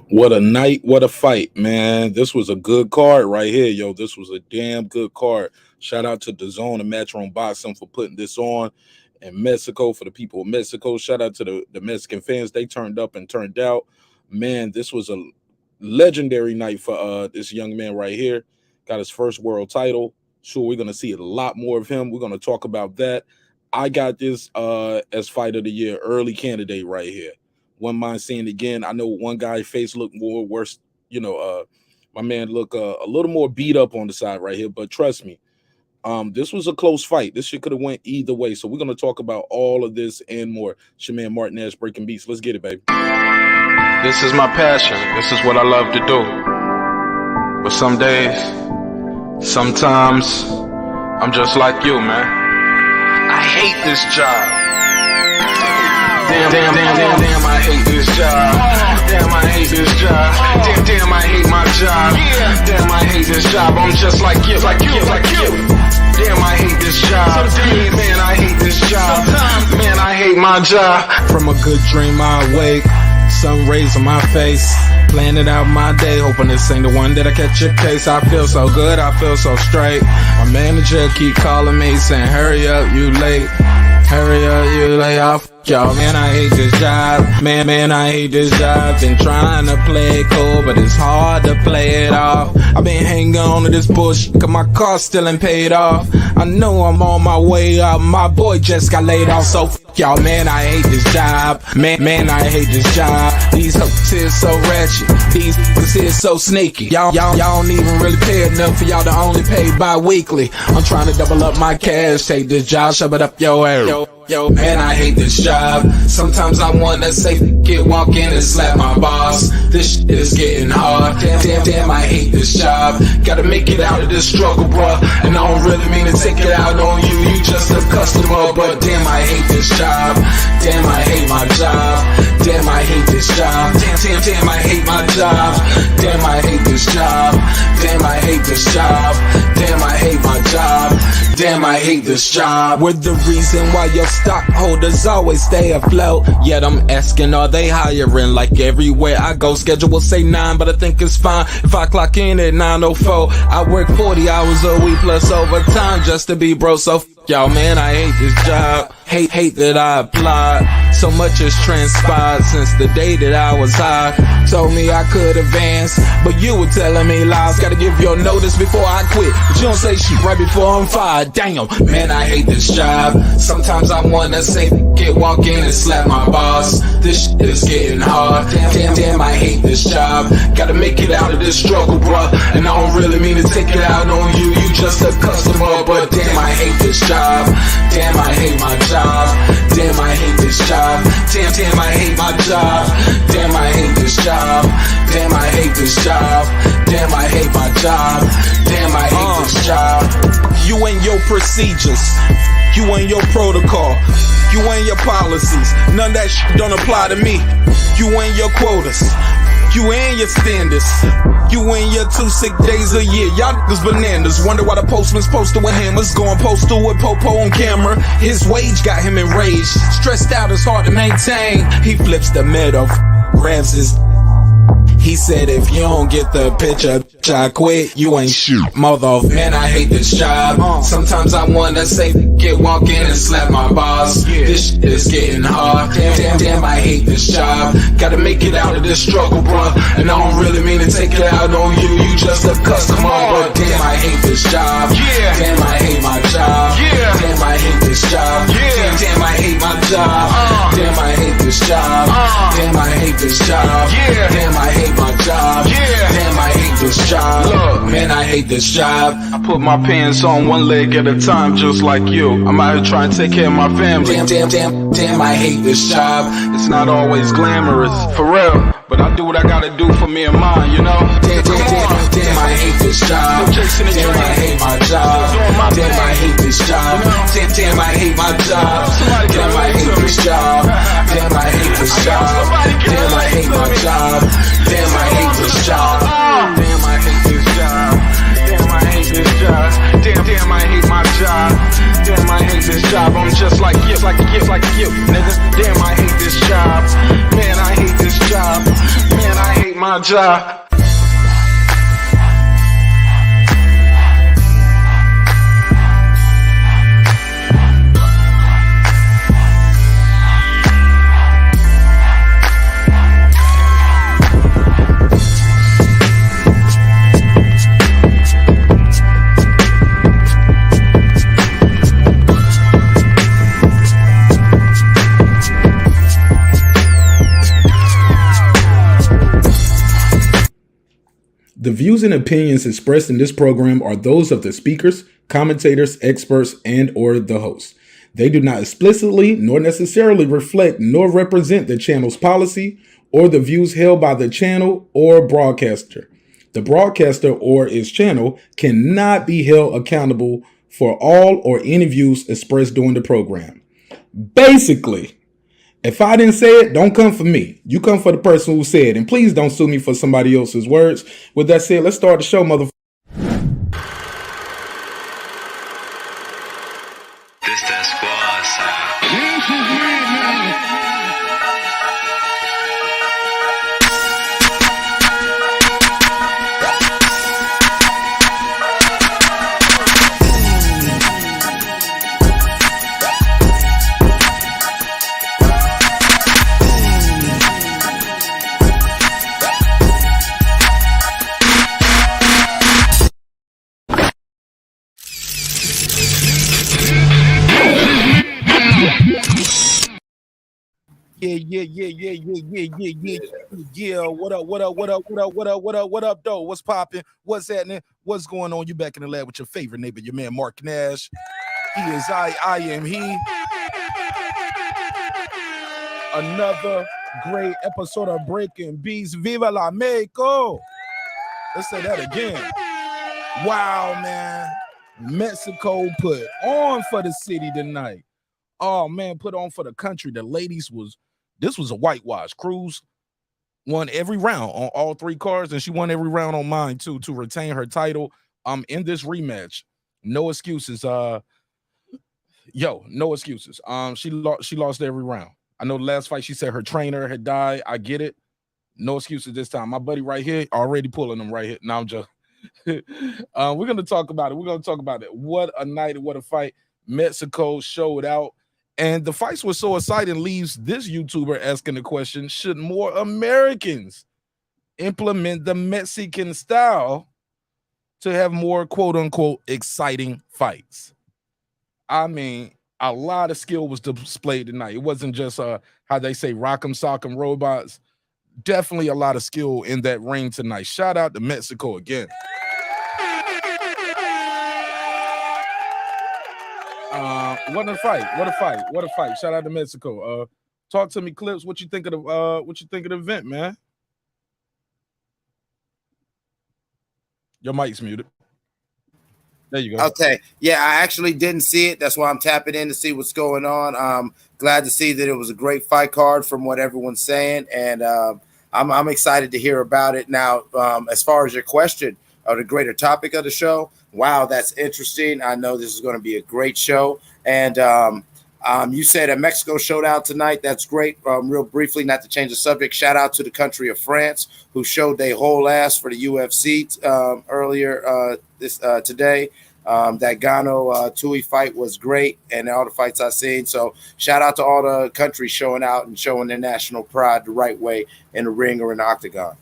What a night, what a fight, man. This was a good card right here, yo. This was a damn good card. Shout out to the Zone and Matchroom Boxing for putting this on. And Mexico, for the people of Mexico. Shout out to the Mexican fans. They turned up and turned out. Man, this was a legendary night for this young man right here. Got his first world title. Sure, we're going to see a lot more of him. We're going to talk about that. I got this as Fight of the Year early candidate right here. Wouldn't mind seeing it again. I know one guy's face looked more worse. You know, my man look a little more beat up on the side right here. But trust me, this was a close fight. This shit could have went either way. So we're going to talk about all of this and more. It's your man Marq Nash breaking beats. Let's get it, baby. This is my passion. This is what I love to do. But some days, sometimes, I'm just like you, man. I hate this job. Damn, I hate this job. Damn, I hate this job. Damn, I hate my job. Damn, I hate this job. I'm just like you. Damn, I hate this job. Man, I hate this job. Man, I hate my job. From a good dream I wake, sun rays on my face, planning out my day, hoping this ain't the one that I catch a case. I feel so good, I feel so straight. My manager keep calling me saying, hurry up, you late. Hurry up, you lay off. Yo, man, I hate this job. Man, I hate this job. Been trying to play it cool, but it's hard to play it off. I've been hanging on to this bullshit, cause my car still ain't paid off. I know I'm on my way up. My boy just got laid off, so y'all, man, I hate this job. Man, I hate this job. These hoes here so ratchet. These niggas here so sneaky. Y'all don't even really pay enough for y'all to only pay bi-weekly. I'm trying to double up my cash. Take this job, shove it up your area. Yo, man, I hate this job. Sometimes I wanna say, walk in and slap my boss. This shit is getting hard. Damn, I hate this job. Gotta make it out of this struggle, bruh. And I don't really mean to take it out on you. You just a customer, but damn, I hate this job. Damn, I hate my job. Damn, I hate this job. Damn, I hate my job. Damn, I hate this job. Damn, I hate this job. Damn, I hate my job. Damn, I hate this job. We're the reason why your stockholders always stay afloat. Yet I'm asking, are they hiring? Like everywhere I go, schedule will say 9, but I think it's fine if I clock in at 9:04. I work 40 hours a week plus overtime just to be bro. So y'all, man, I hate this job. Hate that I applied. So much has transpired since the day that I was high. Told me I could advance, but you were telling me lies. Gotta give your notice before I quit, but you don't say shit right before I'm fired. Damn, man, I hate this job. Sometimes I wanna say, walk in and slap my boss. This shit is getting hard. Damn, I hate this job. Gotta make it out of this struggle, bruh. And I don't really mean to take it out on you. You just a customer, but damn, I hate this job. Damn, I hate my job. Damn, I hate this job. Damn, I hate my job. Damn, I hate this job. Damn, I hate this job. Damn, I hate my job. Damn, I hate this job. You and your procedures, you and your protocol, you and your policies, none of that shit don't apply to me. You and your quotas, you and your standards, you and your 2 sick days a year. Y'all niggas bananas. Wonder why the postman's posted with hammers, going postal with Popo on camera. His wage got him enraged, stressed out, it's hard to maintain. He flips the middle, grabs his. He said, if you don't get the picture, I quit. You ain't shit, mother. Man, I hate this job. Sometimes I wanna say, walk in and slap my boss. This shit is getting hard. Damn, I hate this job. Gotta make it out of this struggle, bruh. And I don't really mean to take it out on you. You just a customer, but damn, I hate this job. Damn, I hate my job. Damn, I hate this job. Damn, I hate my job. Damn, I hate this job. Damn, I hate this job. Damn, I hate my job. Damn, I hate this job. Look, man, I hate this job. I put my pants on one leg at a time, just like you. I'm out here trying to take care of my family. Damn, I hate this job. It's not always glamorous, for real, but I do what I gotta do for me and mine, you know? Damn, I hate this job. Damn, I hate my job. Damn, I hate this job. Damn, I hate my job. Damn, I hate this job. Damn, I hate this job. Damn, I hate my job. Damn, I hate this job. Damn, I hate this job. Damn, I hate this job. Damn, I hate my job. Damn, I hate this job. I'm just like you, nigga. Damn, I hate this job. Man, I hate this job. Man, I hate my my job. The views and opinions expressed in this program are those of the speakers, commentators, experts, and or the host. They do not explicitly nor necessarily reflect nor represent the channel's policy or the views held by the channel or broadcaster. The broadcaster or its channel cannot be held accountable for all or any views expressed during the program. Basically, if I didn't say it, don't come for me. You come for the person who said it. And please don't sue me for somebody else's words. With that said, let's start the show, motherfucker. This that squad sound. Yeah. What up, though? What's popping? What's happening? What's going on? You back in the lab with your favorite neighbor, your man Marq Nash. He is I am he. Another great episode of Breaking Beats. Viva la Mexico. Let's say that again. Wow, man. Mexico put on for the city tonight. Oh man, put on for the country. The ladies this was a whitewash. Cruz won every round on all three cards, and she won every round on mine too to retain her title. In this rematch, no excuses. No excuses. She lost every round. I know the last fight she said her trainer had died. I get it. No excuses this time. My buddy right here already pulling them right here. Now I'm just. We're gonna talk about it. What a night! What a fight! Mexico showed out. And the fights were so exciting leaves this YouTuber asking the question, should more Americans implement the Mexican style to have more quote-unquote exciting fights? I mean, a lot of skill was displayed tonight. It wasn't just how they say rock'em sock'em robots. Definitely a lot of skill in that ring tonight. Shout out to Mexico again. What a fight! Shout out to Mexico. Talk to me, Clips. What you think of the event, man? Your mic's muted. There you go. Okay. Yeah, I actually didn't see it. That's why I'm tapping in to see what's going on. Glad to see that it was a great fight card from what everyone's saying, and I'm excited to hear about it. Now, as far as your question or the greater topic of the show, wow, that's interesting. I know this is going to be a great show. And you said that Mexico showed out tonight. That's great. Real briefly, not to change the subject, shout out to the country of France who showed their whole ass for the UFC earlier today. That Gano Tui fight was great, and all the fights I've seen. So shout out to all the countries showing out and showing their national pride the right way in the ring or in the octagon.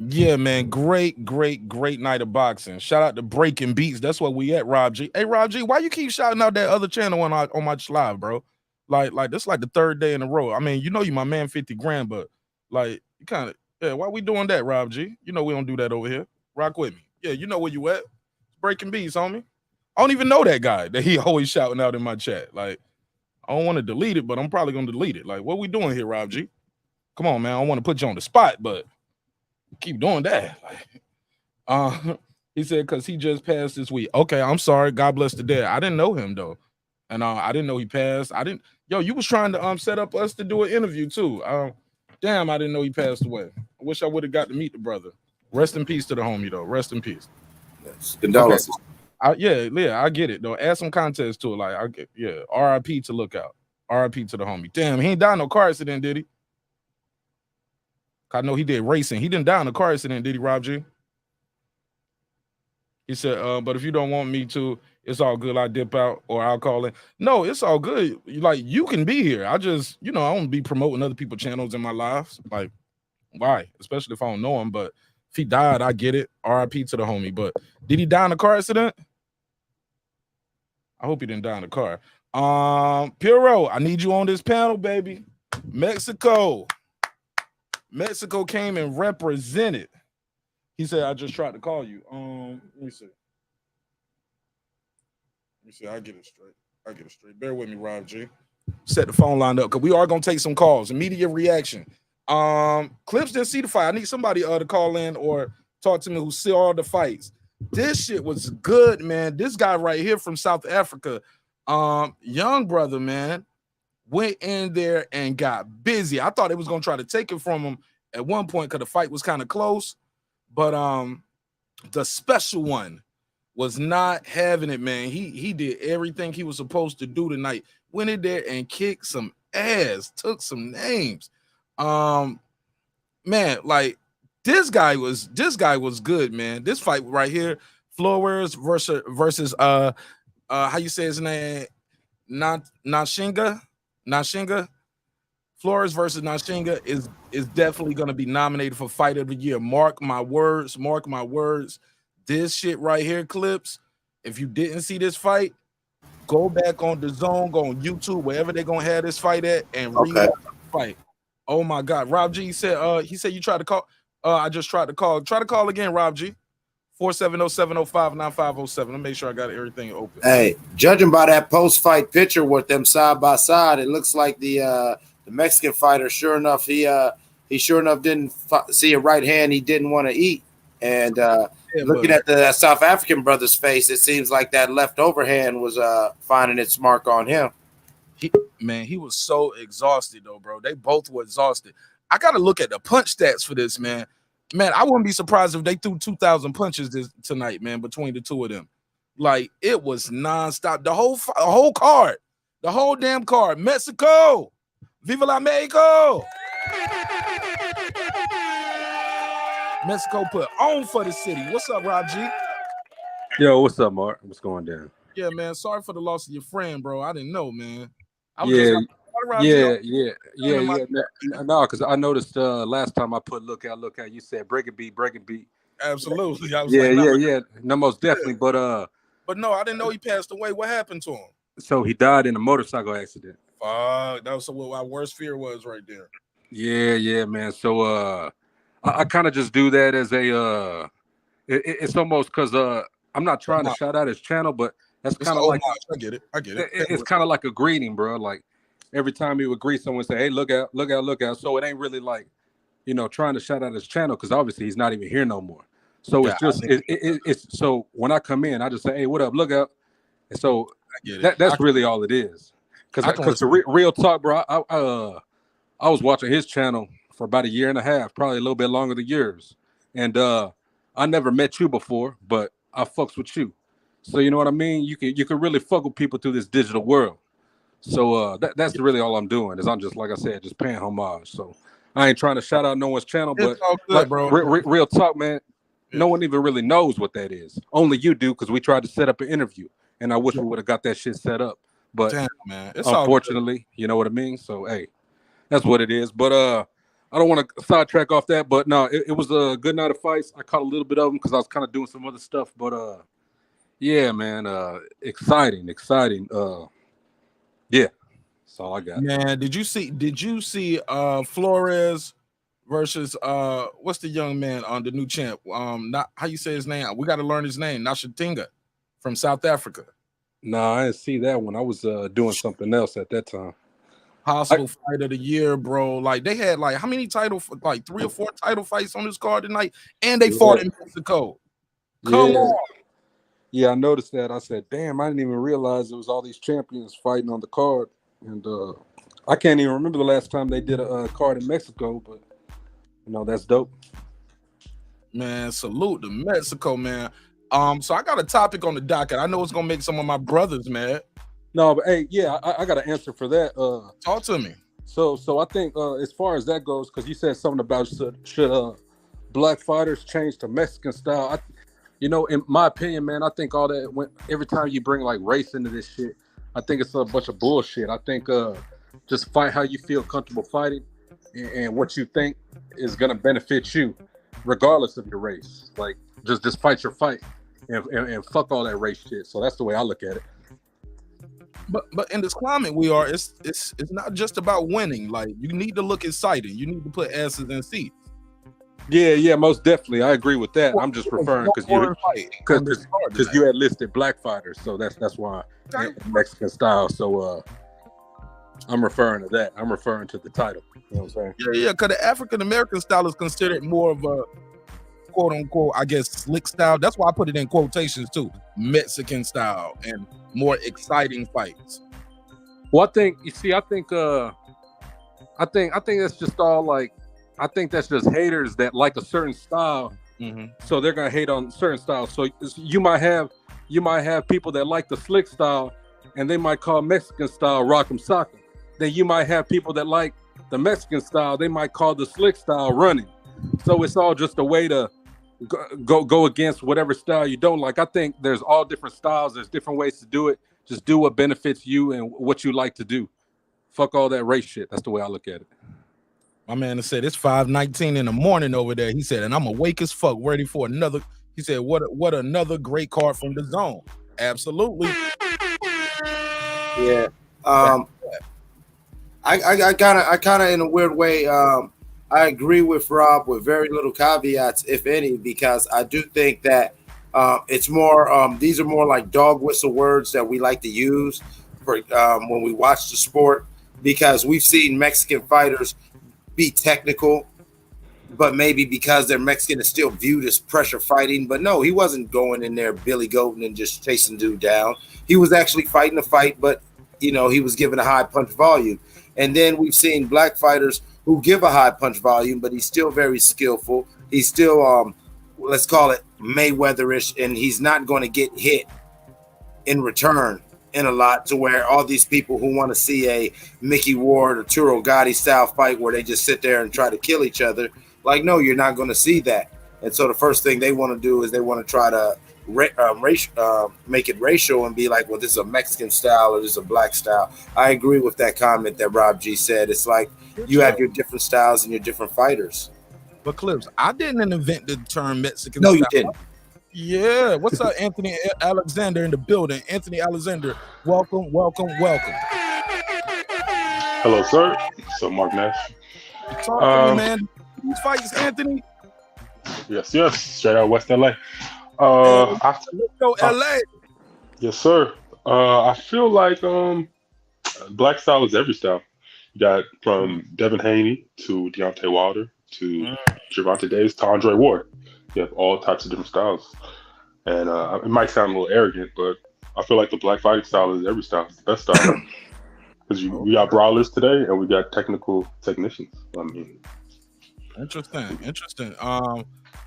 Yeah, man. Great night of boxing. Shout out to Breaking Beats. That's what we at, Rob G. Hey, Rob G, why you keep shouting out that other channel on my live, bro? Like this is like the third day in a row. I mean, you know you my man 50 grand, but like you kind of, yeah, why we doing that, Rob G? You know we don't do that over here. Rock with me. Yeah, you know where you at. Breaking Beats, homie. I don't even know that guy that he always shouting out in my chat. Like, I don't want to delete it, but I'm probably going to delete it. Like, what we doing here, Rob G? Come on, man. I don't want to put you on the spot, but keep doing that. Like, he said, because he just passed this week. Okay, I'm sorry. God bless the dead. I didn't know him, though. And I didn't know he passed. Yo, you was trying to set up us to do an interview, too. Damn, I didn't know he passed away. I wish I would have got to meet the brother. Rest in peace to the homie, though. Rest in peace. Yes. Condolences. Okay. Yeah, I get it, though. Add some context to it. Like, RIP to Lookout. RIP to the homie. Damn, he ain't died no car accident, did he? I know he did racing. He didn't die in a car accident, did he, Rob G? He said, but if you don't want me to, it's all good. I'll dip out or I'll call in. No, it's all good. Like, you can be here. I just, I don't be promoting other people's channels in my lives. Like, why? Especially if I don't know him. But if he died, I get it. RIP to the homie. But did he die in a car accident? I hope he didn't die in a car. Puro, I need you on this panel, baby. Mexico came and represented. He said, I just tried to call you. Let me see. I get it straight. Bear with me, Rob G. Set the phone line up because we are gonna take some calls. Immediate reaction. Clips didn't see the fight. I need somebody to call in or talk to me who see all the fights. This shit was good, man. This guy right here from South Africa, young brother, man, went in there and got busy. I thought it was gonna try to take it from him at one point because the fight was kind of close, but the special one was not having it, man. He did everything he was supposed to do tonight. Went in there and kicked some ass, took some names. Man, like this guy was good, man. This fight right here, Flores versus how you say his name? Nashinga. Flores versus Nashinga is definitely going to be nominated for Fight of the Year. Mark my words. This shit right here, Clips. If you didn't see this fight, go back on the Zone, go on YouTube, wherever they're gonna have this fight at, and rewatch the fight. Oh my God, Rob G said you tried to call. I just tried to call. Try to call again, Rob G. 470-705-9507. Let me make sure I got everything open. Hey, judging by that post-fight picture with them side by side, it looks like the Mexican fighter, sure enough, he didn't see a right hand he didn't want to eat. And looking at the South African brother's face, it seems like that left overhand was finding its mark on him. He was so exhausted though, bro. They both were exhausted. I got to look at the punch stats for this, man. Man, I wouldn't be surprised if they threw 2,000 punches tonight, man, between the two of them. Like, it was nonstop. The whole card, the whole damn card. Mexico, Viva la Mexico. Mexico put on for the city. What's up, Rob G? Yo, what's up, Mark? What's going down? Yeah, man. Sorry for the loss of your friend, bro. I didn't know, man. Yeah. No, because I noticed last time I put look out, you said break a beat. Absolutely. I was no, most definitely. But no, I didn't know he passed away. What happened to him? So he died in a motorcycle accident. That was what my worst fear was right there. Yeah, man. So I kind of just do that as a it's almost because I'm not trying to shout out his channel, but that's kind of like I get it. It's kind of like a greeting, bro. Like every time he would greet someone, say, "Hey, look out!" So it ain't really like, trying to shout out his channel because obviously he's not even here no more. So it's just it's so when I come in, I just say, "Hey, what up? Look out!" And so that's really all it is. Because the real talk, bro. I was watching his channel for about a year and a half, probably a little bit longer than yours, and I never met you before, but I fucks with you. So you know what I mean? You can really fuck with people through this digital world. So that's really all I'm doing is I'm just, like I said, just paying homage. So I ain't trying to shout out no one's channel, but good, bro. Real talk, man. Yeah. No one even really knows what that is. Only you do, because we tried to set up an interview, and I wish we would have got that shit set up. But man, unfortunately, you know what I mean? So hey, that's what it is. But I don't want to sidetrack off that, but no, it was a good night of fights. I caught a little bit of them because I was kind of doing some other stuff, but yeah, man, exciting. Yeah, that's all I got. Man, did you see Flores versus what's the young man on the new champ? Not how you say his name. We got to learn his name. Nashinga from South Africa. No, I didn't see that one. I was doing something else at that time. Possible fight of the year, bro. Like they had like how many like 3 or 4 title fights on this card tonight, and they fought in Mexico. Come on. Yeah, I noticed that. I said, damn, I didn't even realize there was all these champions fighting on the card. And I can't even remember the last time they did a card in Mexico, but that's dope. Man, salute to Mexico, man. So I got a topic on the docket. I know it's gonna make some of my brothers mad. No, but hey, yeah, I got an answer for that. Talk to me. So I think as far as that goes, because you said something about should black fighters change to Mexican style. In my opinion, man, I think all that every time you bring like race into this shit, I think it's a bunch of bullshit. I think just fight how you feel comfortable fighting, and what you think is gonna benefit you, regardless of your race. Like just fight your fight, and fuck all that race shit. So that's the way I look at it. But in this climate we are, it's not just about winning. Like, you need to look exciting. You need to put asses in seats. Yeah, most definitely. I agree with that. I'm just referring because you had listed black fighters, so that's why Mexican style. So I'm referring to that. I'm referring to the title. You know what I'm saying? Yeah, because the African American style is considered more of a quote unquote, I guess, slick style. That's why I put it in quotations too. Mexican style and more exciting fights. Well, I think that's just all like. I think that's just haters that like a certain style, so they're gonna hate on certain styles. So you might have people that like the slick style, and they might call Mexican style rock'em sock'em. Then you might have people that like the Mexican style, they might call the slick style running. So it's all just a way to go against whatever style you don't like. I think there's all different styles. There's different ways to do it. Just do what benefits you and what you like to do. Fuck all that race shit. That's the way I look at it. My man said it's 5:19 in the morning over there. He said, and I'm awake as fuck, ready for another. He said, what another great card from the zone. Absolutely. Yeah. I kind of in a weird way, I agree with Rob with very little caveats, if any, because I do think that it's more. These are more like dog whistle words that we like to use for when we watch the sport, because we've seen Mexican fighters be technical, but maybe because they're Mexican, it's still viewed as pressure fighting. But no, he wasn't going in there Billy Goating and just chasing dude down. He was actually fighting a fight, but he was given a high punch volume. And then we've seen black fighters who give a high punch volume, but he's still very skillful. He's still let's call it Mayweatherish, and he's not going to get hit in return in a lot, to where all these people who want to see a Mickey Ward or Turo Gotti style fight where they just sit there and try to kill each other, like, no, you're not going to see that. And so the first thing they want to do is they want to try to make it racial and be like, well, this is a Mexican style or this is a black style. I agree with that comment that Rob G said. It's like you have your different styles and your different fighters. But Clips, I didn't invent the term Mexican style. No, you style. didn't. Yeah, what's up, Anthony Alexander in the building? Anthony Alexander, welcome. Hello, sir. So Marq Nash. Talk to me, man. These fights, Anthony. Yes. Straight out West LA. Let's go, LA. Yes, sir. I feel like black style is every style. You got from Devin Haney to Deontay Wilder to Gervonta Davis to Andre Ward. You have all types of different styles. And it might sound a little arrogant, but I feel like the black fighting style is every style. It's the best style. Because we got brawlers today and we got technical technicians. I mean, Interesting.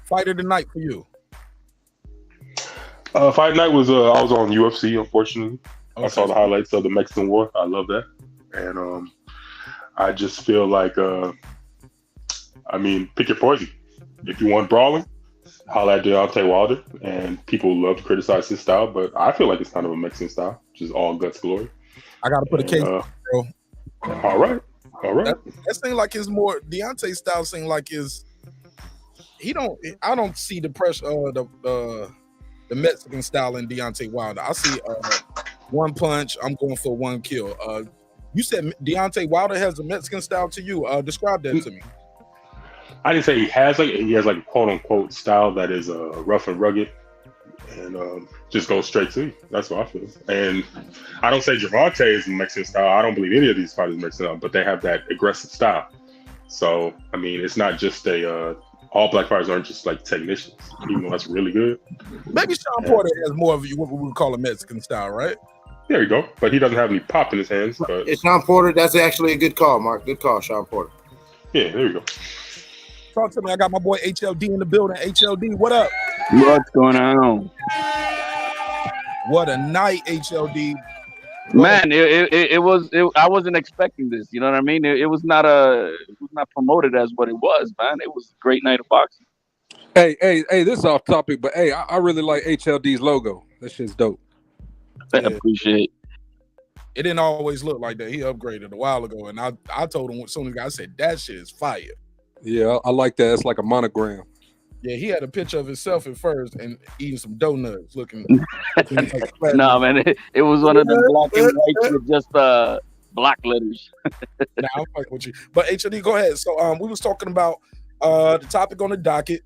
Fight of the night for you. Fight night was I was on UFC, unfortunately. Okay. I saw the highlights of the Mexican War. I love that. And I just feel like pick your poison. If you want brawling, holla at Deontay Wilder, and people love to criticize his style, but I feel like it's kind of a Mexican style, which is all guts glory. I gotta put a case, bro. All right. That seems like his more Deontay style. Seems like his. I don't see the pressure. The Mexican style in Deontay Wilder. I see one punch. I'm going for one kill. You said Deontay Wilder has a Mexican style to you. Describe that to me. I didn't say he has a quote unquote style that is rough and rugged and just goes straight to you. That's what I feel. And I don't say Gervonta is Mexican style. I don't believe any of these fighters Mexican style, but they have that aggressive style. So I mean, it's not just all black fighters aren't just like technicians, even though that's really good. Maybe Sean Porter has more of what we would call a Mexican style, right? There you go. But he doesn't have any pop in his hands. But it's Sean Porter. That's actually a good call, Mark. Good call, Sean Porter. Yeah, there you go. Talk to me. I got my boy HLD in the building. HLD, what up? What's going on? What a night, HLD. Man, I wasn't expecting this. You know what I mean? It was not promoted as what it was, man. It was a great night of boxing. Hey, this is off topic, but hey, I really like HLD's logo. That shit's dope. I appreciate. It didn't always look like that. He upgraded a while ago, and I told him as soon as I said that shit is fire. Yeah, I like that. It's like a monogram. Yeah, he had a picture of himself at first and eating some donuts, looking. No, man, it was one of the black and white with just black letters. Nah, I'm fucking with you. But HOD, go ahead. So we was talking about the topic on the docket.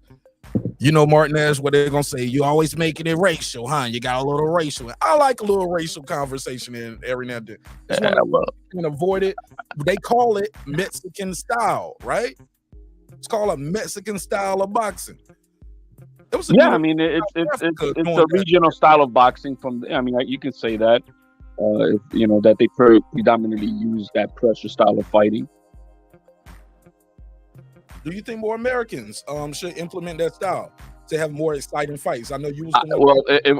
You know, Marq Nash, what they're gonna say, you always making it racial, huh? You got a little racial. I like a little racial conversation in every now and then. And avoid it. They call it Mexican style, right? It's called a Mexican style of boxing. I mean, it's a regional style of boxing. You can say that. You know that they predominantly use that pressure style of fighting. Do you think more Americans should implement that style to have more exciting fights? I know you was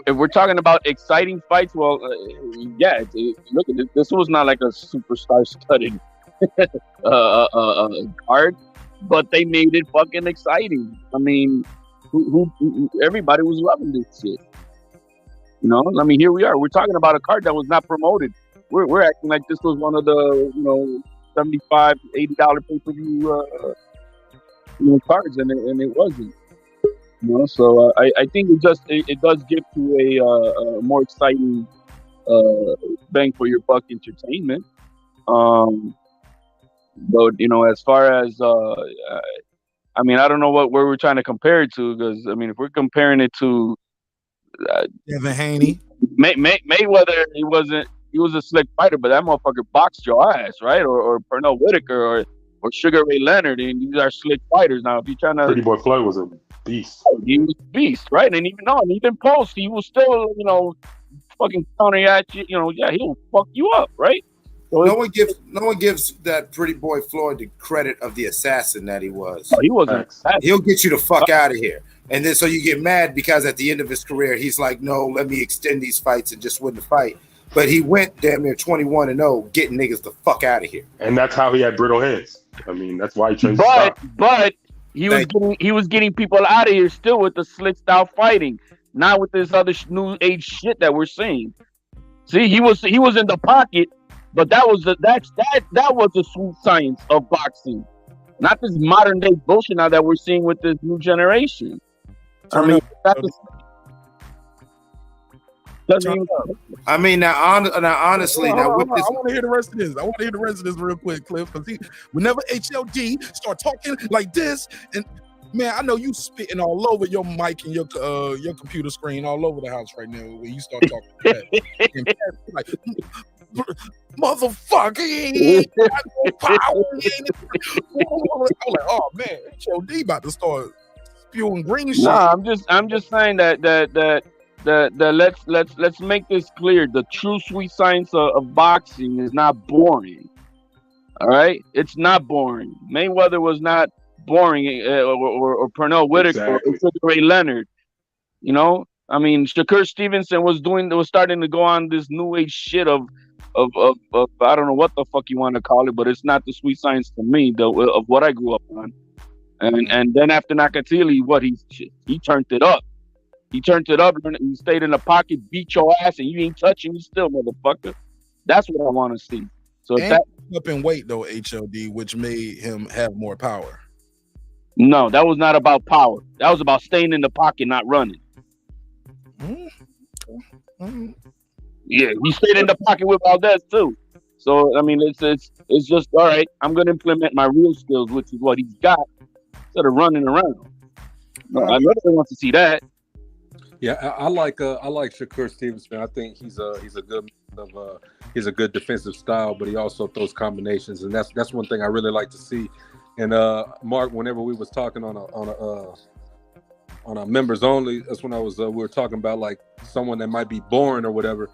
if we're talking about exciting fights, look at this. This was not like a superstar studded card, but they made it fucking exciting. I mean, who everybody was loving this shit. You know, I mean, here we are. We're talking about a card that was not promoted. We're acting like this was one of the $75, $80 pay-per-view cards, and it wasn't. You know, so I think it does give to a more exciting bang for your buck entertainment. But as far as I mean, I don't know where we're trying to compare it to, because I mean, if we're comparing it to Devin Haney, Mayweather, he was a slick fighter, but that motherfucker boxed your ass, right? Or Pernell Whitaker or Sugar Ray Leonard, and these are slick fighters. Now, if you're trying to, Pretty Boy Floyd was a beast. He was a beast, right? And even post, he was still, fucking counteract you. He'll fuck you up, right? So no one gives that Pretty Boy Floyd the credit of the assassin that he was. He wasn't. He'll get you the fuck out of here. And then so you get mad because at the end of his career, he's like, no, let me extend these fights and just win the fight. But he went damn near 21-0, getting niggas the fuck out of here. And that's how he had brittle heads. I mean, that's why he changed. But he was getting people out of here still with the slick style fighting, not with this other new age shit that we're seeing. See, he was in the pocket, but that was the sweet science of boxing, not this modern day bullshit now that we're seeing with this new generation. I mean, honestly, I want to hear the rest of this. I want to hear the rest of this real quick, Cliff, because whenever HLD start talking like this, and man, I know you spitting all over your mic and your computer screen all over the house right now when you start talking like that. Like, motherfucker, he ain't got no power. I was like, oh man, HLD about to start spewing green shit. No, I'm just saying that let's make this clear. The true sweet science of boxing is not boring. All right, it's not boring. Mayweather was not boring, or Pernell Whitaker, or Sugar Ray Leonard. I mean, Shakur Stevenson was starting to go on this new age shit of I don't know what the fuck you want to call it, but it's not the sweet science to me of what I grew up on. And then after Nakatili, he turned it up. He turned it up. He stayed in the pocket, beat your ass, and you ain't touching me still, motherfucker. That's what I want to see. So and up in weight though, HLD, which made him have more power. No, that was not about power. That was about staying in the pocket, not running. Yeah, he stayed in the pocket with Valdez too. So I mean, it's just all right. I'm gonna implement my real skills, which is what he's got, instead of running around. No, I really want to see that. Yeah, I like Shakur Stevenson. I think he's a good defensive style, but he also throws combinations, and that's one thing I really like to see. And Mark, whenever we was talking on a members only, that's when we were talking about like someone that might be boring or whatever.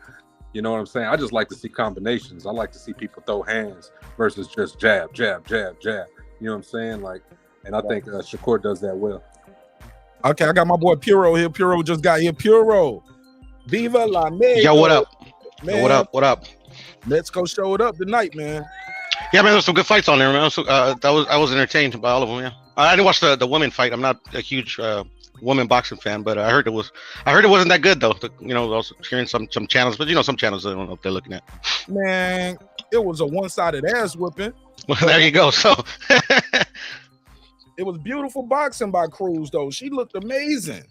You know what I'm saying? I just like to see combinations. I like to see people throw hands versus just jab, jab, jab, jab. You know what I'm saying? Like, and I think Shakur does that well. Okay, I got my boy Puro here. Puro just got here. Puro, Viva la Negra. Yo, what up? Man, Yo, what up? What up? Mexico showed up tonight, man. Yeah, man, there was some good fights on there, man. I was entertained by all of them. Yeah, I didn't watch the women fight. I'm not a huge woman boxing fan, but I heard it wasn't that good though. I was hearing some channels, but some channels I don't know what they're looking at. Man, it was a one-sided ass whipping. Well, there you go. So it was beautiful boxing by Cruz, though. She looked amazing.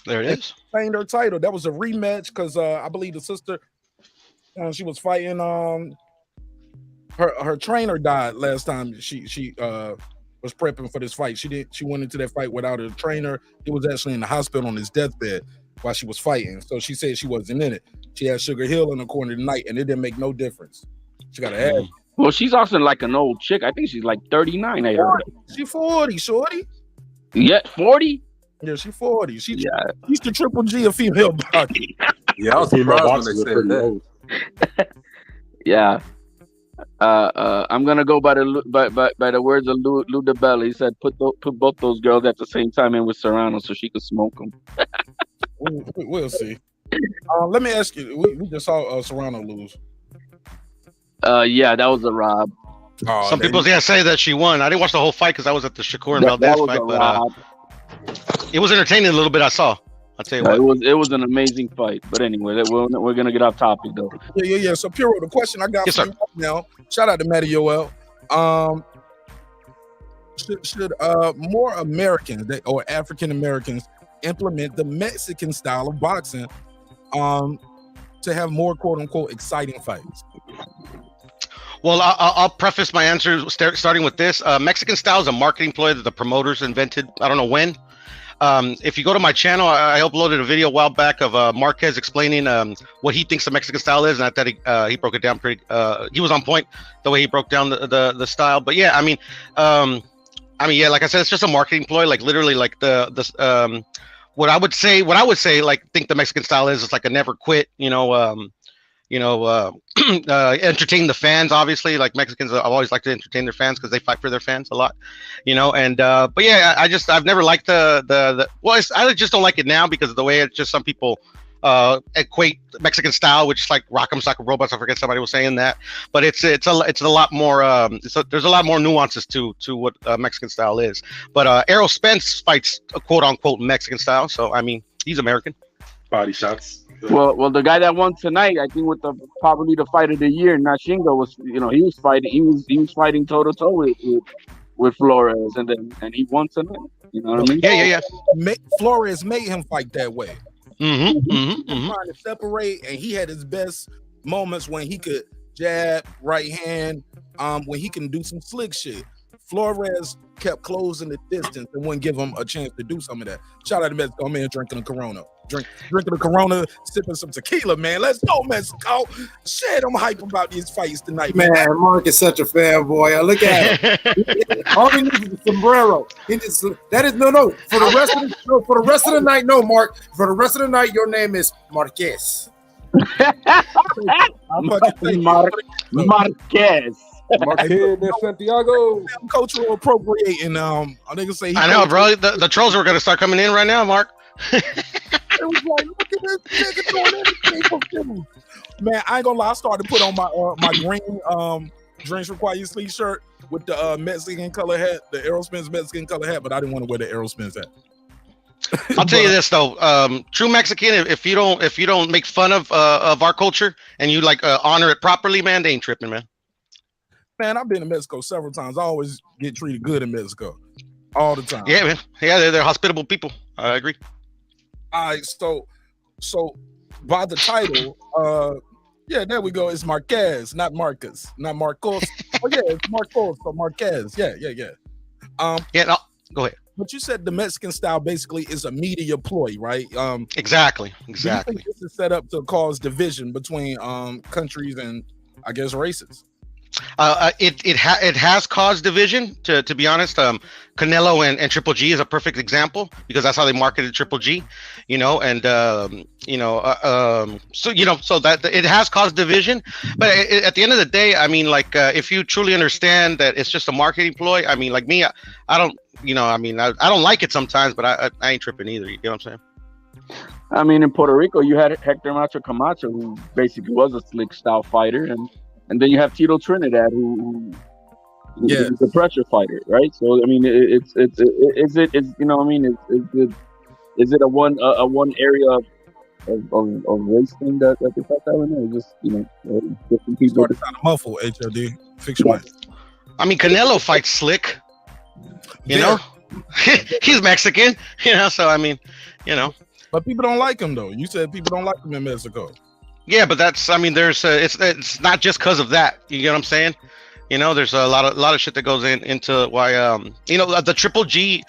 There it is. Claimed her title. That was a rematch because I believe the sister she was fighting. Her trainer died last time she was prepping for this fight. She went into that fight without a trainer. He was actually in the hospital on his deathbed while she was fighting. So she said she wasn't in it. She had Sugar Hill in the corner tonight, and it didn't make no difference. She got an ass. Well, she's also like an old chick. I think she's like 39. I heard. She 40, shorty. Yeah, 40. Yeah, she 40. She's the Triple G of female boxing. Yeah, I was surprised when they said that. Yeah. I'm gonna go by the words of Lou DeBella. He said, "Put both those girls at the same time in with Serrano so she could smoke them." We'll see. Let me ask you. We just saw Serrano lose. Yeah, that was a rob. Some people say that she won. I didn't watch the whole fight because I was at the Shakur and Valdez fight, but it was entertaining a little bit. I'll tell you what. It was an amazing fight. But anyway, we're gonna get off topic though. Yeah. So Piro, the question I got for you right now. Shout out to Matty Yoel. Should more Americans or African Americans implement the Mexican style of boxing to have more quote unquote exciting fights? Well, I'll preface my answer starting with this. Mexican style is a marketing ploy that the promoters invented. I don't know when. If you go to my channel, I uploaded a video a while back of Marquez explaining what he thinks the Mexican style is, and I thought he broke it down pretty. He was on point the way he broke down the style. But yeah, I mean, yeah, like I said, it's just a marketing ploy. Like literally, like what I would say, like think the Mexican style is, it's like a never quit. Entertain the fans. Obviously, like Mexicans, I've always liked to entertain their fans because they fight for their fans a lot, and but yeah, I've never liked the I just don't like it now because of the way it's just some people equate Mexican style, which is like Rock'em Sock'em Robots. I forget somebody was saying that, but it's a lot more. There's a lot more nuances to what Mexican style is. But Errol Spence fights a quote unquote Mexican style, so I mean he's American. Body shots. Well, the guy that won tonight, I think, with probably the fight of the year, Nashinga was, he was fighting. He was fighting toe to toe with Flores, and he won tonight. You know what I mean? Yeah. Flores made him fight that way. Trying to separate, and he had his best moments when he could jab, right hand, when he can do some slick shit. Flores kept closing the distance and wouldn't give him a chance to do some of that. Shout out to Mexico, man, drinking a Corona. Drinking a Corona, sipping some tequila, man. Let's go, Mexico. Shit, I'm hyped about these fights tonight, man. Mark is such a fanboy. Look at him. All he needs is a sombrero. That is no. For the rest of the night, no, Mark. For the rest of the night, your name is Marquez. Marquez. Marquez de Santiago. Cultural appropriating. I say. I know, bro. The trolls are going to start coming in right now, Mark. It was like, look at this nigga doing anything for food. Man, I ain't gonna lie. I started to put on my green Drinks Require You sleeve shirt with the Mexican color hat, the Aerosmith's Mexican color hat, but I didn't want to wear the Aerosmith's hat. I'll tell you this though, true Mexican, if you don't make fun of our culture and you like honor it properly, man, they ain't tripping, man. Man, I've been to Mexico several times. I always get treated good in Mexico, all the time. Yeah, man. Yeah, they're hospitable people. I agree. All right, so by the title, yeah, there we go. It's Marquez, not Marcus, not Marcos. Oh yeah, it's Marcos or Marquez. Yeah. Yeah, no, go ahead. But you said the Mexican style basically is a media ploy, right? Exactly. Do you think this is set up to cause division between countries and I guess races? It has caused division. To be honest, Canelo and Triple G is a perfect example because that's how they marketed Triple G, so that it has caused division. But at the end of the day, I mean, like if you truly understand that it's just a marketing ploy, I mean, like me, I don't, I don't like it sometimes, but I ain't tripping either. You know what I'm saying? I mean, in Puerto Rico, you had Hector Macho Camacho, who basically was a slick style fighter, and then you have Tito Trinidad, who is a pressure fighter, right? So I mean, is you know, I mean, is it a one area of race thing that they thought that was? Or just, you know, different people? Started kind of muffled. HLD, fix your mic. I mean, Canelo fights slick. You know, he's Mexican. You know, so I mean, you know. But people don't like him though. You said people don't like him in Mexico. Yeah, but that's, I mean, there's it's not just because of that. You get what I'm saying? You know, there's a lot of shit that goes into why you know, the Triple G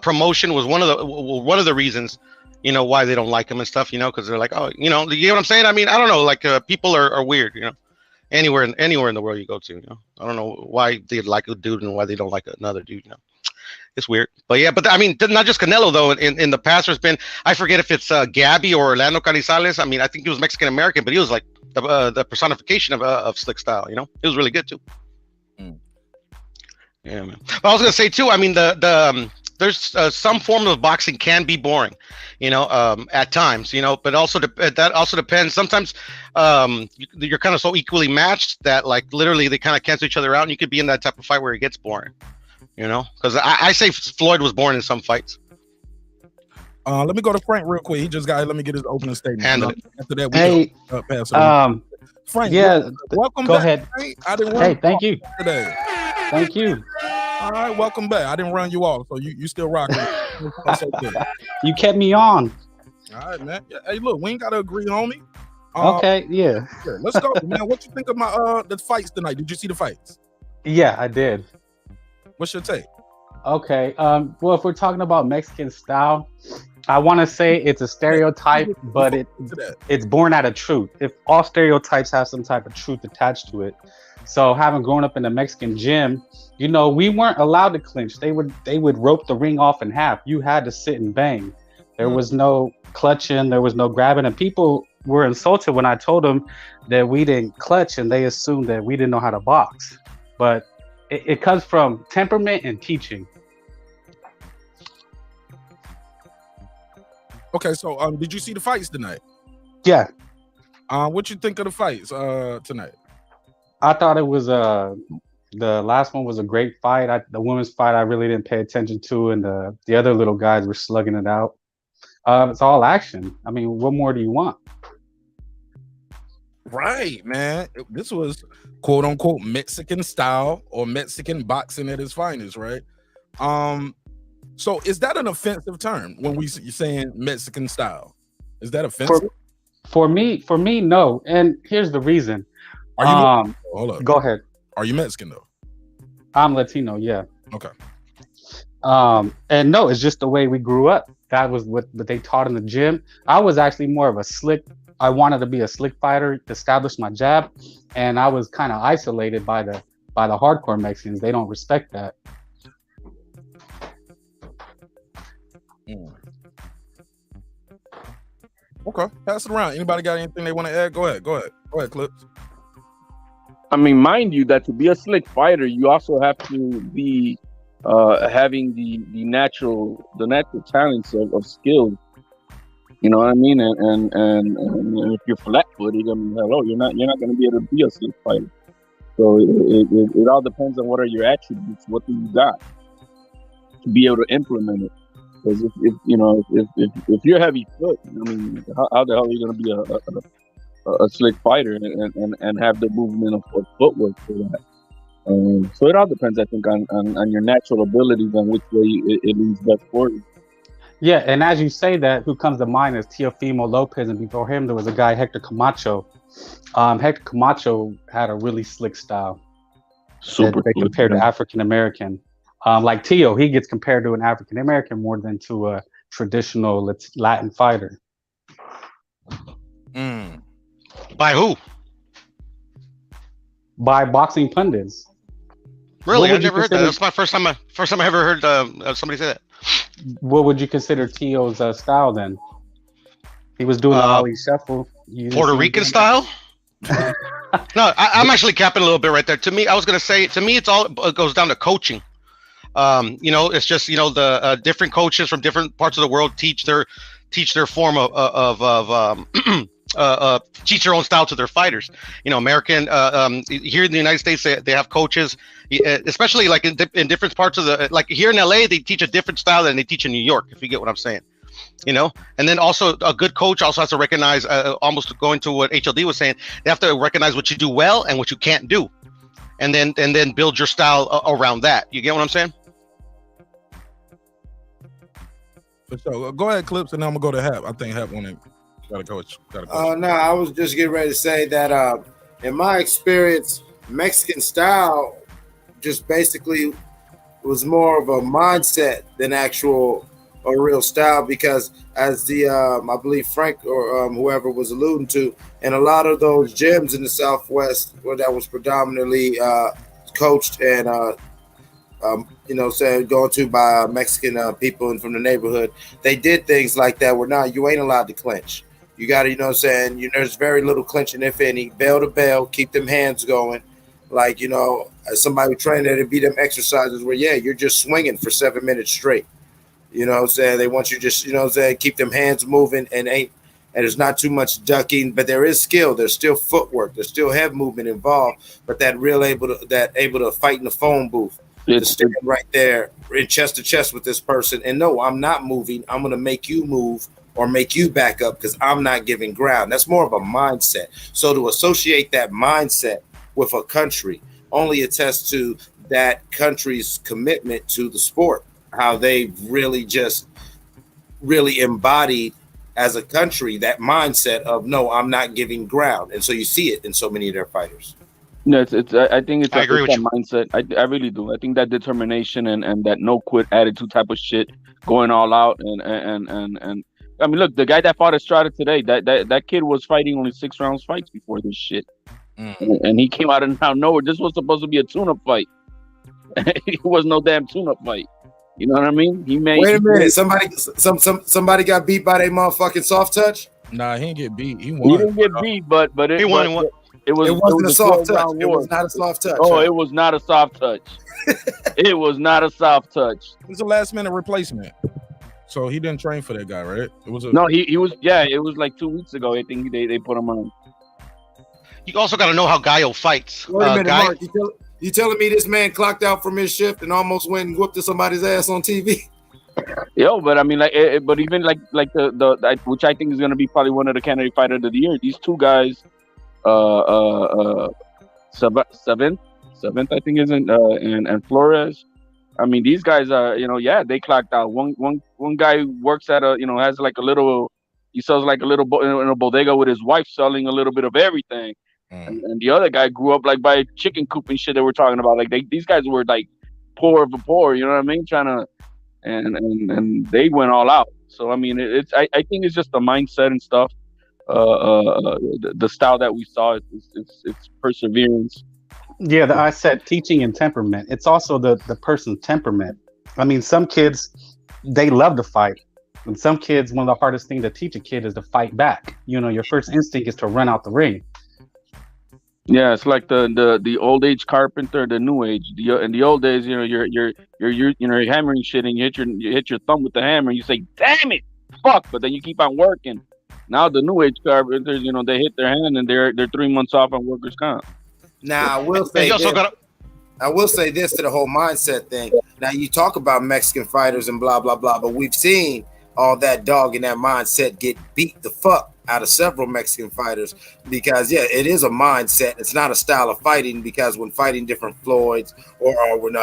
promotion was one of the reasons, you know, why they don't like him and stuff. You know, because they're like, oh, you know, you get what I'm saying? I mean, I don't know, like people are weird. You know, anywhere in the world you go to. You know, I don't know why they like a dude and why they don't like another dude. You know. It's weird, but yeah, but I mean, not just Canelo though. In the past, there's been, I forget if it's Gabby or Orlando Canizales. I mean, I think he was Mexican American, but he was like the personification of slick style. You know, it was really good too. Yeah, man. But I was gonna say too. I mean, there's some form of boxing can be boring, you know, at times, you know, but also that also depends. Sometimes you're kind of so equally matched that like literally they kind of cancel each other out, and you could be in that type of fight where it gets boring. You know, because I say Floyd was born in some fights. Let me go to Frank real quick. He just got. Let me get his opening statement. After that, we pass it. Frank, yeah, welcome go back. ahead. Frank. I didn't run thank you today. Thank you. All right, welcome back. I didn't run you off, so you still rocking. That's okay. You kept me on. All right, man. Hey, look, we ain't gotta agree, homie. Okay, yeah. Let's go, man. What you think of my the fights tonight? Did you see the fights? Yeah, I did. What's your take? Okay. Well, if we're talking about Mexican style, I want to say it's a stereotype, but it's born out of truth. If all stereotypes have some type of truth attached to it. So having grown up in the Mexican gym, you know, we weren't allowed to clinch. They would rope the ring off in half. You had to sit and bang. There was no clutching. There was no grabbing. And people were insulted when I told them that we didn't clutch, and they assumed that we didn't know how to box. But it comes from temperament and teaching. Okay, so did you see the fights tonight? Yeah. What you think of the fights tonight? I thought it was the last one was a great fight. The women's fight I really didn't pay attention to, and the other little guys were slugging it out. It's all action. I mean, what more do you want? Right, man. This was quote unquote Mexican style or Mexican boxing at its finest, right? So is that an offensive term when you're saying Mexican style? Is that offensive? For me, no. And here's the reason. Are you hold up. Go ahead. Are you Mexican though? I'm Latino, yeah. Okay. And no, it's just the way we grew up. That was what they taught in the gym. I was actually more of a slick. I wanted to be a slick fighter, to establish my jab, and I was kind of isolated by the hardcore Mexicans. They don't respect that. Okay, pass it around. Anybody got anything they want to add? Go ahead, Clips. I mean, mind you, that to be a slick fighter, you also have to be having the natural talents of skill. You know what I mean? And if you're flat-footed, I mean, hello, you're not going to be able to be a slick fighter. So it all depends on what are your attributes, what do you got to be able to implement it. Because if you're heavy foot, I mean, how the hell are you going to be a slick fighter and have the movement of footwork for that? So it all depends, I think, on your natural abilities and which way it leads best for you. Yeah, and as you say that, who comes to mind is Teofimo Lopez, and before him there was a guy, Hector Camacho. Hector Camacho had a really slick style. Super they compared to African American. Like Teo, he gets compared to an African American more than to a traditional Latin fighter. By who? By boxing pundits. Really, I never heard that. That's my first time I ever heard somebody say that. What would you consider Teo's style then? He was doing the Ollie Shuffle. Puerto Rican style? No, I'm actually capping a little bit right there. To me, I was going to say, it goes down to coaching. It's just, the different coaches from different parts of the world teach their teach their form teach their own style to their fighters. American here in the United States, they have coaches, especially like in different parts of like here in LA, they teach a different style than they teach in New York, if you get what I'm saying. And then also a good coach also has to recognize, almost going to what HLD was saying, they have to recognize what you do well and what you can't do, and then build your style around that. You get what I'm saying? For sure. Go ahead, Clips, and then I'm gonna go to Hap. I think Hap got a coach. No, I was just getting ready to say that in my experience, Mexican style just basically was more of a mindset than actual a real style, because as the I believe Frank or whoever was alluding to, and a lot of those gyms in the Southwest where that was predominantly coached and going to by Mexican people and from the neighborhood, they did things like that where now you ain't allowed to clinch. You got to, there's very little clinching, if any. Bell to bell, keep them hands going. Like, as somebody trained there to be them exercises where, you're just swinging for 7 minutes straight. You know what I'm saying? They want you just, keep them hands moving and there's not too much ducking, but there is skill. There's still footwork. There's still head movement involved, but that able to fight in the phone booth. To stand right there in chest to chest with this person. And no, I'm not moving. I'm going to make you move or make you back up because I'm not giving ground. That's more of a mindset. So to associate that mindset with a country only attests to that country's commitment to the sport, how they really embodied as a country that mindset of, no, I'm not giving ground. And so you see it in so many of their fighters. No, I think it's I agree with that you. mindset. I really do. I think that determination and that no quit attitude type of shit, going all out and I mean, look, the guy that fought Estrada today, that kid was fighting only 6 rounds fights before this shit, and he came out of nowhere. This was supposed to be a tune-up fight. It was no damn tune-up fight. You know what I mean? Wait a minute. Somebody got beat by their motherfucking soft touch. Nah, he didn't get beat. He won. He didn't get beat, but he won. It wasn't a soft touch. It was not a soft touch. Oh, it was not a soft touch. It was not a soft touch. It was a last-minute replacement. So he didn't train for that guy, right? It was no. He was. Yeah, it was like 2 weeks ago. I think they put him on. You also got to know how Gallo fights. Wait a minute, Mark. You telling me this man clocked out from his shift and almost went and whooped somebody's ass on TV? Yo, but I mean, but even like the which I think is going to be probably one of the candidate fighters of the year. These two guys, seventh, I think is and Flores. I mean, these guys are, they clocked out. One guy works at has like a little, he sells like a little in a bodega with his wife, selling a little bit of everything. And the other guy grew up like by a chicken coop and shit that we're talking about. Like these guys were like poor of the poor, you know what I mean? Trying to, and they went all out. So I mean, I think it's just the mindset and stuff. The style that we saw, it's perseverance. Yeah, I said teaching and temperament. It's also the person's temperament. I mean, some kids, they love to fight. And some kids, one of the hardest things to teach a kid is to fight back. Your first instinct is to run out the ring. Yeah, it's like the old age carpenter, the new age. In the old days, you're hammering shit and you hit your thumb with the hammer and you say, "Damn it, fuck!" But then you keep on working. Now the new age carpenters, they hit their hand and they're 3 months off on workers' comp. Now, I will say this to the whole mindset thing. Now, you talk about Mexican fighters and blah, blah, blah, but we've seen all that dog and that mindset get beat the fuck out of several Mexican fighters because, it is a mindset. It's not a style of fighting because when fighting different Floyds or when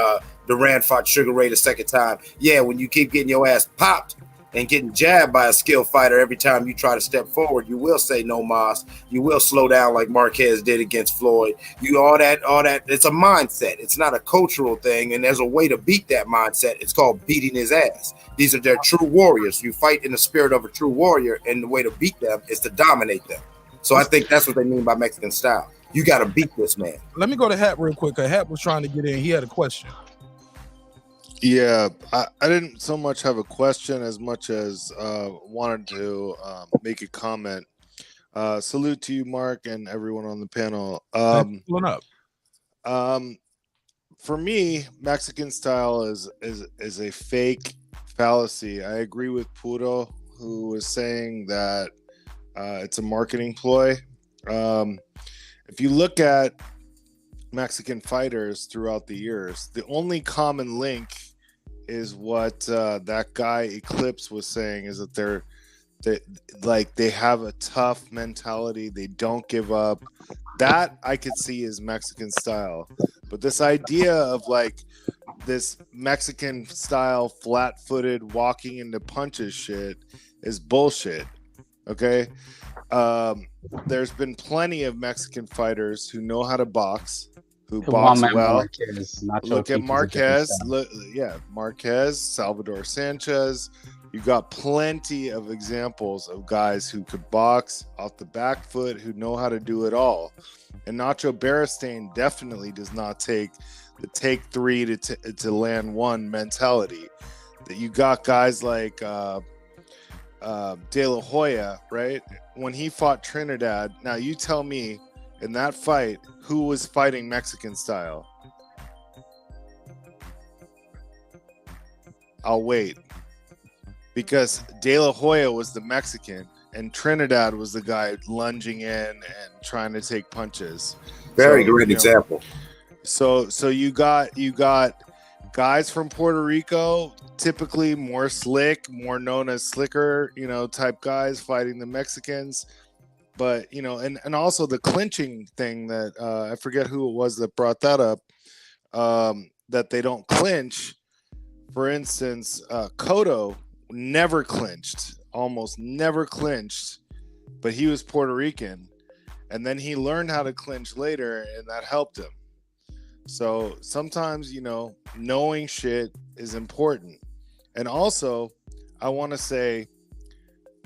Duran fought Sugar Ray the second time, when you keep getting your ass popped and getting jabbed by a skilled fighter every time you try to step forward, you will say no mas. You will slow down like Marquez did against Floyd. All that. It's a mindset. It's not a cultural thing, and there's a way to beat that mindset. It's called beating his ass. These are their true warriors. You fight in the spirit of a true warrior, and the way to beat them is to dominate them. So I think that's what they mean by Mexican style. You got to beat this man. Let me go to Hap real quick. Hap was trying to get in. He had a question. Yeah, I didn't so much have a question as much as wanted to make a comment. Salute to you, Mark, and everyone on the panel. For me, Mexican style is a fake fallacy. I agree with Puro, who was saying that it's a marketing ploy. If you look at Mexican fighters throughout the years, the only common link is what that guy Eclipse was saying, is that they have a tough mentality. They don't give up. That I could see is Mexican style. But this idea of like this Mexican style flat-footed walking into punches shit is bullshit. Okay? There's been plenty of Mexican fighters who know how to box, who box well. Look at Marquez. Marquez, Salvador Sanchez. You got plenty of examples of guys who could box off the back foot, who know how to do it all. And Nacho Beristain definitely does not take the take three to land one mentality. That you got guys like De La Hoya, right? When he fought Trinidad, now you tell me in that fight who was fighting Mexican style. I'll wait. Because De La Hoya was the Mexican and Trinidad was the guy lunging in and trying to take punches. Very great example. So you got guys from Puerto Rico, typically more slick, more known as slicker, type guys fighting the Mexicans. But, and also the clinching thing that I forget who it was that brought that up, that they don't clinch. For instance, Cotto never clinched, almost never clinched, but he was Puerto Rican. And then he learned how to clinch later, and that helped him. So sometimes, knowing shit is important. And also, I want to say,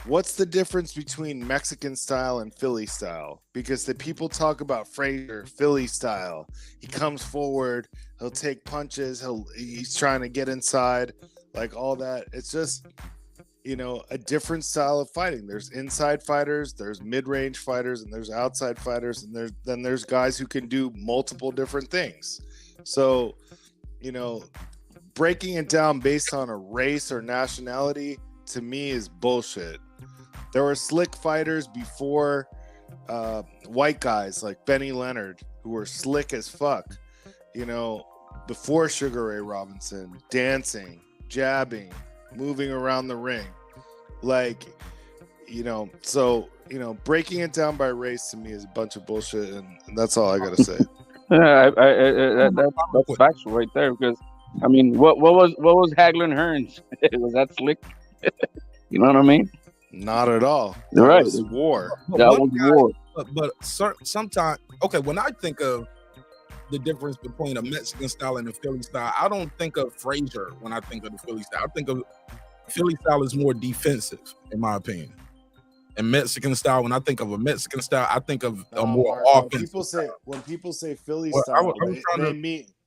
what's the difference between Mexican style and Philly style? Because the people talk about Frazier, Philly style. He comes forward, he'll take punches, he's trying to get inside, like all that. It's just, a different style of fighting. There's inside fighters, there's mid-range fighters, and there's outside fighters, and there's guys who can do multiple different things. So, breaking it down based on a race or nationality, to me, is bullshit. There were slick fighters before white guys like Benny Leonard, who were slick as fuck, before Sugar Ray Robinson, dancing, jabbing, moving around the ring. Breaking it down by race to me is a bunch of bullshit, and that's all I gotta say. That's factual right there, because what was Hagler and Hearns? Was that slick? You know what I mean? Not at all. That right. Was war. That was war. But sometimes, okay, when I think of the difference between a Mexican style and a Philly style, I don't think of Frazier when I think of the Philly style. I think of Philly style is more defensive, in my opinion. And Mexican style, when I think of a Mexican style, I think of a more offensive. When people say Philly style,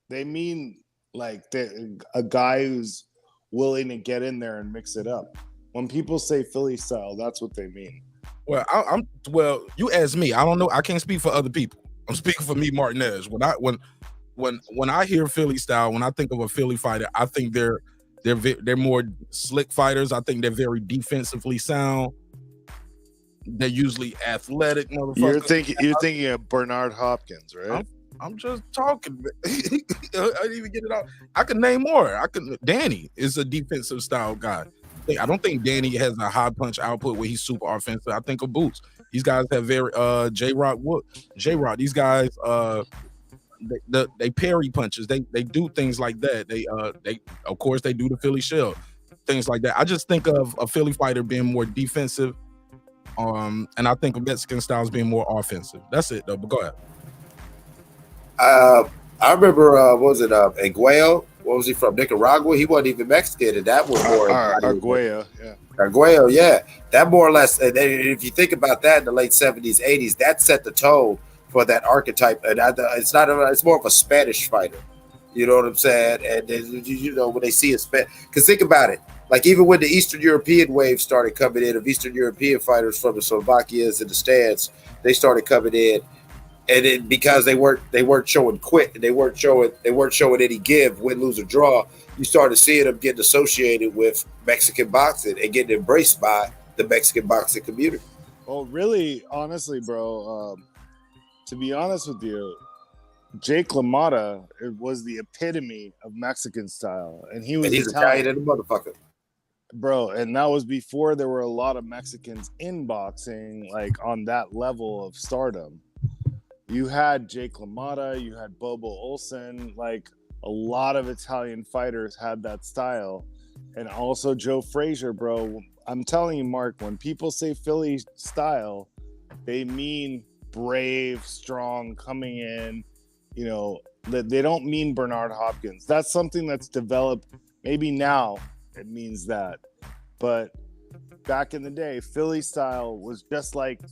they mean like a guy who's willing to get in there and mix it up. When people say Philly style, that's what they mean. Well, you ask me. I don't know. I can't speak for other people. I'm speaking for me, Marq Nash. When I hear Philly style, when I think of a Philly fighter, I think they're more slick fighters. I think they're very defensively sound. They're usually athletic motherfuckers. You're thinking of Bernard Hopkins, right? I'm just talking. I didn't even get it out. I can name more. Danny is a defensive style guy. I don't think Danny has a high punch output where he's super offensive. I think of Boots. These guys have very J-Rock. These guys they parry punches. They do things like that. They of course they do the Philly shell, things like that. I just think of a Philly fighter being more defensive, and I think of Mexican styles being more offensive. That's it though. But go ahead. I remember Arguello? What was he from? Nicaragua? He wasn't even Mexican, and that was more Arguello, yeah. Arguello, yeah. That more or less, and if you think about that in the late 70s, 80s, that set the tone for that archetype. And it's more of a Spanish fighter. You know what I'm saying? And when they see a because think about it, like even when the Eastern European wave started coming in of Eastern European fighters from the Slovakias and the stands, they started coming in. and because they weren't showing quit, they weren't showing any give, win, lose, or draw. You started seeing them getting associated with Mexican boxing and getting embraced by the Mexican boxing community. Well, really, honestly, bro, to be honest with you, Jake LaMotta was the epitome of Mexican style, and he's Italian and a motherfucker, bro. And that was before there were a lot of Mexicans in boxing, like on that level of stardom. You had Jake LaMotta, you had Bobo Olsen, like a lot of Italian fighters had that style, and also Joe Frazier, bro. I'm telling you, Mark, when people say Philly style, they mean brave, strong, coming in. You know, they don't mean Bernard Hopkins. That's something that's developed. Maybe now it means that. But back in the day, Philly style was just like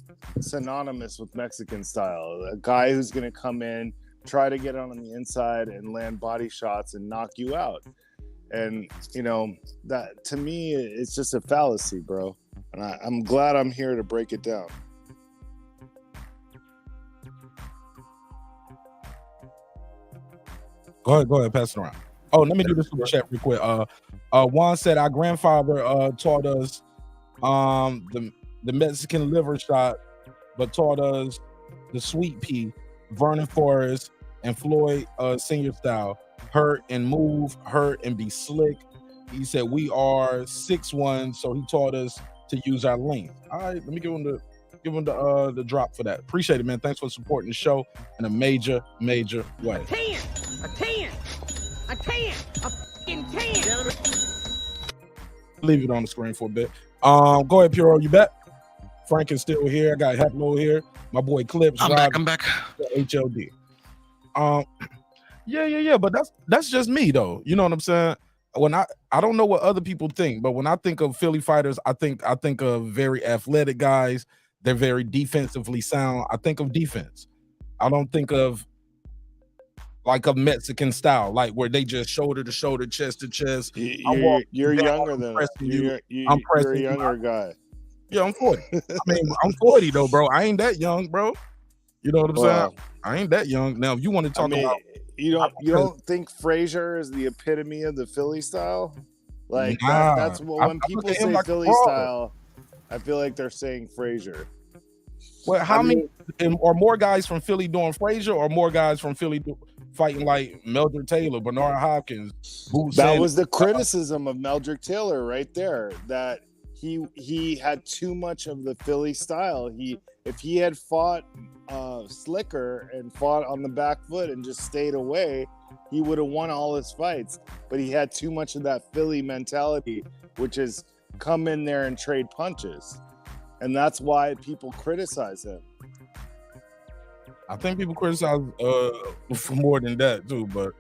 synonymous with Mexican style. A guy who's going to come in, try to get on the inside and land body shots and knock you out. And, you know, that to me, it's just a fallacy, bro. And I'm glad I'm here to break it down. Go ahead, pass it around. Oh, let me do this super chat real quick. Juan said our grandfather taught us the Mexican liver shot, but taught us the sweet pea, Vernon Forrest, and Floyd Senior style. Hurt and move, hurt and be slick. He said we are 6'1", so he taught us to use our length. All right, let me give him the drop for that. Appreciate it, man. Thanks for supporting the show in a major way. A 10. Leave it on the screen for a bit. Go ahead, Puro. You back? Frank is still here. I got Heplo here. My boy Clips. I'm back. HLD. Yeah. But that's just me though. You know what I'm saying? When I don't know what other people think, but when I think of Philly fighters, I think of very athletic guys. They're very defensively sound. I think of defense. I don't think of like a Mexican style, like where they just shoulder to shoulder, chest to chest. You're younger than you're a younger guy. Yeah, I'm 40. I mean, I'm 40 though, bro. I ain't that young, bro. You know what I'm saying? I ain't that young. Now, if you want to talk about, you don't think Frazier is the epitome of the Philly style? Like that's what when people say like Philly style, I feel like they're saying Frazier. Well, how many or more guys from Philly doing Frazier, or more guys from Philly fighting like Meldrick Taylor, Bernard Hopkins? That was the criticism of Meldrick Taylor right there, that he had too much of the Philly style. If he had fought slicker and fought on the back foot and just stayed away, he would have won all his fights. But he had too much of that Philly mentality, which is come in there and trade punches. And that's why people criticize him. I think people criticize for more than that too, but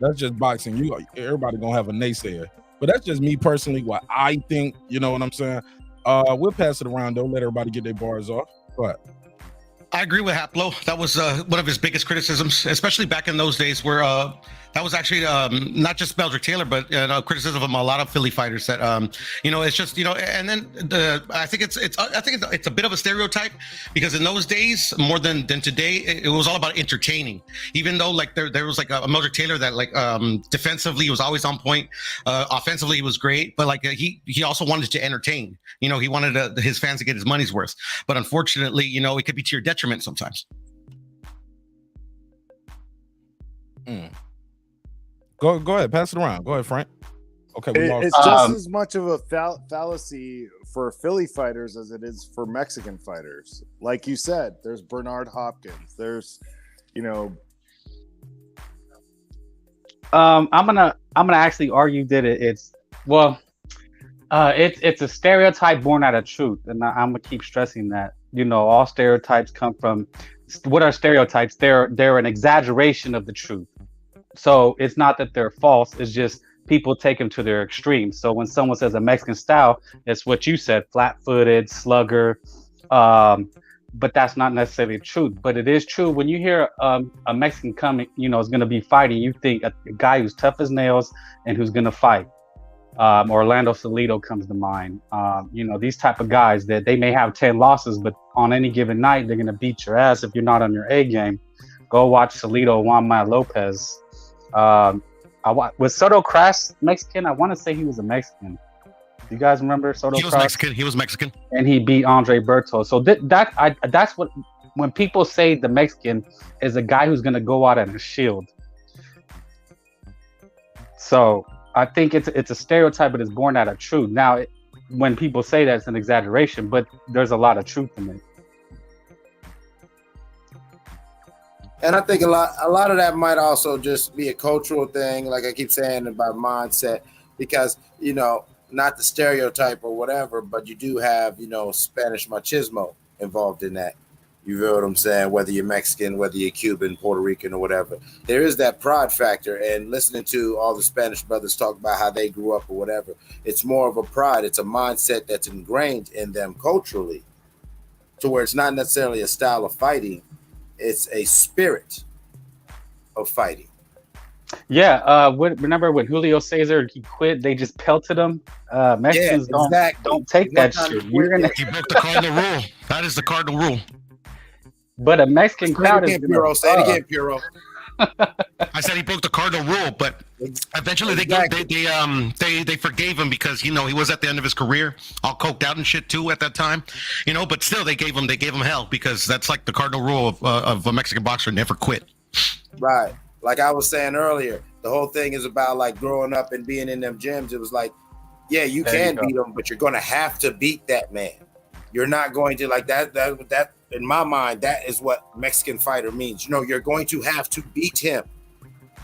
that's just boxing. Everybody gonna have a naysayer. But that's just me personally, what I think. You know what I'm saying? We'll pass it around though. Let everybody get their bars off. Go ahead. I agree with Haplo. That was one of his biggest criticisms, especially back in those days where that was actually not just Meldrick Taylor, but criticism of a lot of Philly fighters that, it's just, and then I think it's a bit of a stereotype, because in those days, more than today, it was all about entertaining. Even though like there was like a Meldrick Taylor that like defensively was always on point, offensively he was great, but like he also wanted to entertain. He wanted his fans to get his money's worth. But unfortunately, it could be to your detriment sometimes. Go ahead, pass it around. Go ahead, Frank. Okay, it's just as much of a fallacy for Philly fighters as it is for Mexican fighters. Like you said, there's Bernard Hopkins. There's, I'm gonna actually argue that it's a stereotype born out of truth, and I'm gonna keep stressing that. All stereotypes come from what are stereotypes? They're an exaggeration of the truth. So it's not that they're false. It's just people take them to their extremes. So when someone says a Mexican style, it's what you said, flat-footed, slugger. But that's not necessarily the truth. But it is true when you hear a Mexican coming, is going to be fighting. You think a guy who's tough as nails and who's going to fight. Orlando Salido comes to mind. You know, these type of guys that they may have 10 losses, but on any given night, they're going to beat your ass if you're not on your A game. Go watch Salido, Juan Manuel Lopez. Was Soto Crass Mexican? I want to say he was a Mexican. Do you guys remember Soto He was Crass? Mexican. He was Mexican. And he beat Andre Berto. So that's what, when people say the Mexican is a guy who's going to go out on a shield. So I think it's a stereotype, but it's born out of truth. Now, when people say that, it's an exaggeration, but there's a lot of truth in it. And I think a lot of that might also just be a cultural thing, like I keep saying, about mindset, because, you know, not the stereotype or whatever, but you do have, you know, Spanish machismo involved in that. You feel what I'm saying? Whether you're Mexican, whether you're Cuban, Puerto Rican, or whatever, there is that pride factor. And listening to all the Spanish brothers talk about how they grew up or whatever, it's more of a pride. It's a mindset that's ingrained in them culturally, to where it's not necessarily a style of fighting. It's a spirit of fighting. Yeah, remember when Julio Cesar he quit? They just pelted him. Mexicans don't take that shit. He broke the cardinal rule. That is the cardinal rule. But a Mexican crowd is Puro. Say it again, Puro. I said he broke the cardinal rule, but eventually they forgave him because, you know, he was at the end of his career, all coked out and shit too at that time, you know. But still, they gave him hell, because that's like the cardinal rule of a Mexican boxer: never quit. Right. Like I was saying earlier, the whole thing is about like growing up and being in them gyms. It was like, yeah, you can beat him, but you're going to have to beat that man. You're not going to like that. In my mind, that is what Mexican fighter means. You know, you're going to have to beat him.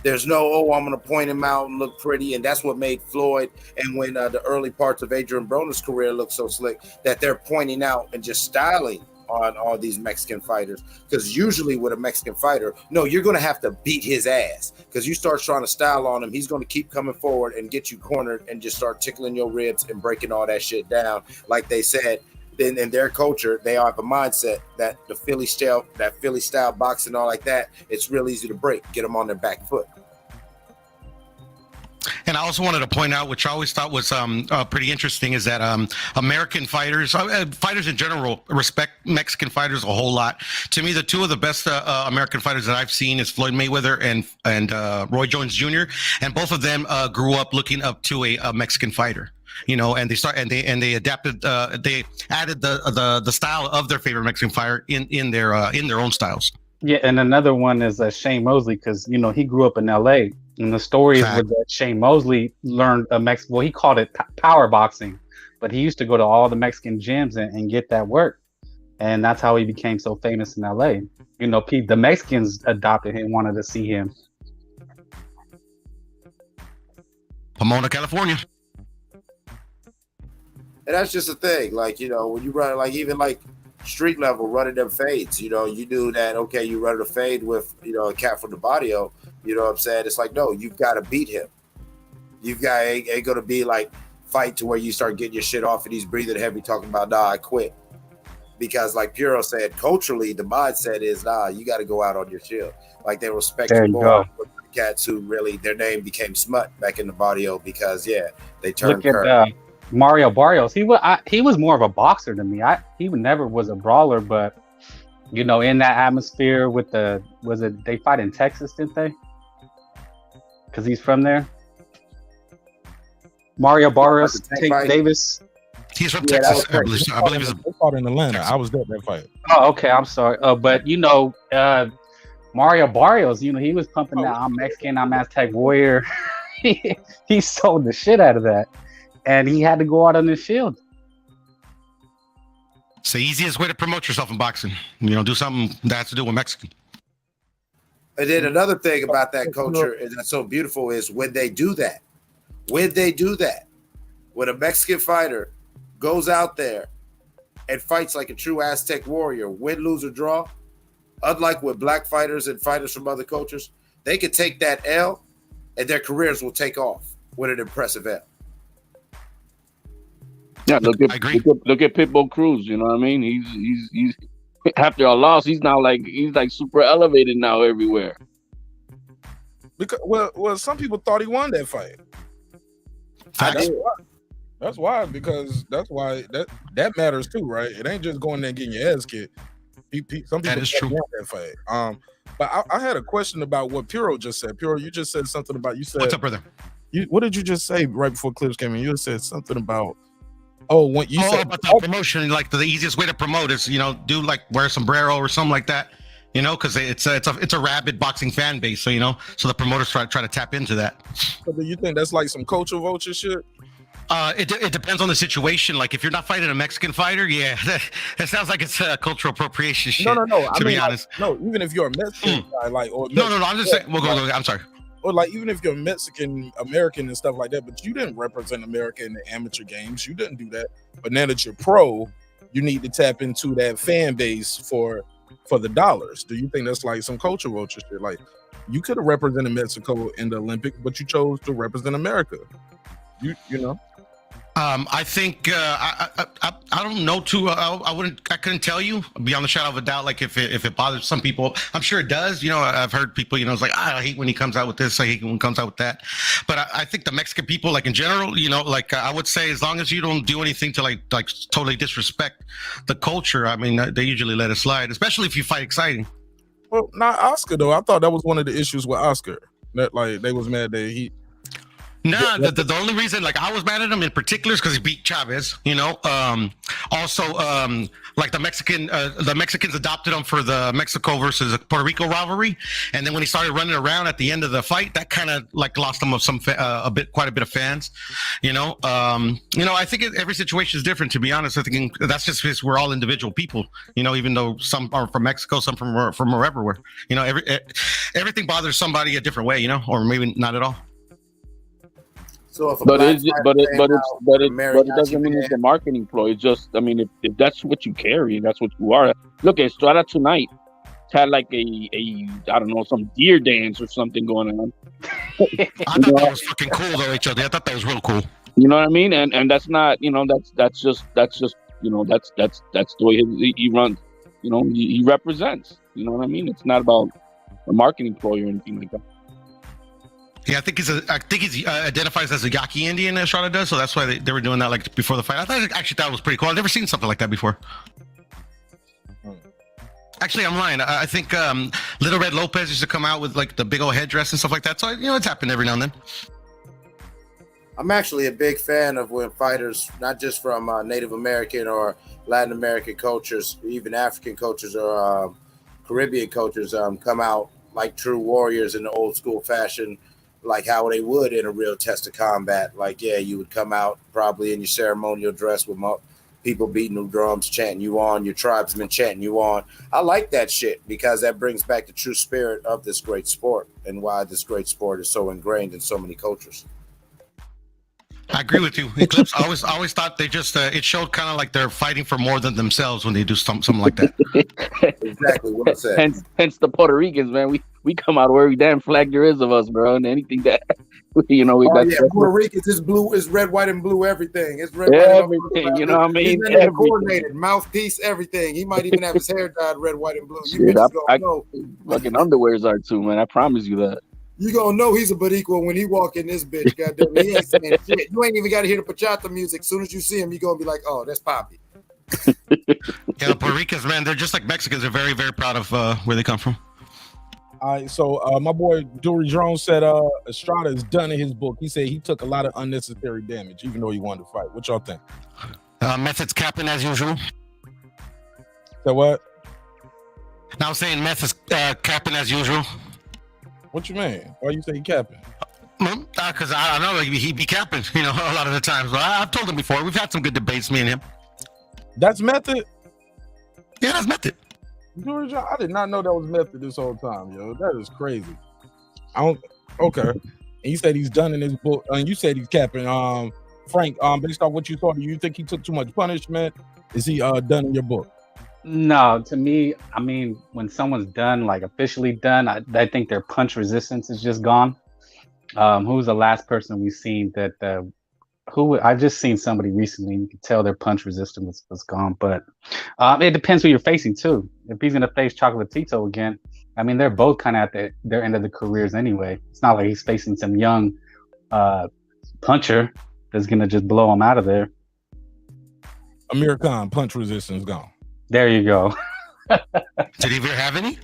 There's no, I'm going to point him out and look pretty. And that's what made Floyd and when the early parts of Adrian Broner's career looked so slick, that they're pointing out and just styling on all these Mexican fighters. Because usually with a Mexican fighter, no, you're going to have to beat his ass. Because you start trying to style on him, he's going to keep coming forward and get you cornered and just start tickling your ribs and breaking all that shit down. Like they said, in their culture, they have a mindset that the Philly style boxing, all like that, it's real easy to break, get them on their back foot. And I also wanted to point out, which I always thought was pretty interesting, is that American fighters, fighters in general, respect Mexican fighters a whole lot. To me, the two of the best American fighters that I've seen is Floyd Mayweather and Roy Jones Jr. And both of them grew up looking up to a Mexican fighter. You know, and they adapted, they added the style of their favorite Mexican fighter in their own styles. Yeah, and another one is Shane Mosley, because, you know, he grew up in L.A. and the story is that Shane Mosley learned well, he called it power boxing, but he used to go to all the Mexican gyms and get that work, and that's how he became so famous in L.A. You know, the Mexicans adopted him, wanted to see him. Pomona, California. And that's just a thing. Like, you know, when you run, like, even like street level, running them fades, you know, you do that, okay, you run a fade with, you know, a cat from the barrio, you know what I'm saying? It's like, no, you've got to beat him. You've got, ain't going to be like fight to where you start getting your shit off and he's breathing heavy talking about, nah, I quit. Because like Puro said, culturally, the mindset is, nah, you got to go out on your shield. Like they respect you more. Cats who really, their name became smut back in the barrio because, yeah, they turned curve. Mario Barrios, he was more of a boxer than me. He never was a brawler, but you know, in that atmosphere with they fight in Texas, didn't they? Because he's from there. Mario Barrios, Tank Davis. He's from Texas. I believe he's fought in Atlanta. I was there that fight. Oh, okay. I'm sorry. But you know, Mario Barrios, you know, he was pumping that I'm Mexican, I'm Aztec warrior. He sold the shit out of that. And he had to go out on his shield. It's the easiest way to promote yourself in boxing. You know, do something that has to do with Mexican. And then another thing about that culture is that's so beautiful is when they do that, when a Mexican fighter goes out there and fights like a true Aztec warrior, win, lose, or draw, unlike with black fighters and fighters from other cultures, they can take that L and their careers will take off with an impressive L. Yeah, look at Pitbull Cruz. You know what I mean? He's after a loss, he's like super elevated now everywhere. Because well, some people thought he won that fight. That's why, because that's why that matters too, right? It ain't just going there and getting your ass kicked. Some people That is true. want that fight. But I had a question about what Puro just said. Puro, you just said something about What's up, brother? What did you just say right before clips came in? You said something about when you said about the promotion. Like the easiest way to promote is do like wear a sombrero or something like that. Because it's a rabid boxing fan base. So so the promoters try to tap into that. So do you think that's like some culture vulture shit? It depends on the situation. Like if you're not fighting a Mexican fighter, yeah, that sounds like it's a cultural appropriation shit. No. To be honest, even if you're a Mexican guy, no. I'm just saying. We'll go. I'm sorry. Or like even if you're Mexican American and stuff like that, but you didn't represent America in the amateur games. You didn't do that. But now that you're pro, you need to tap into that fan base for the dollars. Do you think that's like some culture vulture shit? Like you could have represented Mexico in the Olympics, but you chose to represent America. You know. I think I don't know too. I couldn't tell you beyond the shadow of a doubt. Like if it bothers some people, I'm sure it does. I've heard people. It's like I hate when he comes out with this. I hate when he comes out with that. But I think the Mexican people, like in general, like I would say, as long as you don't do anything to like totally disrespect the culture, I mean, they usually let it slide. Especially if you fight exciting. Well, not Oscar though. I thought that was one of the issues with Oscar. That like they was mad that he. Nah, the only reason like I was mad at him in particular is because he beat Chavez. Also, like the Mexicans adopted him for the Mexico versus Puerto Rico rivalry, and then when he started running around at the end of the fight, that kind of like lost him of quite a bit of fans. I think every situation is different. To be honest, I think that's just because we're all individual people. Even though some are from Mexico, some from everywhere. Everything bothers somebody a different way. Or maybe not at all. So if but it doesn't mean it's a marketing ploy. It's just, I mean, if that's what you carry, that's what you are. Look, Estrada tonight had like a I don't know, some deer dance or something going on. I thought that was fucking cool though, HOD. I thought that was real cool. You know what I mean? And that's not, that's just that's the way he runs. He represents. You know what I mean? It's not about a marketing ploy or anything like that. Yeah, I think he identifies as a Yaqui Indian, Estrada does, so that's why they were doing that like before the fight. I thought it was pretty cool. I've never seen something like that before. Actually, I'm lying. I think Little Red Lopez used to come out with like the big old headdress and stuff like that. So it's happened every now and then. I'm actually a big fan of when fighters, not just from Native American or Latin American cultures, even African cultures or Caribbean cultures, come out like true warriors in the old school fashion. Like how they would in a real test of combat. Like, yeah, you would come out probably in your ceremonial dress with people beating the drums, chanting you on, your tribesmen chanting you on. I like that shit because that brings back the true spirit of this great sport and why this great sport is so ingrained in so many cultures. I agree with you. Eclipse, I always thought they just it showed kind of like they're fighting for more than themselves when they do something like that. Exactly what I said. Hence the Puerto Ricans, man. We come out where every damn flag there is of us, bro, and anything that Puerto Ricans is blue, is red, white, and blue. Everything. It's red, everything. White, and blue. You know what I mean? Coordinated mouthpiece, everything. He might even have his hair dyed red, white, and blue. You know. Fucking underwears are too, man. I promise you that. You gonna know he's a Boricua when he walk in this bitch. Goddamn, he ain't saying shit. You ain't even got to hear the bachata music. As soon as you see him, you gonna be like, "Oh, that's Poppy." Yeah, Puerto Ricans, man, they're just like Mexicans. They're very, very proud of where they come from. All right, so my boy Dury Jones said Estrada is done in his book. He said he took a lot of unnecessary damage, even though he wanted to fight. What y'all think? Method's capping as usual. So what? Now I'm saying Method's capping as usual. What you mean? Why you say he capping? Because I know he be capping, a lot of the times. But I've told him before. We've had some good debates, me and him. That's Method? Yeah, that's Method. George, I did not know that was Method this whole time, yo. That is crazy. Okay. And you said he's done in his book, and you said he's capping. Frank, based off what you thought, do you think he took too much punishment? Is he done in your book? No, to me, I mean, when someone's done, like officially done, I think their punch resistance is just gone. Who's the last person we've seen that? I've just seen somebody recently. You can tell their punch resistance was gone, but it depends who you're facing too. If he's gonna face Chocolatito again, I mean, they're both kind of at their end of the careers anyway. It's not like he's facing some young puncher. that's gonna just blow him out of there. Amir Khan, punch resistance gone. There you go. Did he ever have any?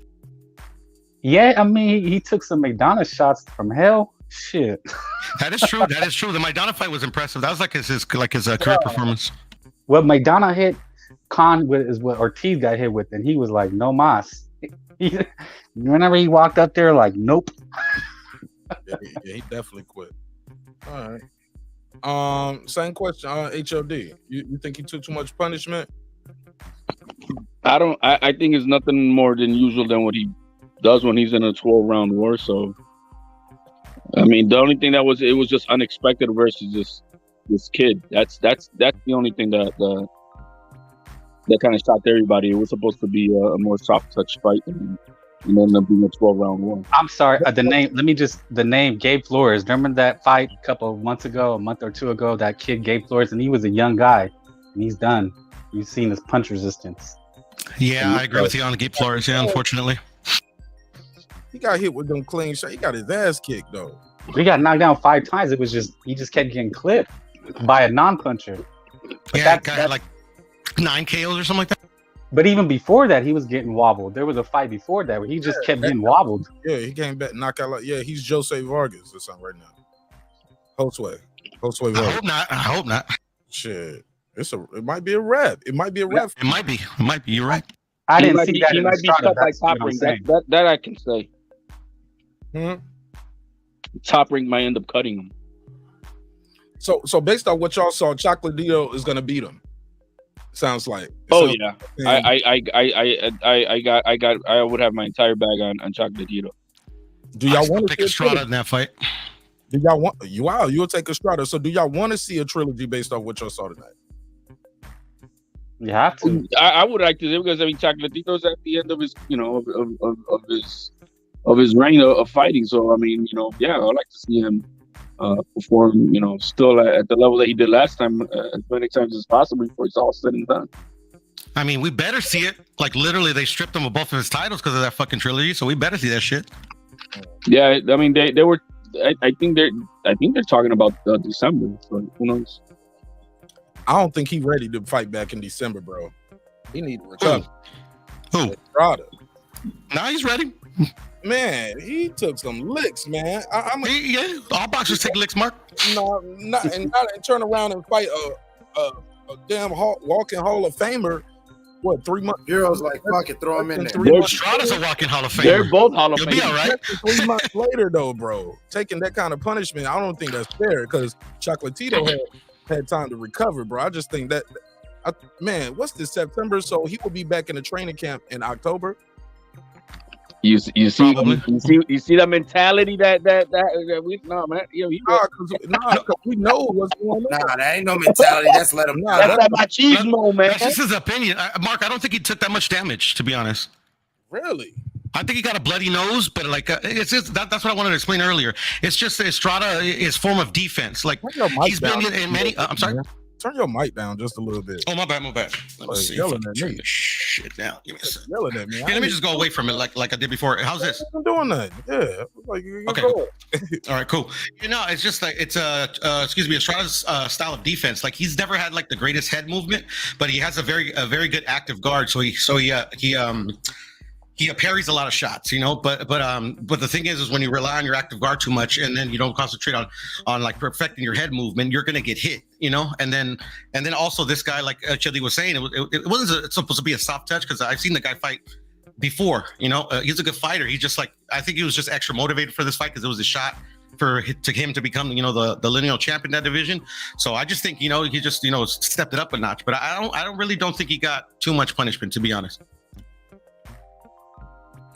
Yeah, I mean, he took some McDonough shots from hell. Shit. That is true. That is true. The Maidana fight was impressive. That was like his career performance. What McDonough hit Khan with is what Ortiz got hit with, and he was like, no mas. Whenever he walked up there, like, nope. Yeah, he definitely quit. All right. Same question. HOD. You think he took too much punishment? I think it's nothing more than usual than what he does when he's in a 12-round war. So, I mean, the only thing it was just unexpected versus this kid. That's the only thing that kind of shocked everybody. It was supposed to be a more soft touch fight, and ended up being a 12-round war. I'm sorry. The name Gabe Flores. Remember that fight a couple of months ago, a month or two ago? That kid Gabe Flores, and he was a young guy, and he's done. You've seen his punch resistance. Yeah, I agree with you on Gabe Flores. Yeah, unfortunately. He got hit with them clean shots. He got his ass kicked though. He got knocked down 5 times. It was he just kept getting clipped by a non-puncher. But Yeah, got like 9 KOs or something like that. But even before that, he was getting wobbled. There was a fight before that where he just kept getting wobbled. Yeah, he came back, knock out he's Jose Vargas or something right now. Josue Vargas. I hope not. Shit. It might be a rap. It might be a rap. It might be. You're right. I didn't see that. He might be cut by Top Ring. That I can say. Top Ring might end up cutting him. So based on what y'all saw, Chocolatito is gonna beat him. Sounds like. Yeah. I would have my entire bag on Chocolatito. Do y'all want to take Estrada in that fight? Do y'all want? You'll take Estrada. So do y'all want to see a trilogy based off what y'all saw tonight? You have to. I would like to, because I mean, Chocolatito's at the end of his, of his reign of fighting. So I mean, I'd like to see him perform, still at the level that he did last time, as many times as possible before it's all said and done. I mean, we better see it. Like literally, they stripped him of both of his titles because of that fucking trilogy. So we better see that shit. Yeah, I mean, they were. I think they're talking about December. So who knows? I don't think he's ready to fight back in December, bro. He need to recover. Who? Estrada. Nah, he's ready. Man, he took some licks, man. Yeah, all boxers take licks, Mark. No, not turn around and fight a damn walking Hall of Famer. What, 3 months? Heroes like fuck it, throw him in there. Estrada's a walking Hall of Famer. They're both Hall of You'll Famers. be all right. 3 months later, though, bro, taking that kind of punishment, I don't think that's fair because Chocolatito had time to recover, bro. I just think that, man, what's this, September? So he will be back in the training camp in October. You see the mentality that we man. Cause we know what's going on. Nah, that ain't no mentality. That's let him know. That's that machismo, man. That's just his opinion. Mark, I don't think he took that much damage, to be honest. Really? I think he got a bloody nose, but like it's just that's what I wanted to explain earlier. It's just Estrada is form of defense. Like he's been in many. I'm sorry. Turn your mic down just a little bit. Oh, my bad. Let me see. Yelling at me. Shit now. Give me a second. Yelling at me. Yeah, let me just go away from it like I did before. How's this? I'm doing that. Yeah. Like, okay. Cool. All right. Cool. It's just like it's excuse me, Estrada's style of defense. Like he's never had like the greatest head movement, but he has a very good active guard. So he parries a lot of shots, but the thing is when you rely on your active guard too much and then you don't concentrate on like perfecting your head movement, you're going to get hit, and then also this guy, like Chili was saying, it wasn't supposed to be a soft touch because I've seen the guy fight before, he's a good fighter. He just I think he was just extra motivated for this fight because it was a shot for him to become, the lineal champion in that division. So I just think, he just, stepped it up a notch, but I really don't think he got too much punishment, to be honest.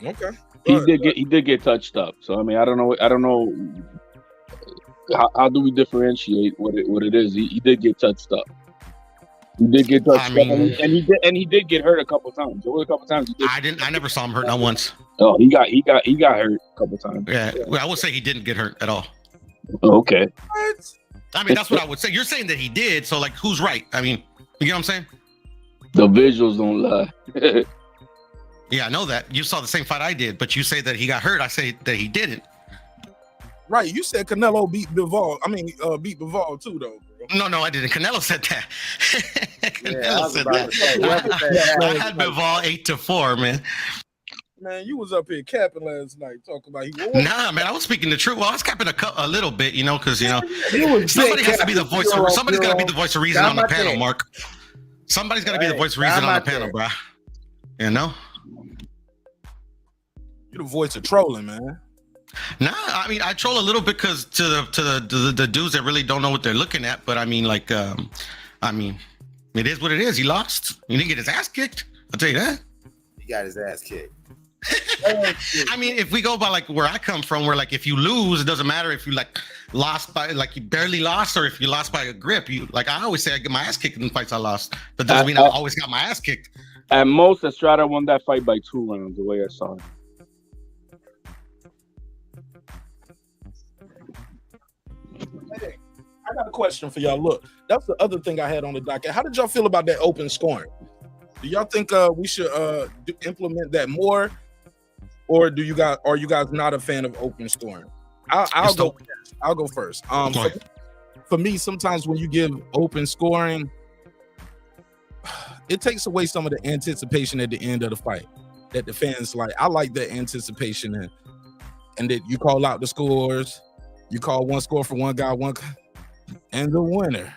Okay. He did get touched up. So I mean, I don't know. How do we differentiate what it is? He did get touched up. He did get touched up, and he did get hurt a couple times. There were a couple times he did. I never saw him hurt not once. Oh, he got hurt a couple times. Yeah, well, I would say he didn't get hurt at all. Okay. What? I mean, that's what I would say. You're saying that he did, so like, who's right? I mean, you know what I'm saying? The visuals don't lie. Yeah, I know that. You saw the same fight I did, but you say that he got hurt. I say that he didn't. Right, you said Canelo beat Bivol. I mean, beat Bivol too, though. Bro. No, I didn't. Canelo said that. Yeah, Canelo said that. I had Bivol 8-4, man. Man, you was up here capping last night talking about he won. Nah, man, I was speaking the truth. Well, I was capping a little bit, you know, because somebody has to be the voice. Somebody's got to be the voice of reason on the panel, Mark. Somebody's got to be the voice of reason on the panel, bro. You know, you the voice of trolling, man. Nah, I mean, I troll a little bit because to the dudes that really don't know what they're looking at. But I mean, like, I mean, it is what it is. He lost. He didn't get his ass kicked. I'll tell you that. He got his ass kicked. I mean, if we go by like where I come from, where like if you lose, it doesn't matter if you like lost by like you barely lost or if you lost by a grip. You like I always say I get my ass kicked in the fights I lost. That doesn't mean I always got my ass kicked. At most, Estrada won that fight by 2 rounds. The way I saw it. Hey, I got a question for y'all. Look, that's the other thing I had on the docket. How did y'all feel about that open scoring? Do y'all think we should implement that more, or are you guys not a fan of open scoring? I'll go first. I'll go first. For me, sometimes when you give open scoring, it takes away some of the anticipation at the end of the fight that the fans like. I like that anticipation and that you call out the scores. You call one score for one guy, and the winner.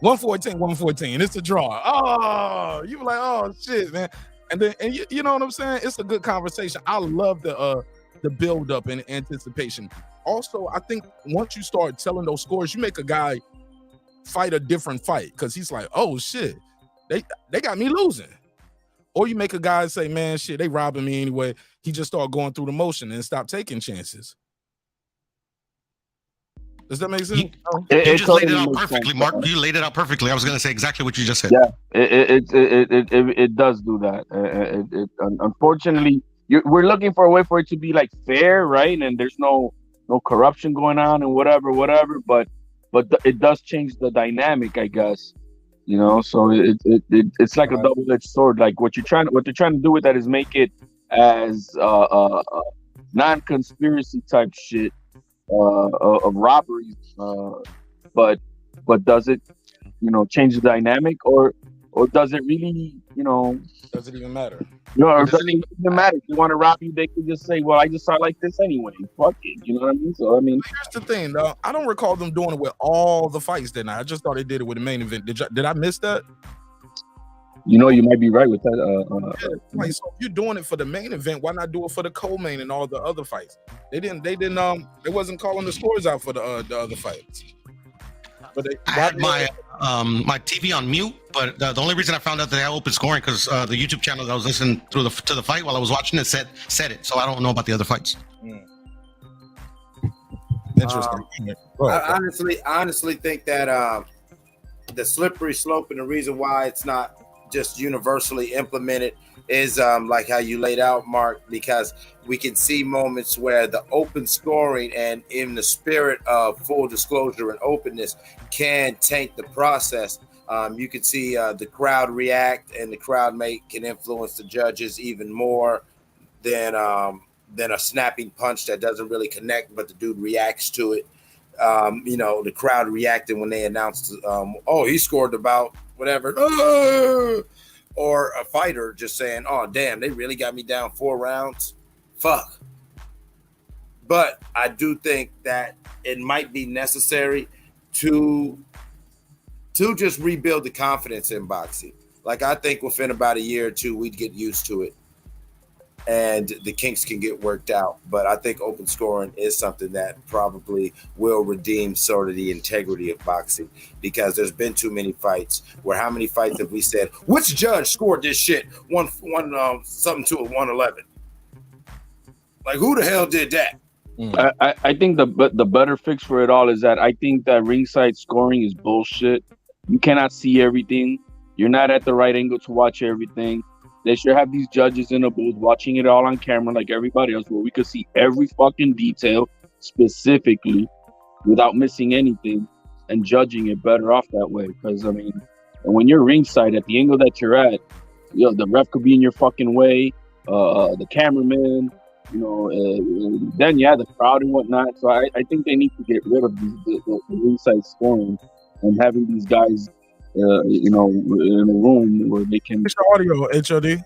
114. It's a draw. Oh, you were like, oh shit, man. And then, you know what I'm saying? It's a good conversation. I love the build up and anticipation. Also, I think once you start telling those scores, you make a guy fight a different fight because he's like, oh shit, they got me losing. Or you make a guy say, man, shit, they robbing me anyway. He just start going through the motion and stop taking chances. Does that make sense? You just laid it out perfectly, Mark. You laid it out perfectly. I was going to say exactly what you just said. Yeah, it does do that. Unfortunately, we're looking for a way for it to be like fair, right? And there's no corruption going on and whatever. But it does change the dynamic, I guess. You know, so it's like a double-edged sword. Like what they're trying to do with that is make it as non-conspiracy type shit. Of robberies, but does it, change the dynamic, or does it really, Does it even matter? Or does it even matter? If they want to rob you, they can just say, "Well, I just saw like this anyway." Fuck it, you know what I mean? So I mean, here's the thing, though. I don't recall them doing it with all the fights, didn't I? I just thought they did it with the main event. Did I miss that? You might be right with that. Like, so if you're doing it for the main event, why not do it for the co-main and all the other fights? They wasn't calling the scores out for the other fights. But I had my TV on mute, but the only reason I found out that they had open scoring because the YouTube channel that I was listening to the fight while I was watching it said it. So I don't know about the other fights. Interesting. I honestly think that the slippery slope and the reason why it's not just universally implemented is like how you laid out, Mark, because we can see moments where the open scoring and in the spirit of full disclosure and openness can taint the process. You can see the crowd react, and the crowd can influence the judges even more than a snapping punch that doesn't really connect, but the dude reacts to it. The crowd reacted when they announced, he scored about whatever, or a fighter just saying, oh, damn, they really got me down 4 rounds. Fuck. But I do think that it might be necessary to just rebuild the confidence in boxing. Like, I think within about a year or two, we'd get used to it and the kinks can get worked out. But I think open scoring is something that probably will redeem sort of the integrity of boxing, because there's been too many fights where how many fights have we said, which judge scored this shit? One something to a 111. Like, who the hell did that? I think the better fix for it all is that I think that ringside scoring is bullshit. You cannot see everything. You're not at the right angle to watch everything. They should have these judges in a booth watching it all on camera like everybody else, where we could see every fucking detail specifically without missing anything and judging it better off that way. Because, I mean, when you're ringside at the angle that you're at, the ref could be in your fucking way, the cameraman, then yeah, the crowd and whatnot. So I think they need to get rid of the ringside scoring and having these guys, in a room where they can. Fix your audio, HOD.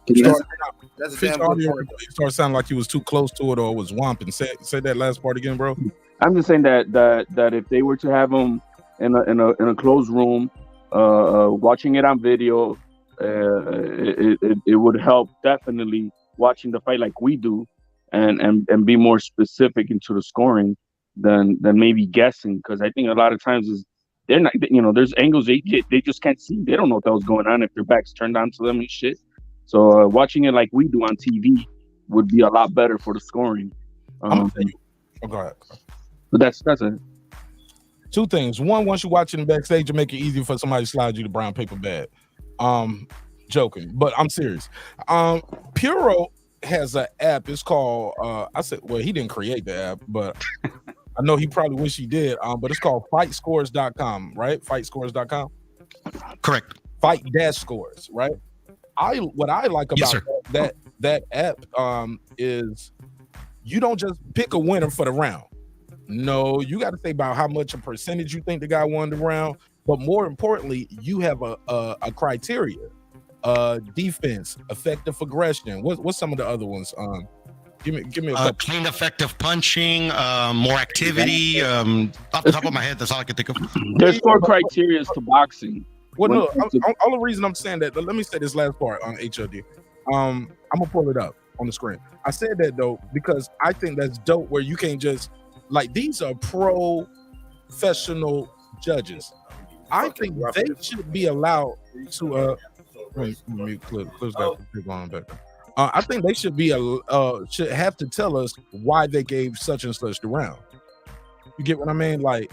That's a Fix damn your good audio. point. You start sounding like you was too close to it or was womping. Say that last part again, bro. I'm just saying that if they were to have them in a closed room, watching it on video, it would help definitely watching the fight like we do, and be more specific into the scoring than maybe guessing, because I think a lot of times is they're not, there's angles they just can't see. They don't know what the hell's going on if their back's turned on to them and shit. So watching it like we do on TV would be a lot better for the scoring. I'm gonna tell you. Oh, go ahead. But that's it. Two things. One, once you're watching backstage, it make it easier for somebody to slide you the brown paper bag. Joking, but I'm serious. Puro has an app. It's called he didn't create the app, but I know he probably wish he did. But it's called fightscores.com, right? Fightscores.com. Correct. Fight-scores, right? What I like about that app is you don't just pick a winner for the round. No, you got to think about how much a percentage you think the guy won the round, but more importantly, you have a criteria. Defense, effective aggression. What's some of the other ones? Give me a couple. Clean, effective punching, more activity. Off the top of my head, that's all I can think of. There's 4 criteria to boxing. Well, no, all the reason I'm saying that, let me say this last part on HOD. I'm gonna pull it up on the screen. I said that though because I think that's dope. Where you can't just these are professional judges. I think they should be allowed to. I think they should be should have to tell us why they gave such and such the round. You get what I mean? Like,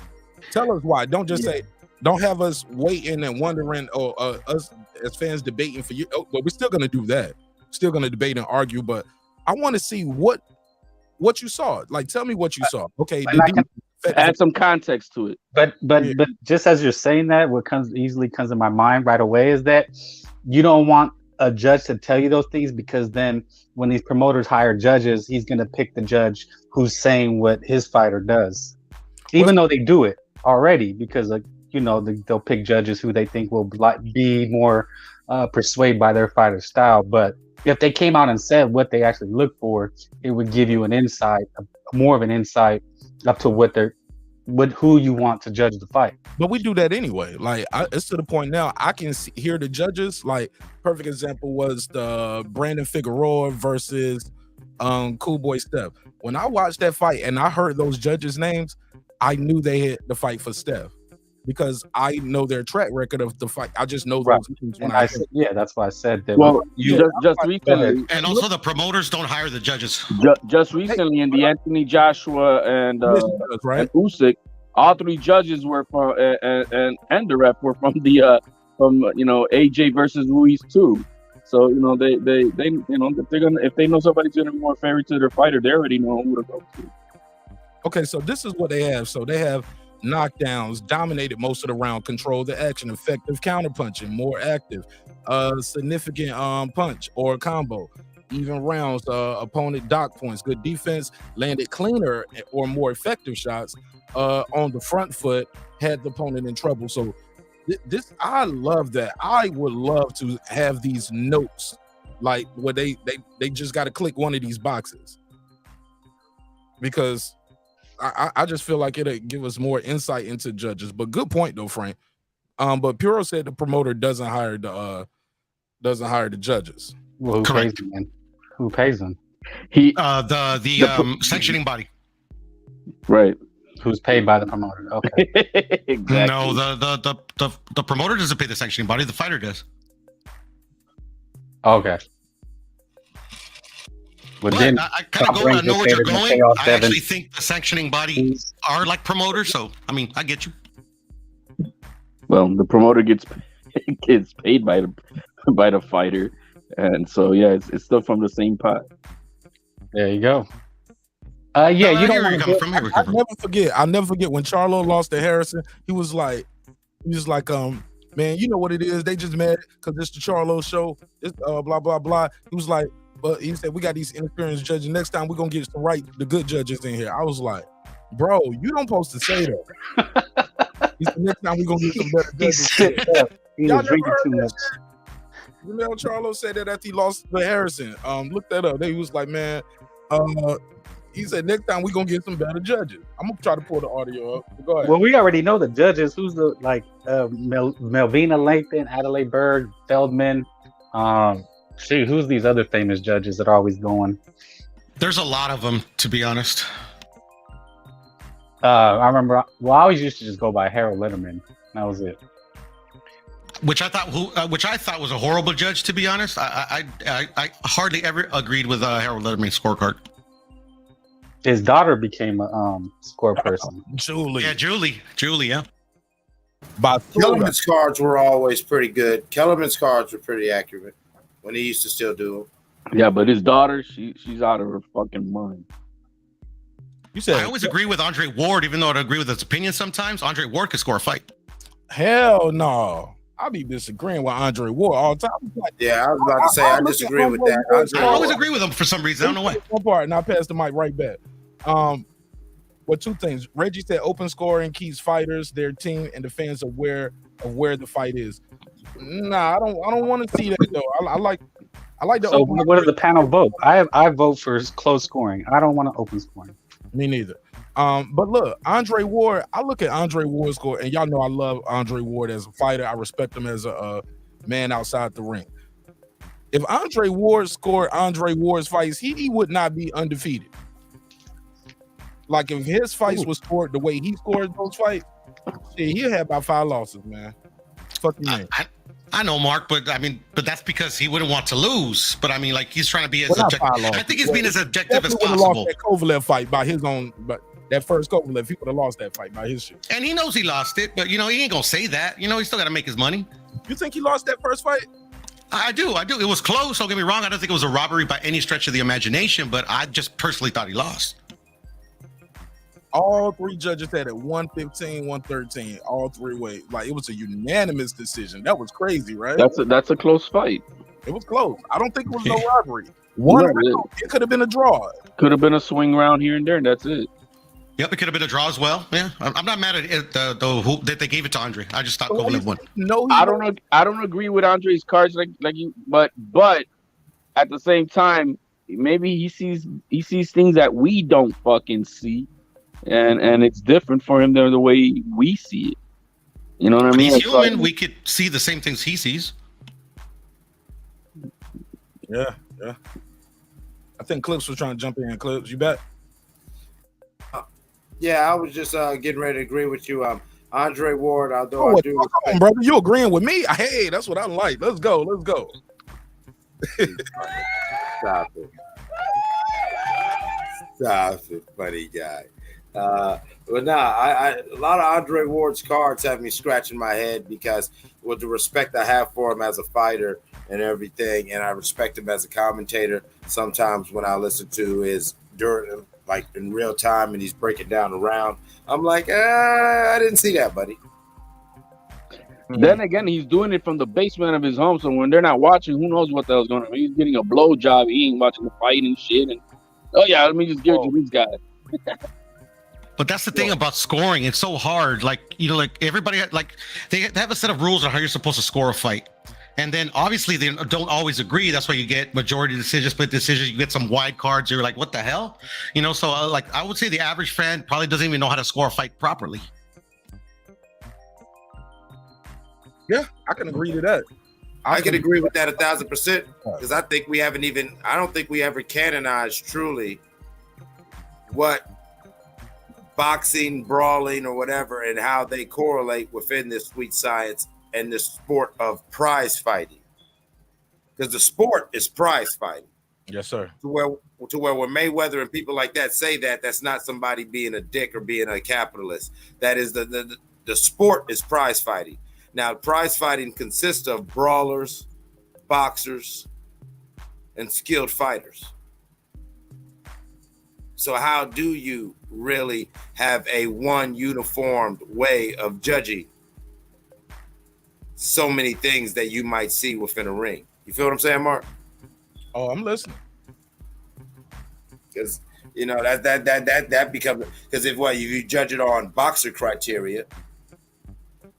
tell us why. Don't just say. Don't have us waiting and wondering, or us as fans debating for you. But we're still gonna do that. Still gonna debate and argue. But I want to see what you saw. Like, tell me what you saw. Okay, add some context to it. But just as you're saying that, what easily comes in my mind right away is that you don't want a judge to tell you those things, because then when these promoters hire judges, he's gonna pick the judge who's saying what his fighter does, even though they do it already, because they'll pick judges who they think will be more persuaded by their fighter's style. But if they came out and said what they actually look for, it would give you an insight, more of an insight up to who you want to judge the fight. But we do that anyway. Like, it's to the point now I can hear the judges. Like, perfect example was the Brandon Figueroa versus Cool Boy Steph. When I watched that fight and I heard those judges' names, I knew they had the fight for Steph, because I know their track record of the fight. I just know those things when that's why I said that. Well, just recently, and also the promoters don't hire the judges. Just recently in the Anthony Joshua and Usyk, all 3 judges were from and the ref were from the AJ versus Ruiz too. So they if they know somebody's gonna be more favorable to their fighter, they already know who to go to. Okay, so this is what they have. So they have knockdowns, dominated most of the round, control the action, effective counterpunching, more active, significant punch or combo, even rounds, opponent dock points, good defense, landed cleaner or more effective shots on the front foot, had the opponent in trouble. So this, I love that. I would love to have these notes, like where they just got to click one of these boxes, because I just feel like it'll give us more insight into judges. But good point though, Frank. But Puro said the promoter doesn't hire the judges. Well, who pays them? He the sanctioning body. Right. Who's paid by the promoter? Okay. Exactly. No, the promoter doesn't pay the sanctioning body. The fighter does. Okay. But then I kind of know where you're going. I actually think the sanctioning body are like promoters. So, I mean, I get you. Well, the promoter gets paid by the fighter, and so yeah, it's still from the same pot. There you go. You don't want to. I'll never forget when Charlo lost to Harrison. He was like, man, you know what it is? They just mad because it's the Charlo show. It's blah blah blah. He was like, but he said we got these inexperienced judges. Next time we're gonna get the good judges in here. I was like, bro, you don't supposed to say that. He said next time we're gonna get some better judges. He was drinking too much. Mel Charlo said that after he lost to Harrison. Look that up. They was like, man, he said next time we're gonna get some better judges. I'm gonna try to pull the audio up. Go ahead. Well, we already know the judges. Who's the Melvina Langton, Adelaide Berg, Feldman. Who's these other famous judges that are always going? There's a lot of them, to be honest. I remember. Well, I always used to just go by Harold Letterman. That was it. Which I thought was a horrible judge, to be honest. I hardly ever agreed with Harold Letterman's scorecard. His daughter became a score person. Julie. Yeah, Julie. Yeah. Kellerman's cards were always pretty good. Kellerman's cards were pretty accurate when he used to still do them. Yeah, but his daughter, she's out of her fucking mind. You said I always agree with Andre Ward, even though I agree with his opinion sometimes. Andre Ward could score a fight. Hell no. I be disagreeing with Andre Ward all the time. Yeah, I was about to say I disagree with that. I always agree with him for some reason. I don't know why. One part, and I'll pass the mic right back. Well, two things. Reggie said open scoring keeps fighters, their team, and the fans aware of where the fight is. Nah, I don't want to see that though. I like the. So what does the panel vote? I vote for close scoring. I don't want to open scoring. Me neither. But look, Andre Ward. I look at Andre Ward's score, and y'all know I love Andre Ward as a fighter. I respect him as a man outside the ring. If Andre Ward scored Andre Ward's fights, he would not be undefeated. Like if his fights was scored the way he scored those fights, he'll have about 5 losses, man. Fuck you, man. I know, Mark, but that's because he wouldn't want to lose. But I mean, like he's trying to be as objective. I think he's being as objective as possible. Lost that Kovalev fight by his own, but that first Kovalev, he would have lost that fight by his shit. And he knows he lost it, but he ain't gonna say that. He still got to make his money. You think he lost that first fight? I do. It was close. Don't get me wrong. I don't think it was a robbery by any stretch of the imagination, but I just personally thought he lost. All 3 judges had it 115, 113, all 3 ways. Like it was a unanimous decision. That was crazy, right? That's a close fight. It was close. I don't think it was no robbery. It could have been a draw. Could have been a swing round here and there. That's it. Yep, it could have been a draw as well. Yeah, I'm not mad at it, that they gave it to Andre. I just thought Kovalev won. No, I don't agree with Andre's cards like you, but at the same time, maybe he sees things that we don't fucking see. And it's different for him than the way we see it. You know what I mean? He's human. We could see the same things he sees. Yeah. I think Clips was trying to jump in. Clips, you bet? Yeah, I was just getting ready to agree with you. Andre Ward, although I do. Come on, brother. You agreeing with me? Hey, that's what I like. Let's go. Stop it, funny guy. But a lot of Andre Ward's cards have me scratching my head because with the respect I have for him as a fighter and everything, and I respect him as a commentator. Sometimes when I listen to his during like in real time and he's breaking down the round, I'm like, I didn't see that, buddy. Then again, he's doing it from the basement of his home, so when they're not watching, who knows what the hell's going on? He's getting a blowjob, he ain't watching the fight and shit. And let me just give it to these guys. But that's the thing about scoring. It's so hard. Like everybody, they have a set of rules on how you're supposed to score a fight. And then obviously they don't always agree. That's why you get majority decisions, split decisions. You get some wide cards. You're like, what the hell? So I would say the average fan probably doesn't even know how to score a fight properly. Yeah, I can agree to that. I can agree with that 1,000% because I don't think we ever canonized truly what boxing, brawling, or whatever, and how they correlate within this sweet science and the sport of prize fighting. Because the sport is prize fighting. Yes, sir. To where when Mayweather and people like that say that's not somebody being a dick or being a capitalist. That is the sport is prize fighting. Now, prize fighting consists of brawlers, boxers, and skilled fighters. So how do you really have a one uniformed way of judging so many things that you might see within a ring? You feel what I'm saying, Mark? Oh, I'm listening. because you know that becomes because if you judge it on boxer criteria,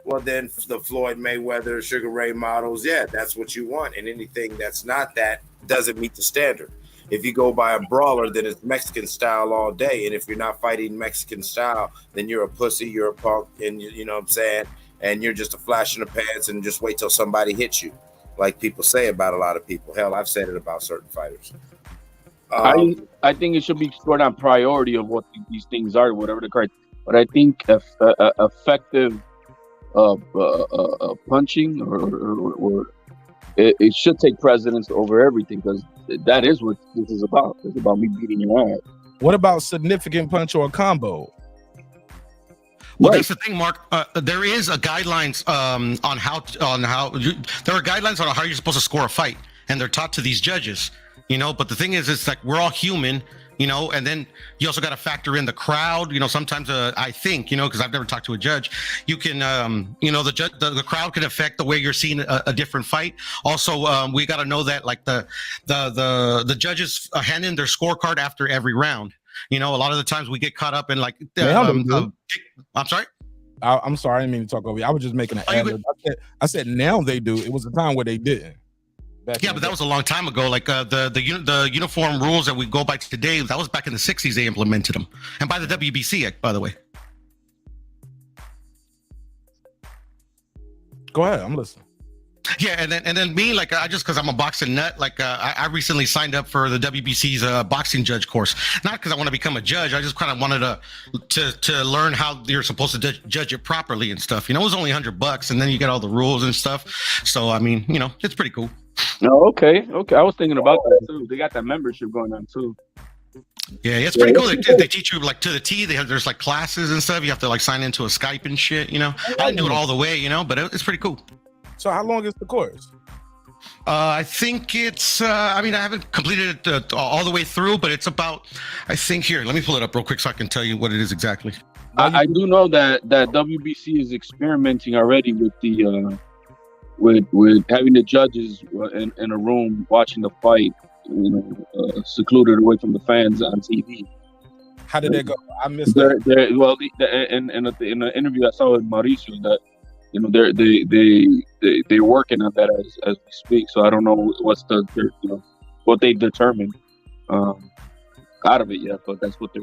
well then the Floyd Mayweather, Sugar Ray models, yeah, that's what you want, and anything that's not that doesn't meet the standard. If you go by a brawler, then it's Mexican style all day, and if you're not fighting Mexican style, then you're a pussy, you're a punk, and you know what I'm saying, and you're just a flash in the pants, and just wait till somebody hits you, like people say about a lot of people. Hell, I've said it about certain fighters. I think it should be scored on priority of what these things are, whatever the correct. But I think effective punching or it should take precedence over everything, because that is what this is about. It's about me beating your ass. What about significant punch or a combo? Well, that's the thing, Mark. There is a guidelines on how there are guidelines on how you're supposed to score a fight, and they're taught to these judges. You know, but the thing is, it's like we're all human. You know, and then you also got to factor in the crowd. You know, sometimes I think, you know, because I've never talked to a judge, you can, you know, the crowd can affect the way you're seeing a different fight. Also, we got to know that like the judges hand in their scorecard after every round. You know, a lot of the times we get caught up in like, I'm sorry. I'm sorry, I didn't mean to talk over you. I was just making an ad. I said now they do. It was a time where they didn't. Yeah, but that was a long time ago. Like the uniform rules that we go by today, that was back in the 60s. They implemented them, and by the WBC, by the way. Go ahead, I'm listening. Yeah, and then me, like I just because I'm a boxing nut, like I recently signed up for the WBC's boxing judge course. Not because I want to become a judge. I just kind of wanted to learn how you're supposed to judge it properly and stuff. You know, it was only $100, and then you get all the rules and stuff. So I mean, you know, it's pretty cool. Oh, okay. I was thinking about that too. They got that membership going on too. Yeah, it's pretty cool. They teach you like to the T. There's like classes and stuff. You have to like sign into a Skype and shit. You know, I didn't do it all the way, you know, but it's pretty cool. So how long is the course? I think it's. I mean, I haven't completed it all the way through, but it's about. I think here. Let me pull it up real quick so I can tell you what it is exactly. I do know that WBC is experimenting already with the. With having the judges in a room watching the fight, you know, secluded away from the fans on TV. How did that go? I missed that. In the interview I saw with Mauricio, that you know they're working on that as we speak. So I don't know what's what they determined out of it yet, but that's what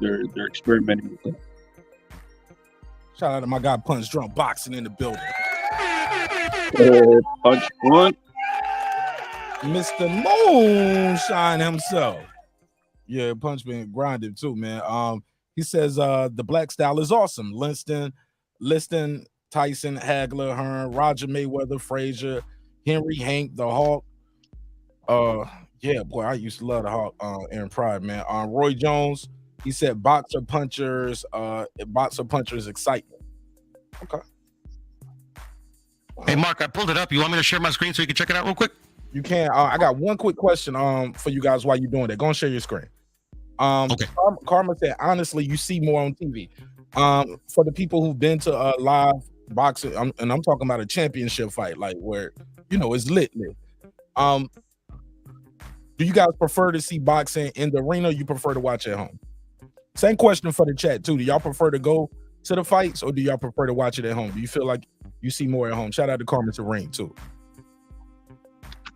they're experimenting with. That. Shout out to my guy Punch Drunk Boxing in the building. Punch one. Mr. Moonshine himself. Yeah, Punch been grinding too, man. He says the black style is awesome. Liston, Tyson, Hagler, Hearn, Roger Mayweather, Frazier, Henry, Hank, the Hawk. Yeah, boy, I used to love the Hawk in Pride, man. Roy Jones, he said boxer punchers excitement. Okay. Hey, Mark, I pulled it up. You want me to share my screen so you can check it out real quick? You can. I got one quick question for you guys while you're doing that. Go and share your screen. Okay. Karma said, honestly, you see more on TV. For the people who've been to live boxing, and I'm talking about a championship fight, like where, you know, it's lit. Do you guys prefer to see boxing in the arena, or you prefer to watch at home? Same question for the chat, too. Do y'all prefer to go to the fights, or do y'all prefer to watch it at home? Do you feel like you see more at home? Shout out to Carmen to Ring too.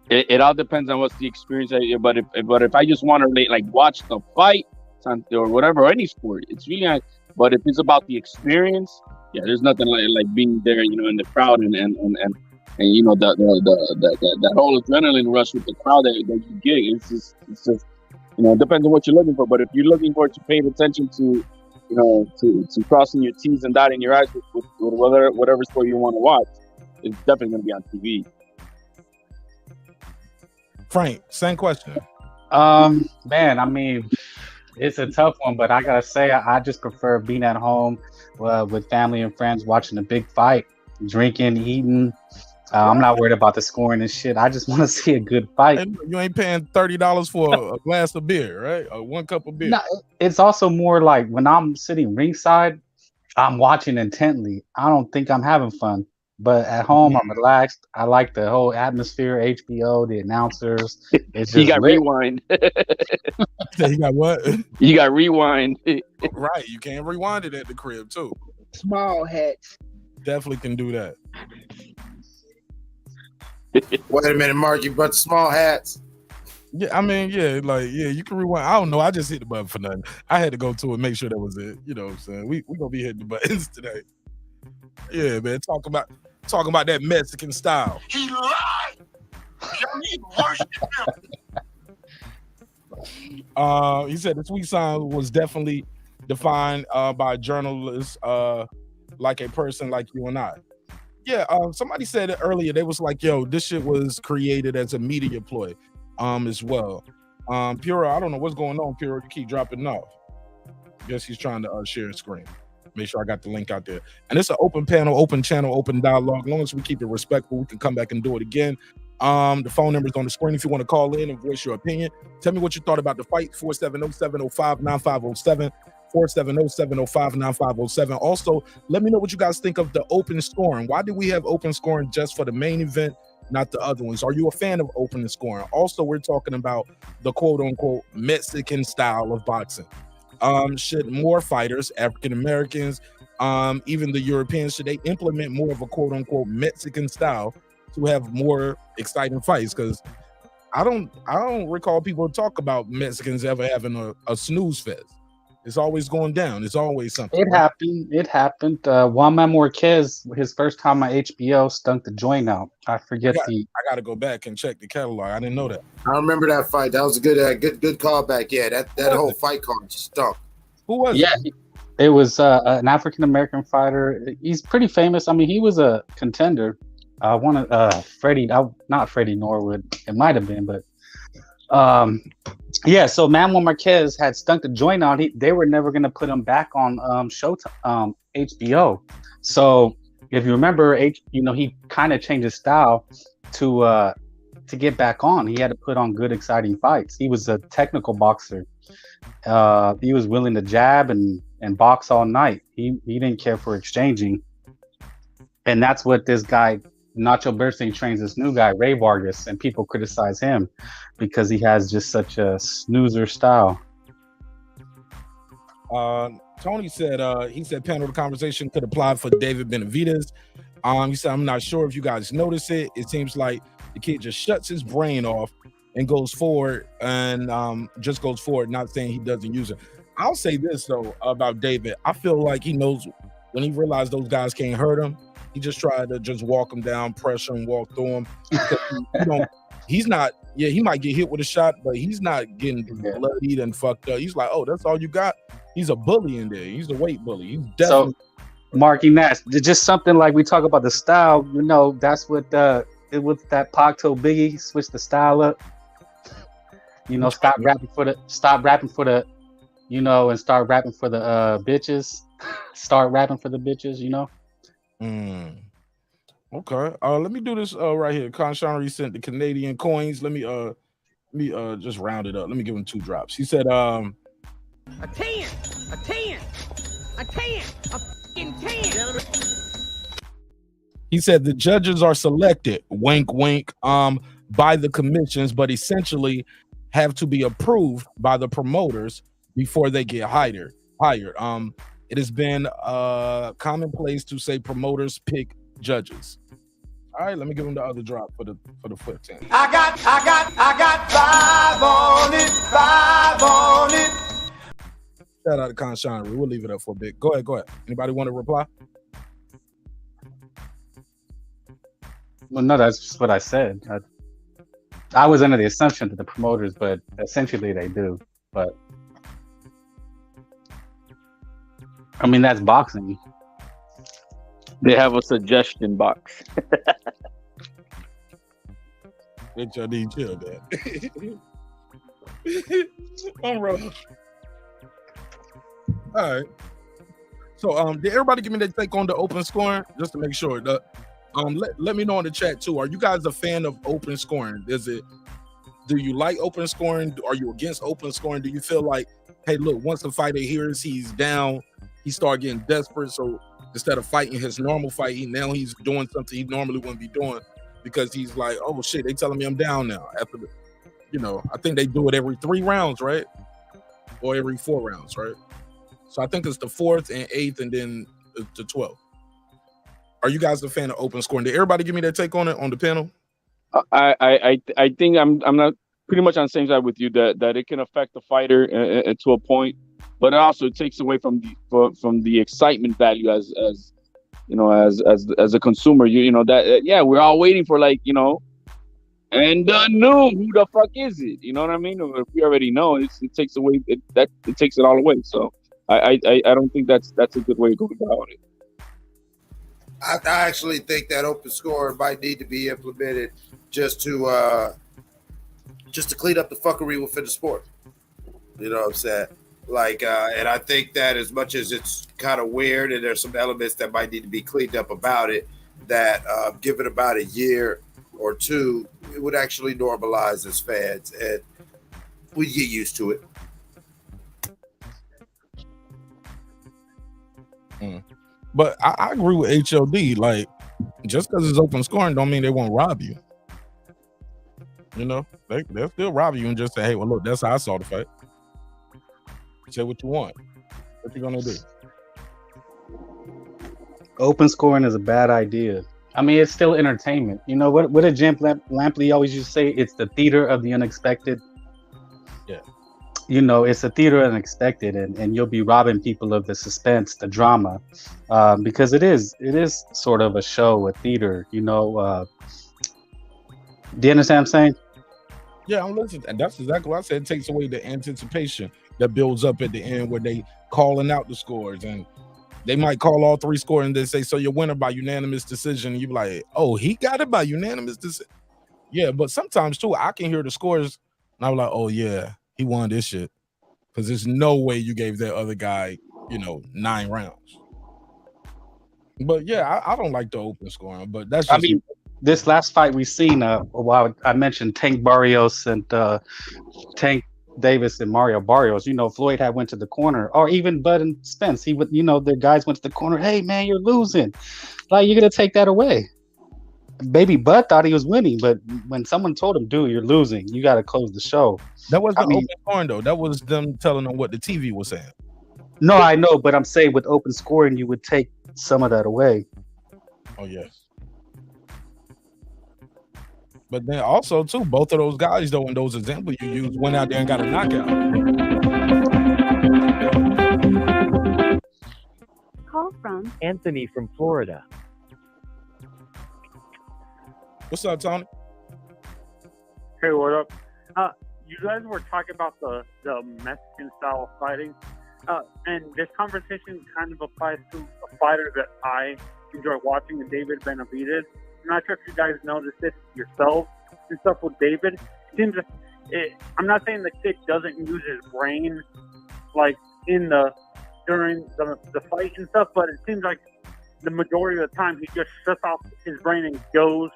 It all depends on what's the experience. But if I just want to like watch the fight or whatever, or any sport, it's really nice. But if it's about the experience, yeah, there's nothing like being there, you know, in the crowd and you know that whole adrenaline rush with the crowd that you get. It's just you know, it depends on what you're looking for. But if you're looking for to pay attention to, you know, to crossing your T's and dotting your I's with whatever sport you want to watch, it's definitely going to be on TV. Frank, same question. Man, I mean, it's a tough one, but I gotta say, I just prefer being at home with family and friends, watching a big fight, drinking, eating. I'm not worried about the scoring and shit. I just want to see a good fight. And you ain't paying $30 for a glass of beer, right? Or 1 cup of beer. No, it's also more like when I'm sitting ringside, I'm watching intently. I don't think I'm having fun. But at home, I'm relaxed. I like the whole atmosphere, HBO, the announcers. It's You just got lit. rewind. He got what? You got rewind. Right, you can rewind it at the crib too. Small hats. Definitely can do that. Wait a minute, Mark. You brought the small hats. Yeah, I mean, you can rewind. I don't know. I just hit the button for nothing. I had to go to it, make sure that was it. You know what I'm saying? We gonna be hitting the buttons today. Yeah, man. Talking about that Mexican style. He lied. Y'all need to worship him. He said the tweet sign was definitely defined by journalists like a person like you and I. Yeah, somebody said it earlier. They was like, yo, this shit was created as a media ploy as well. Pura, I don't know what's going on, Pura. You keep dropping off. Guess he's trying to share his screen. Make sure I got the link out there. And it's an open panel, open channel, open dialogue. As long as we keep it respectful, we can come back and do it again. The phone number's on the screen if you want to call in and voice your opinion. Tell me what you thought about the fight. 470-705-9507. 470-705-9507. Also, let me know what you guys think of the open scoring. Why did we have open scoring just for the main event, not the other ones? Are you a fan of open scoring? Also, we're talking about the quote-unquote Mexican style of boxing. Should more fighters, African Americans, even the Europeans, should they implement more of a quote-unquote Mexican style to have more exciting fights? Because I don't recall people talk about Mexicans ever having a snooze fest. It's always going down. It's always something. It happened. Juan Marquez, his first time on HBO, stunk the joint out. I forget I got to go back and check the catalog. I didn't know that. I remember that fight. That was a good callback. Yeah, that whole fight card stunk. Who was it? Yeah, it was an African American fighter. He's pretty famous. I mean, he was a contender. Freddie, not Freddie Norwood. It might have been, but yeah. So Manuel Marquez had stunk the joint out. They were never going to put him back on Showtime, HBO. So if you remember, he kind of changed his style to get back on. He had to put on good, exciting fights. He was a technical boxer. He was willing to jab and box all night. He didn't care for exchanging. And that's what this guy, Nacho Bernstein, trains this new guy, Ray Vargas, and people criticize him because he has just such a snoozer style. Tony said, panel the conversation could apply for David Benavidez. He said, I'm not sure if you guys notice it. It seems like the kid just shuts his brain off and goes forward and just goes forward, not saying he doesn't use it. I'll say this, though, about David. I feel like he knows when he realized those guys can't hurt him, he just tried to just walk him down, pressure him, walk through him. He's not, he might get hit with a shot, but he's not getting bloodied and fucked up. He's like, oh, that's all you got? He's a bully in there. He's a weight bully. He's definitely. So, Marq Nash, just something like we talk about the style, that's what it was that Pac told Biggie, switch the style up. Stop rapping for the, and start rapping for the bitches. Start rapping for the bitches, Okay. Let me do this right here. Conshawn sent the Canadian coins. Let me just round it up. Let me give him 2 drops. He said a 10, a fucking 10. He said the judges are selected, wink wink, by the commissions, but essentially have to be approved by the promoters before they get hired. It has been commonplace to say promoters pick judges. All right, let me give him the other drop for the flip 10. I got 5 on it. Shout out to Conshawn. We'll leave it up for a bit. Go ahead. Anybody want to reply? Well, no, that's just what I said. I was under the assumption that the promoters, but essentially they do. But I mean, that's boxing. They have a suggestion box. HRD, chill, man. I'm rolling. All right. So, did everybody give me their take on the open scoring? Just to make sure. Let me know in the chat too. Are you guys a fan of open scoring? Do you like open scoring? Are you against open scoring? Do you feel like, hey, look, once the fighter hears he's down, he start getting desperate, so Instead of fighting his normal fight, now he's doing something he normally wouldn't be doing because he's like, oh shit, they telling me I'm down now. After the, I think they do it every 3 rounds, right? Or every 4 rounds, right? So I think it's the 4th and 8th and then the 12th. Are you guys a fan of open scoring? Did everybody give me their take on it on the panel? I think I'm not pretty much on the same side with you that it can affect the fighter to a point, but it also takes away from the excitement value as as a consumer. That we're all waiting for and new, who the fuck is it? You know what I mean? Or if we already know, it takes away it takes it all away. So I don't think that's a good way to go about it. I actually think that open score might need to be implemented just to clean up the fuckery within the sport. You know what I'm saying? And I think that as much as it's kind of weird and there's some elements that might need to be cleaned up about it, that give it about a year or 2, it would actually normalize as fans and we get used to it. But I agree with HLD. Like, just because it's open scoring don't mean they won't rob you. They'll still rob you and just say, hey, well, look, that's how I saw the fight. Say what you want. What you gonna do? Open scoring is a bad idea. I mean, it's still entertainment. What did Jim Lampley always used to say? It's the theater of the unexpected. Yeah. It's a theater of the unexpected, and you'll be robbing people of the suspense, the drama, because it is sort of a show, a theater. Do you understand what I'm saying? Yeah, I'm listening, and that's exactly what I said. It takes away the anticipation that builds up at the end where they calling out the scores, and they might call all 3 scores and they say, so your winner by unanimous decision. And you be like, oh, he got it by unanimous decision. Yeah, but sometimes too, I can hear the scores and I'm like, oh yeah, he won this shit. Because there's no way you gave that other guy, 9 rounds. But yeah, I don't like the open scoring, but that's just this last fight we've seen, I mentioned Tank Barrios and Tank Davis and Mario Barrios. Floyd had went to the corner, or even Bud and Spence. He would, the guys went to the corner. Hey man, you're losing. Like, you're gonna take that away. Baby Bud thought he was winning, but when someone told him, dude, you're losing, you got to close the show. That wasn't open scoring though. That was them telling them what the TV was saying. No, I know, but I'm saying with open scoring, you would take some of that away. Oh yes. But then also too, both of those guys though, in those examples you used, went out there and got a knockout. Call from Anthony from Florida. What's up, Tony? Hey, what up? You guys were talking about the Mexican style of fighting, and this conversation kind of applies to a fighter that I enjoy watching, David Benavidez. I'm not sure if you guys noticed this yourselves and stuff with David. It seems I'm not saying the kid doesn't use his brain like during the fight and stuff, but it seems like the majority of the time he just shuts off his brain and goes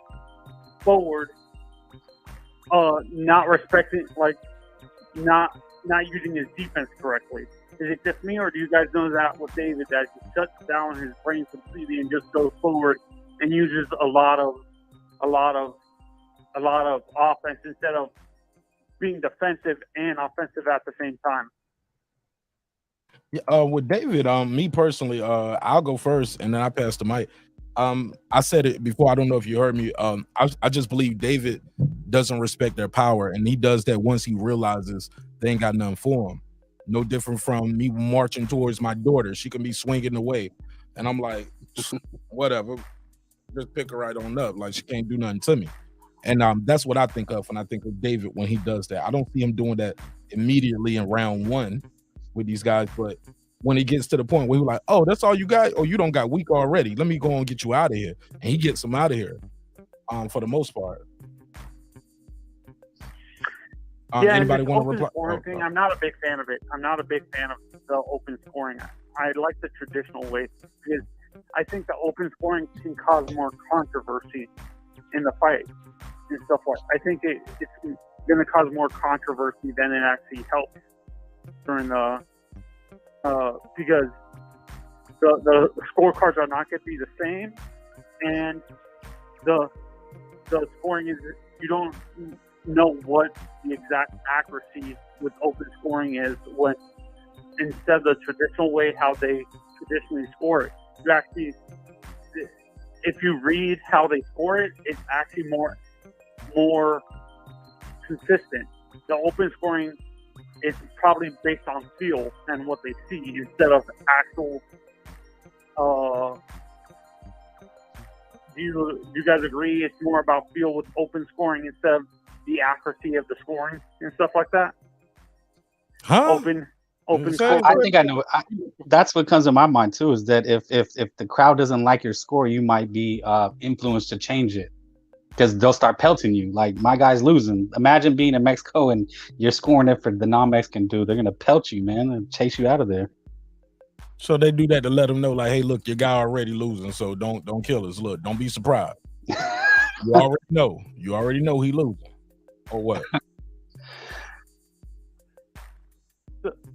forward, not respecting, not using his defense correctly. Is it just me, or do you guys know that with David, that he shuts down his brain completely and just goes forward and uses a lot of offense instead of being defensive and offensive at the same time? With David, me personally, I'll go first and then I pass the mic. I said it before, I don't know if you heard me. I just believe David doesn't respect their power, and he does that once he realizes they ain't got nothing for him. No different from me marching towards my daughter. She can be swinging away, and I'm like, whatever, just pick her right on up. Like, she can't do nothing to me. And that's what I think of when I think of David when he does that. I don't see him doing that immediately in round 1 with these guys, but when he gets to the point where he's like, oh, that's all you got? Oh, you don't got weak already. Let me go and get you out of here. And he gets him out of here for the most part. Anybody want to reply? Thing, I'm not a big fan of it. I'm not a big fan of the open scoring. I like the traditional way because I think the open scoring can cause more controversy in the fight and stuff like that. I think it's going to cause more controversy than it actually helps during the because the scorecards are not going to be the same, and the scoring is, you don't know what the exact accuracy with open scoring is, when instead of the traditional way how they traditionally score it, you actually, if you read how they score it, it's actually more consistent. The open scoring is probably based on feel and what they see instead of actual. Do you guys agree it's more about feel with open scoring instead of the accuracy of the scoring and stuff like that? Open scoring. I think I know. That's what comes to my mind too. Is that if the crowd doesn't like your score, you might be influenced to change it, because they'll start pelting you. Like, my guy's losing. Imagine being in Mexico and you're scoring it for the non-Mexican dude. They're gonna pelt you, man, and chase you out of there. So they do that to let them know, like, hey, look, your guy already losing, so don't kill us. Look, don't be surprised. You already know he losing, or what?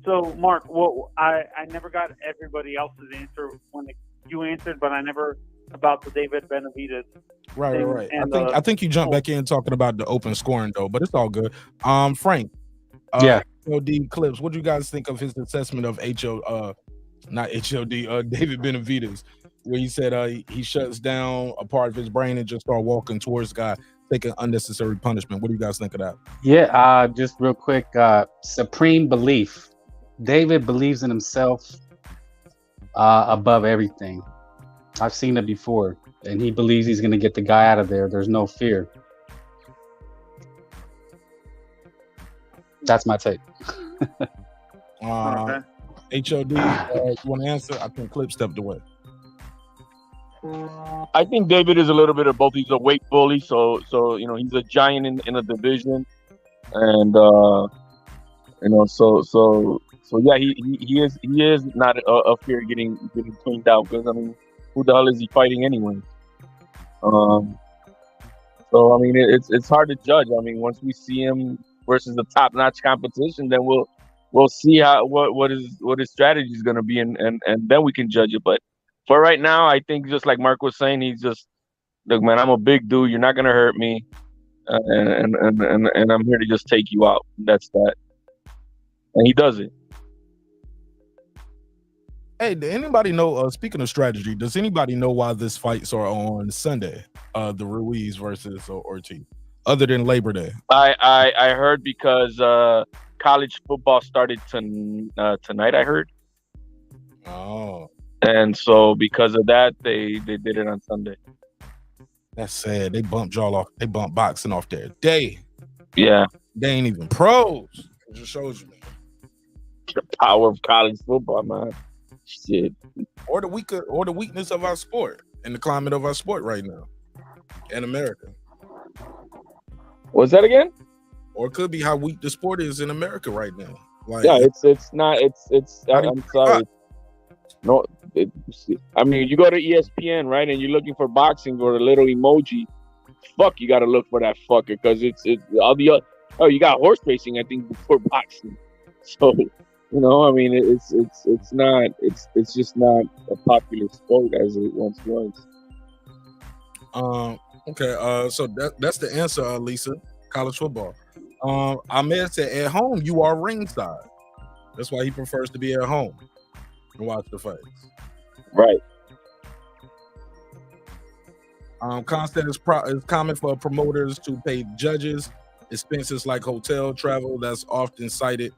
So Mark, well, I never got everybody else's answer when you answered, but I never about the David Benavidez. Right. And I think you jumped back in talking about the open scoring though, but it's all good. Frank. Yeah. HOD Clips. What do you guys think of his assessment of David Benavidez, where he said he shuts down a part of his brain and just start walking towards the guy, taking unnecessary punishment? What do you guys think of that? Yeah. Just real quick. Supreme belief. David believes in himself above everything. I've seen it before, and he believes he's going to get the guy out of there. There's no fear. That's my take. HOD, you want to answer? I think Clip stepped away. I think David is a little bit of both. He's a weight bully, so he's a giant in a division, and so yeah, he is not a fear getting cleaned out, because I mean, who the hell is he fighting anyway? So I mean, it's hard to judge. I mean, once we see him versus the top-notch competition, then we'll see what his strategy is going to be, and then we can judge it. But for right now, I think, just like Mark was saying, he's just, look, man, I'm a big dude. You're not going to hurt me, and I'm here to just take you out. That's that, and he does it. Hey, did anybody know, speaking of strategy, does anybody know why this fights are on Sunday? The Ruiz versus Ortiz, other than Labor Day? I heard because college football started tonight, I heard. Oh. And so because of that, they did it on Sunday. That's sad. They bumped boxing off their day. Yeah. They ain't even pros. It just shows you, man. The power of college football, man. Shit. Or the weakness of our sport and the climate of our sport right now in America. What's that again? Or it could be how weak the sport is in America right now. Like, yeah, it's not. I'm sorry. No, I mean, you go to ESPN, right, and you're looking for boxing or a little emoji. Fuck, you got to look for that fucker, because it's all the other. Oh, you got horse racing, I think, before boxing. So, I mean, it's just not a popular sport as it once was. Okay. So that's the answer, Lisa. College football. Ahmed said, at home you are ringside. That's why he prefers to be at home and watch the fights. Right. Constant is common for promoters to pay judges expenses like hotel travel. That's often cited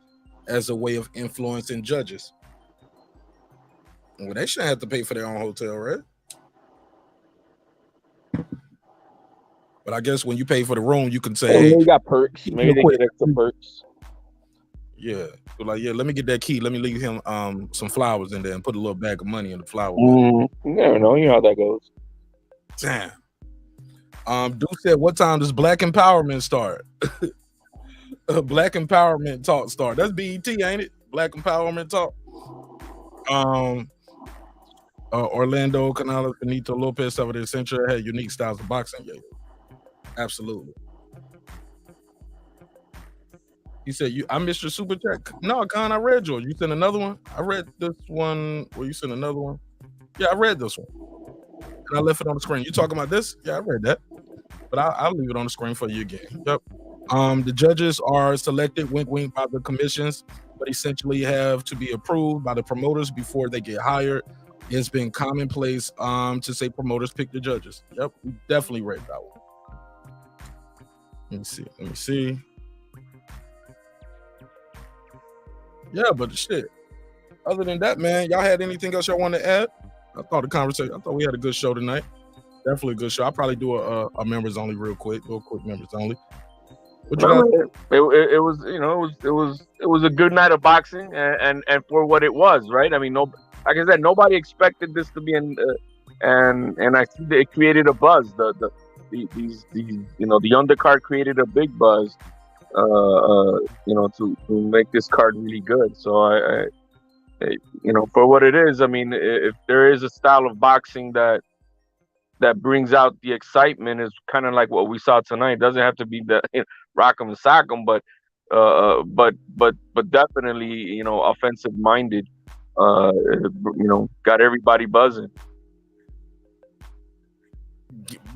as a way of influencing judges. Well, they shouldn't have to pay for their own hotel, right? But I guess when you pay for the room, you can say, "Hey, you got perks. Maybe they get extra perks." Yeah, so like, yeah, let me get that key. Let me leave him some flowers in there and put a little bag of money in the flower. You never know. You know how that goes. Damn. Duke said, "What time does Black Empowerment start?" Black Empowerment Talk start. That's BET, ain't it? Black Empowerment Talk. Orlando Canales, Benito Lopez, Salvador Central had unique styles of boxing. Yeah, absolutely. He said, I missed your super chat. No, Con, I read yours. You sent another one? I read this one. Well, you sent another one? Yeah, I read this one. And I left it on the screen. You talking about this? Yeah, I read that. But I'll leave it on the screen for you again. Yep. The judges are selected, wink, wink, by the commissions, but essentially have to be approved by the promoters before they get hired. It's been commonplace to say promoters pick the judges. Yep, we definitely read that one. Let me see. Yeah, but shit. Other than that, man, y'all had anything else y'all want to add? I thought we had a good show tonight. Definitely a good show. I'll probably do a members only real quick. Do a quick members only. It was a good night of boxing, and for what it was, right? I mean, like I said, nobody expected this to be and I see that it created a buzz. The undercard created a big buzz, to make this card really good. So I for what it is, I mean, if there is a style of boxing that brings out the excitement, is kind of like what we saw tonight. It doesn't have to be the rock 'em and sock 'em, but definitely, offensive minded. Got everybody buzzing.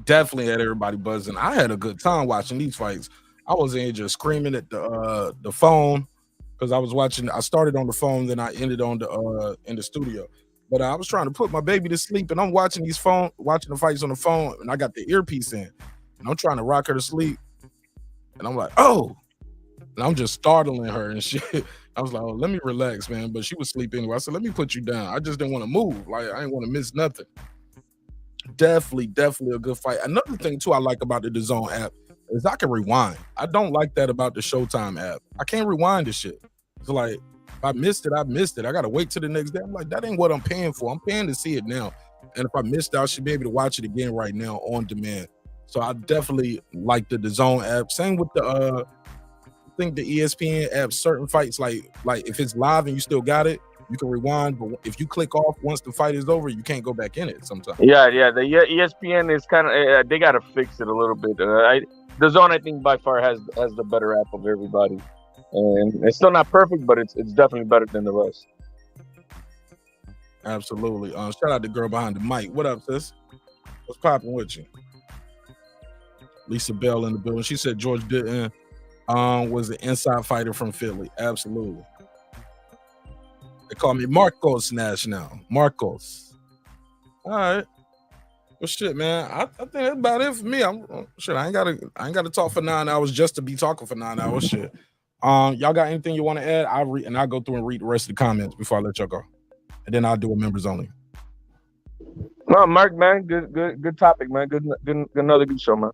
Definitely had everybody buzzing. I had a good time watching these fights. I was in just screaming at the phone because I was watching. I started on the phone, then I ended on the in the studio. But I was trying to put my baby to sleep, and I'm watching the fights on the phone, and I got the earpiece in, and I'm trying to rock her to sleep, and I'm like, oh, and I'm just startling her and shit. I was like, oh, let me relax, man. But she was sleeping anyway. I said, let me put you down. I just didn't want to move. Like, I didn't want to miss nothing. Definitely a good fight. Another thing too I like about the DAZN app is I can rewind. I don't like that about the Showtime app. I can't rewind this shit. It's like, if I missed it, I missed it. I gotta wait till the next day. I'm like, that ain't what I'm paying for. I'm paying to see it now. And if I missed it, I should be able to watch it again right now on demand. So I definitely like the DAZN app. Same with the I think the ESPN app, certain fights, like if it's live and you still got it, you can rewind. But if you click off once the fight is over, you can't go back in it sometimes. Yeah. The ESPN is kind of they gotta fix it a little bit. DAZN, I think, by far has the better app of everybody. And it's still not perfect, but it's definitely better than the rest. Absolutely. Shout out to the girl behind the mic. What up, sis? What's popping with you? Lisa Bell in the building. She said George Ditton was an inside fighter from Philly. Absolutely. They call me Marq Nash now. Marcos. All right. Well, shit, man. I think that's about it for me. I ain't gotta talk for 9 hours just to be talking for 9 hours. Shit. Y'all got anything you want to add? I'll go through and read the rest of the comments before I let y'all go, and then I'll do a members only. No, Mark, man, good topic, man. Good, another good show, man.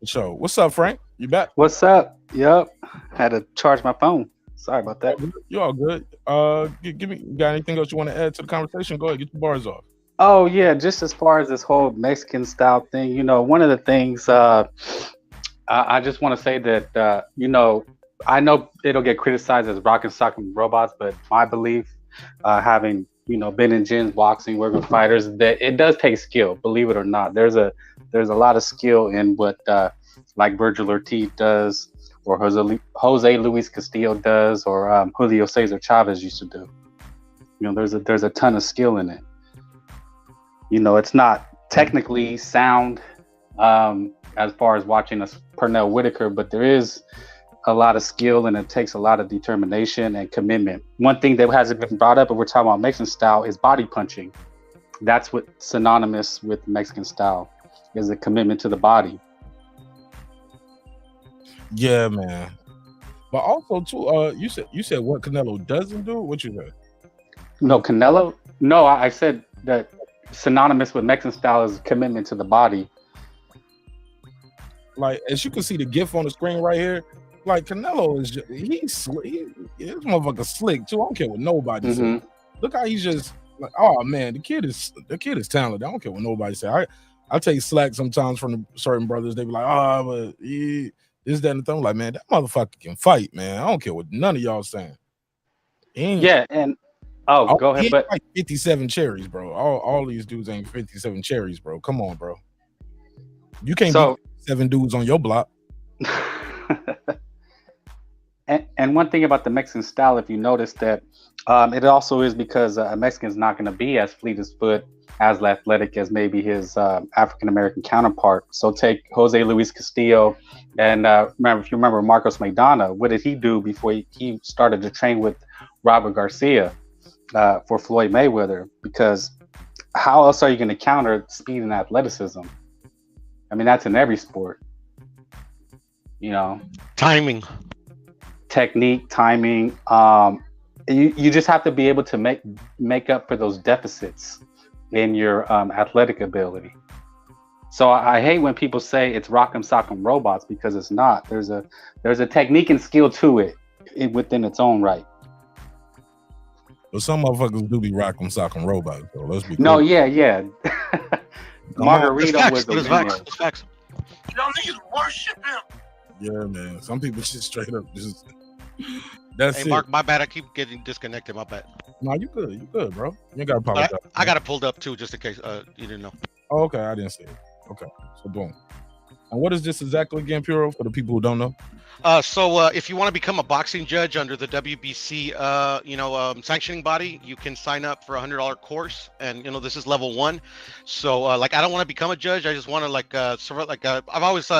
So, what's up, Frank? You back? What's up? Yep, had to charge my phone. Sorry about that. You all good? Give me. Got anything else you want to add to the conversation? Go ahead, get your bars off. Oh yeah, just as far as this whole Mexican style thing, one of the things. I just want to say that, I know it'll get criticized as rock and sock robots, but my belief, having, been in gyms, boxing, working with fighters, that it does take skill, believe it or not. There's a lot of skill in what, like Virgil Ortiz does, or Jose Luis Castillo does, or Julio Cesar Chavez used to do. There's a ton of skill in it. It's not technically sound, as far as watching a Pernell Whitaker, but there is a lot of skill and it takes a lot of determination and commitment. One thing that hasn't been brought up, if we're talking about Mexican style, is body punching. That's what synonymous with Mexican style is, a commitment to the body. Yeah, man. But also too, you said what Canelo doesn't do? What you said? No, Canelo? No, I said that synonymous with Mexican style is commitment to the body. Like, as you can see the GIF on the screen right here, like Canelo is just, he's motherfucker slick too. I don't care what nobody says. Look how he's just like, oh man, the kid is talented. I don't care what nobody say. I take slack sometimes from certain brothers. They be like, oh, but this, that, and the thing. I'm like, man, that motherfucker can fight, man. I don't care what none of y'all saying. Yeah, and go ahead. But like 57 cherries, bro. All these dudes ain't 57 cherries, bro. Come on, bro. You can't beat 7 dudes on your block. And one thing about the Mexican style, if you notice that It also is because a Mexican's not going to be as fleet as foot, as athletic as maybe his African American counterpart. So take Jose Luis Castillo, and if you remember Marcos Maidana, what did he do before he started to train with Robert Garcia for Floyd Mayweather? Because how else are you going to counter speed and athleticism? I mean, that's in every sport. You know, timing, technique, timing. You just have to be able to make up for those deficits in your athletic ability. So I hate when people say it's rock'em sock'em robots, because it's not. There's a technique and skill to it within its own right. But some motherfuckers do be rock'em sock'em robots, though. Let's be no, clear. yeah. Margarito was the facts. Y'all niggas worship him. Yeah, man. Some people just straight up just. That's hey, it. Mark, my bad. I keep getting disconnected. My bad. No, you good. You good, bro. You ain't got to apologize. I got it pulled up too, just in case you didn't know. Oh, okay, I didn't see it. Okay, so boom. And what is this exactly again, Puro, for the people who don't know? So if you want to become a boxing judge under the WBC, sanctioning body, you can sign up for $100 course, and this is level 1. So I don't want to become a judge. I just want to I've always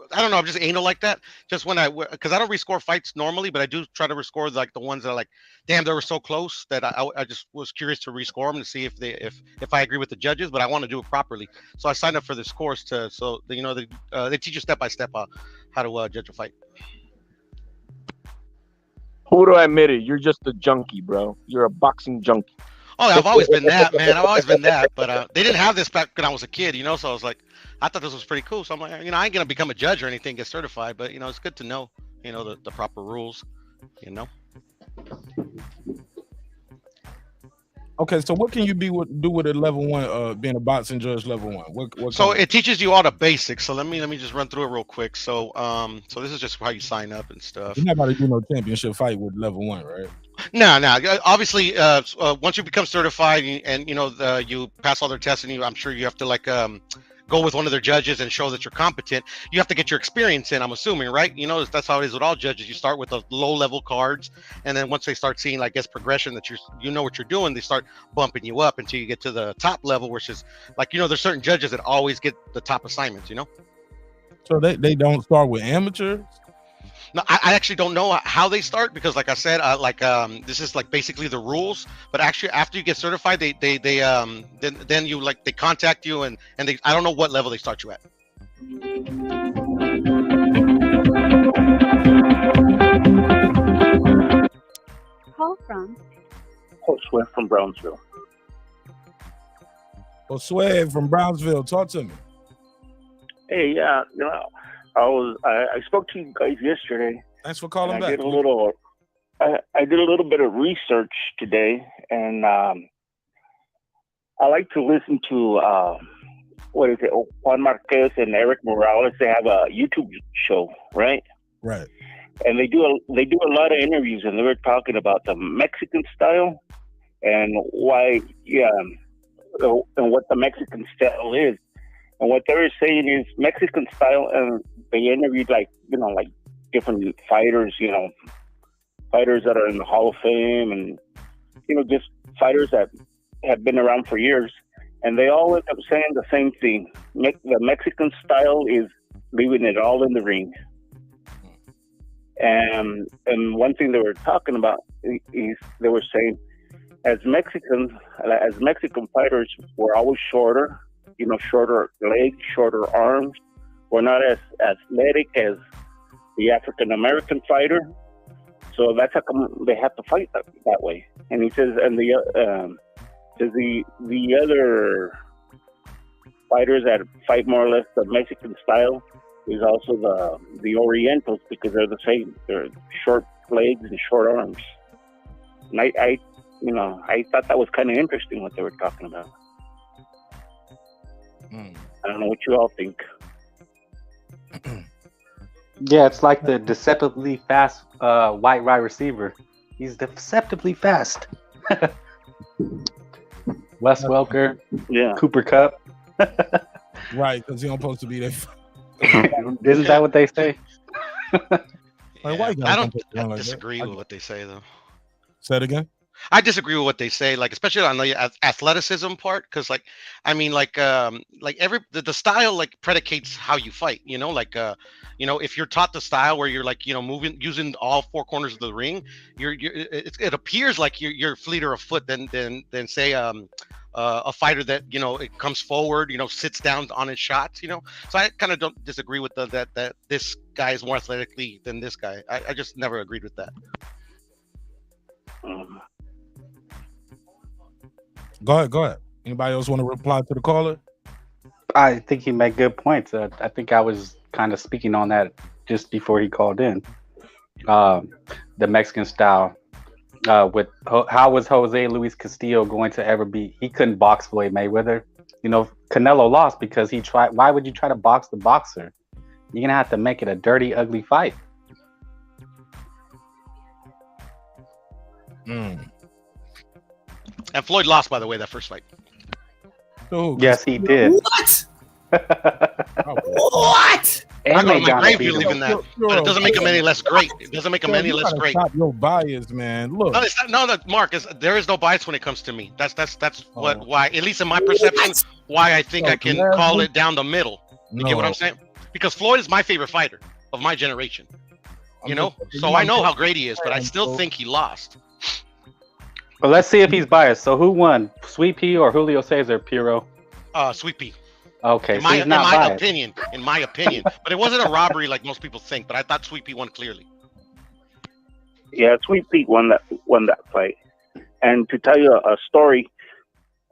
I don't know. I'm just anal like that. Just when because I don't rescore fights normally, but I do try to rescore like the ones that are like, damn, they were so close that I just was curious to rescore them to see if I agree with the judges, but I want to do it properly. So I signed up for this course they teach you step by step how to judge a fight. Who do I admit it? You're just a junkie, bro. You're a boxing junkie. Oh, I've always been that, man. I've always been that. But they didn't have this back when I was a kid, so I was like, I thought this was pretty cool. So I'm like, I ain't gonna become a judge or anything, get certified, but it's good to know, the proper rules, Okay, so what can you do with a level 1, being a boxing judge level 1? What so it teaches you all the basics. So let me just run through it real quick. So so this is just how you sign up and stuff. You're not about to do no championship fight with level 1, right? No. Obviously, once you become certified and you pass all their tests, and I'm sure you have to go with one of their judges and show that you're competent. You have to get your experience in, I'm assuming, right? That's how it is with all judges. You start with the low level cards, and then once they start seeing, progression that you know what you're doing, they start bumping you up until you get to the top level, which is there's certain judges that always get the top assignments, So they don't start with amateurs? No, I actually don't know how they start, because like I said, this is basically the rules. But actually, after you get certified, they contact you and I don't know what level they start you at. Call from Josue from Brownsville. Josue from Brownsville, talk to me. Hey, yeah, I spoke to you guys yesterday. Thanks for calling back. I did a little bit of research today, and I like to listen to Juan Marquez and Eric Morales. They have a YouTube show, right? Right. And they do a lot of interviews, and they were talking about the Mexican style and why, and what the Mexican style is. And what they were saying is Mexican style, and they interviewed different fighters, fighters that are in the Hall of Fame, and just fighters that have been around for years, and they all end up saying the same thing. The Mexican style is leaving it all in the ring. And one thing they were talking about is they were saying, as Mexican fighters, we're always shorter. Shorter legs, shorter arms. We're not as athletic as the African American fighter, so that's how come they have to fight that way. And he says, and the other fighters that fight more or less the Mexican style is also the Orientals, because they're the same. They're short legs and short arms. And I thought that was kind of interesting what they were talking about. I don't know what you all think. Yeah, it's like the deceptively fast white wide receiver. He's deceptively fast. Wes Welker, Cooper Kupp. Right, because he don't supposed to be there. Isn't that what they say? I don't disagree with what they say, though. Say it again. I disagree with what they say, like especially on the athleticism part, because the style like predicates how you fight. If you're taught the style where you're moving using all four corners of the ring, it appears like you're fleeter of foot than say a fighter that it comes forward, sits down on his shots. So I kind of don't disagree with that this guy is more athletically than this guy. I just never agreed with that. Go ahead. Anybody else want to reply to the caller? I think he made good points. I think I was kind of speaking on that just before he called in. The Mexican style. With how was Jose Luis Castillo going to ever be? He couldn't box Floyd Mayweather. Canelo lost because he tried. Why would you try to box the boxer? You're gonna have to make it a dirty, ugly fight. And Floyd lost, by the way, that first fight. Yes, he did. What? What? I'm going to my grave believing that, but it doesn't make him any less great. It doesn't make him any less great. Stop your bias, man. Look, no, it's not, Mark. There is no bias when it comes to me. That's why, at least in my perception, why I think I can call it down the middle. You get what I'm saying? Because Floyd is my favorite fighter of my generation. So I know how great he is, but I still think he lost. Well, let's see if he's biased. So who won, Sweet Pea or Julio Cesar, Piro? Sweet Pea. Okay, in my opinion, but it wasn't a robbery like most people think. But I thought Sweet Pea won clearly. Yeah, Sweet Pea won that fight. And to tell you a story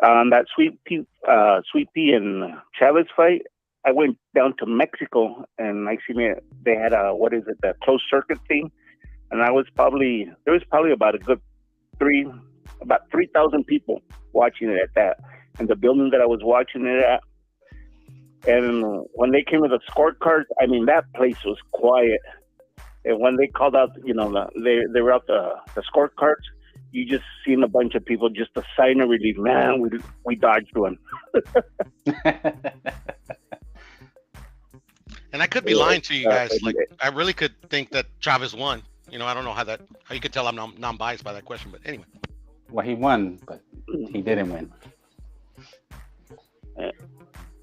on that Sweet Pea and Chavez fight, I went down to Mexico and I seen it. They had the closed circuit thing, and there was probably about 3,000 people watching it at that, and the building that I was watching it at. And when they came with the scorecards, I mean, that place was quiet. And when they called out, they were out the scorecards, you just seen a bunch of people, just a sign of relief. Man, we dodged one. And I could be lying to you guys. Like, I really could think that Chavez won. I don't know how you could tell I'm non-biased by that question, but anyway. Well, he won, but he didn't win.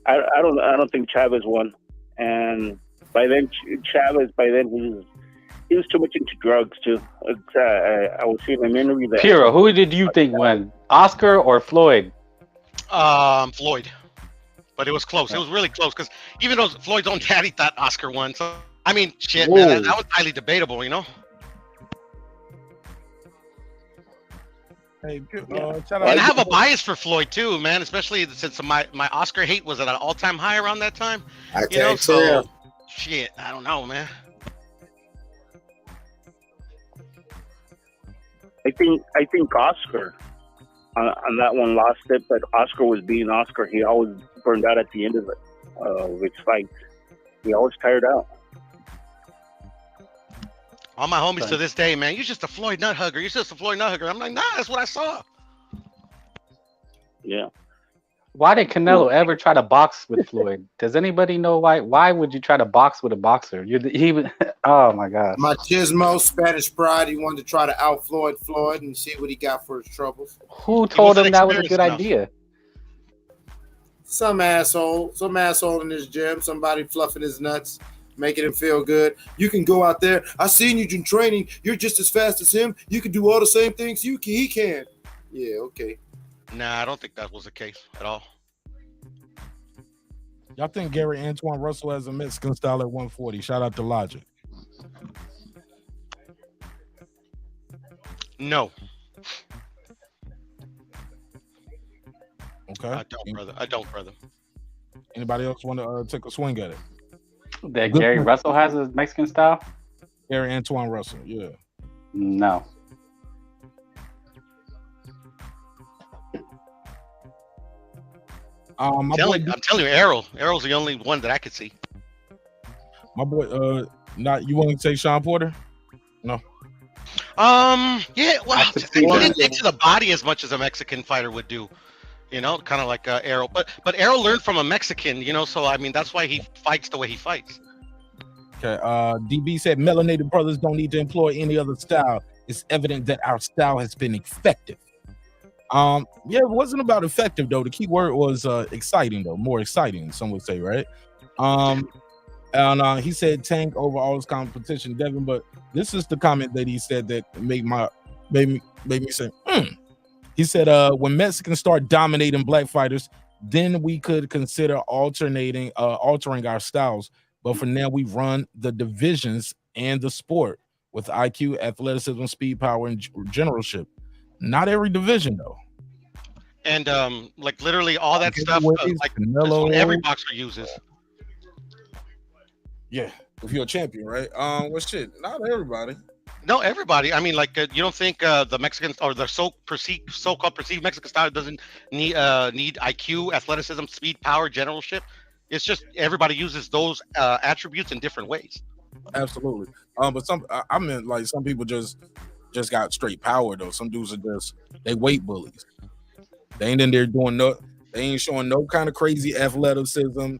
I don't think Chavez won, and by then he was too much into drugs too. I was seeing an interview that. Piro, who did you think won, Oscar or Floyd? Floyd, but it was close. It was really close because even though Floyd's own daddy thought Oscar won, so I mean, shit, man, that was highly debatable, Hey, and I have a bias for Floyd too, man. Especially since my Oscar hate was at an all-time high around that time. So shit, I don't know, man. I think Oscar on that one lost it, but Oscar was being Oscar. He always burned out at the end of his fights. He always tired out. All my homies to this day, man, you're just a Floyd nut hugger. You're just a Floyd nut hugger. I'm like, nah, that's what I saw. Yeah. Why did Canelo ever try to box with Floyd? Does anybody know why? Why would you try to box with a boxer? Oh my God. Machismo, Spanish pride. He wanted to try to out Floyd and see what he got for his troubles. Who told him that was a good idea? Some asshole in his gym. Somebody fluffing his nuts, making him feel good. You can go out there. I seen you in training. You're just as fast as him. You can do all the same things he can. Yeah, okay. Nah, I don't think that was the case at all. Y'all think Gary Antoine Russell has a Mexican style at 140? Shout out to Logic. No. Okay. I don't, brother. Anybody else want to take a swing at it? That Gary Russell has a Mexican style? Gary Antoine Russell, yeah. No. I'm telling you, Errol's the only one that I could see. My boy, not you want to say Sean Porter? No. Yeah, well, he didn't take to the body as much as a Mexican fighter would do. Kind of like Errol. But Errol learned from a Mexican, so I mean that's why he fights the way he fights. Okay. DB said melanated brothers don't need to employ any other style. it's evident that our style has been effective. Yeah, it wasn't about effective though. The key word was exciting though, more exciting, some would say, right? And he said Tank over all his competition, Devin. But this is the comment that he said that made me say, He said, when Mexicans start dominating black fighters, then we could consider altering our styles. But for now, we run the divisions and the sport with IQ, athleticism, speed, power, and generalship. Not every division though. And like literally all that stuff, like Canelo, what every boxer uses. Yeah, if you're a champion, right? Well, shit, not everybody. No, everybody. I mean, like you don't think the Mexicans or the so-called perceived Mexican style doesn't need IQ, athleticism, speed, power, generalship? It's just everybody uses those attributes in different ways. Absolutely. But I mean, like some people just got straight power though. Some dudes are they weight bullies. They ain't in there doing they ain't showing no kind of crazy athleticism.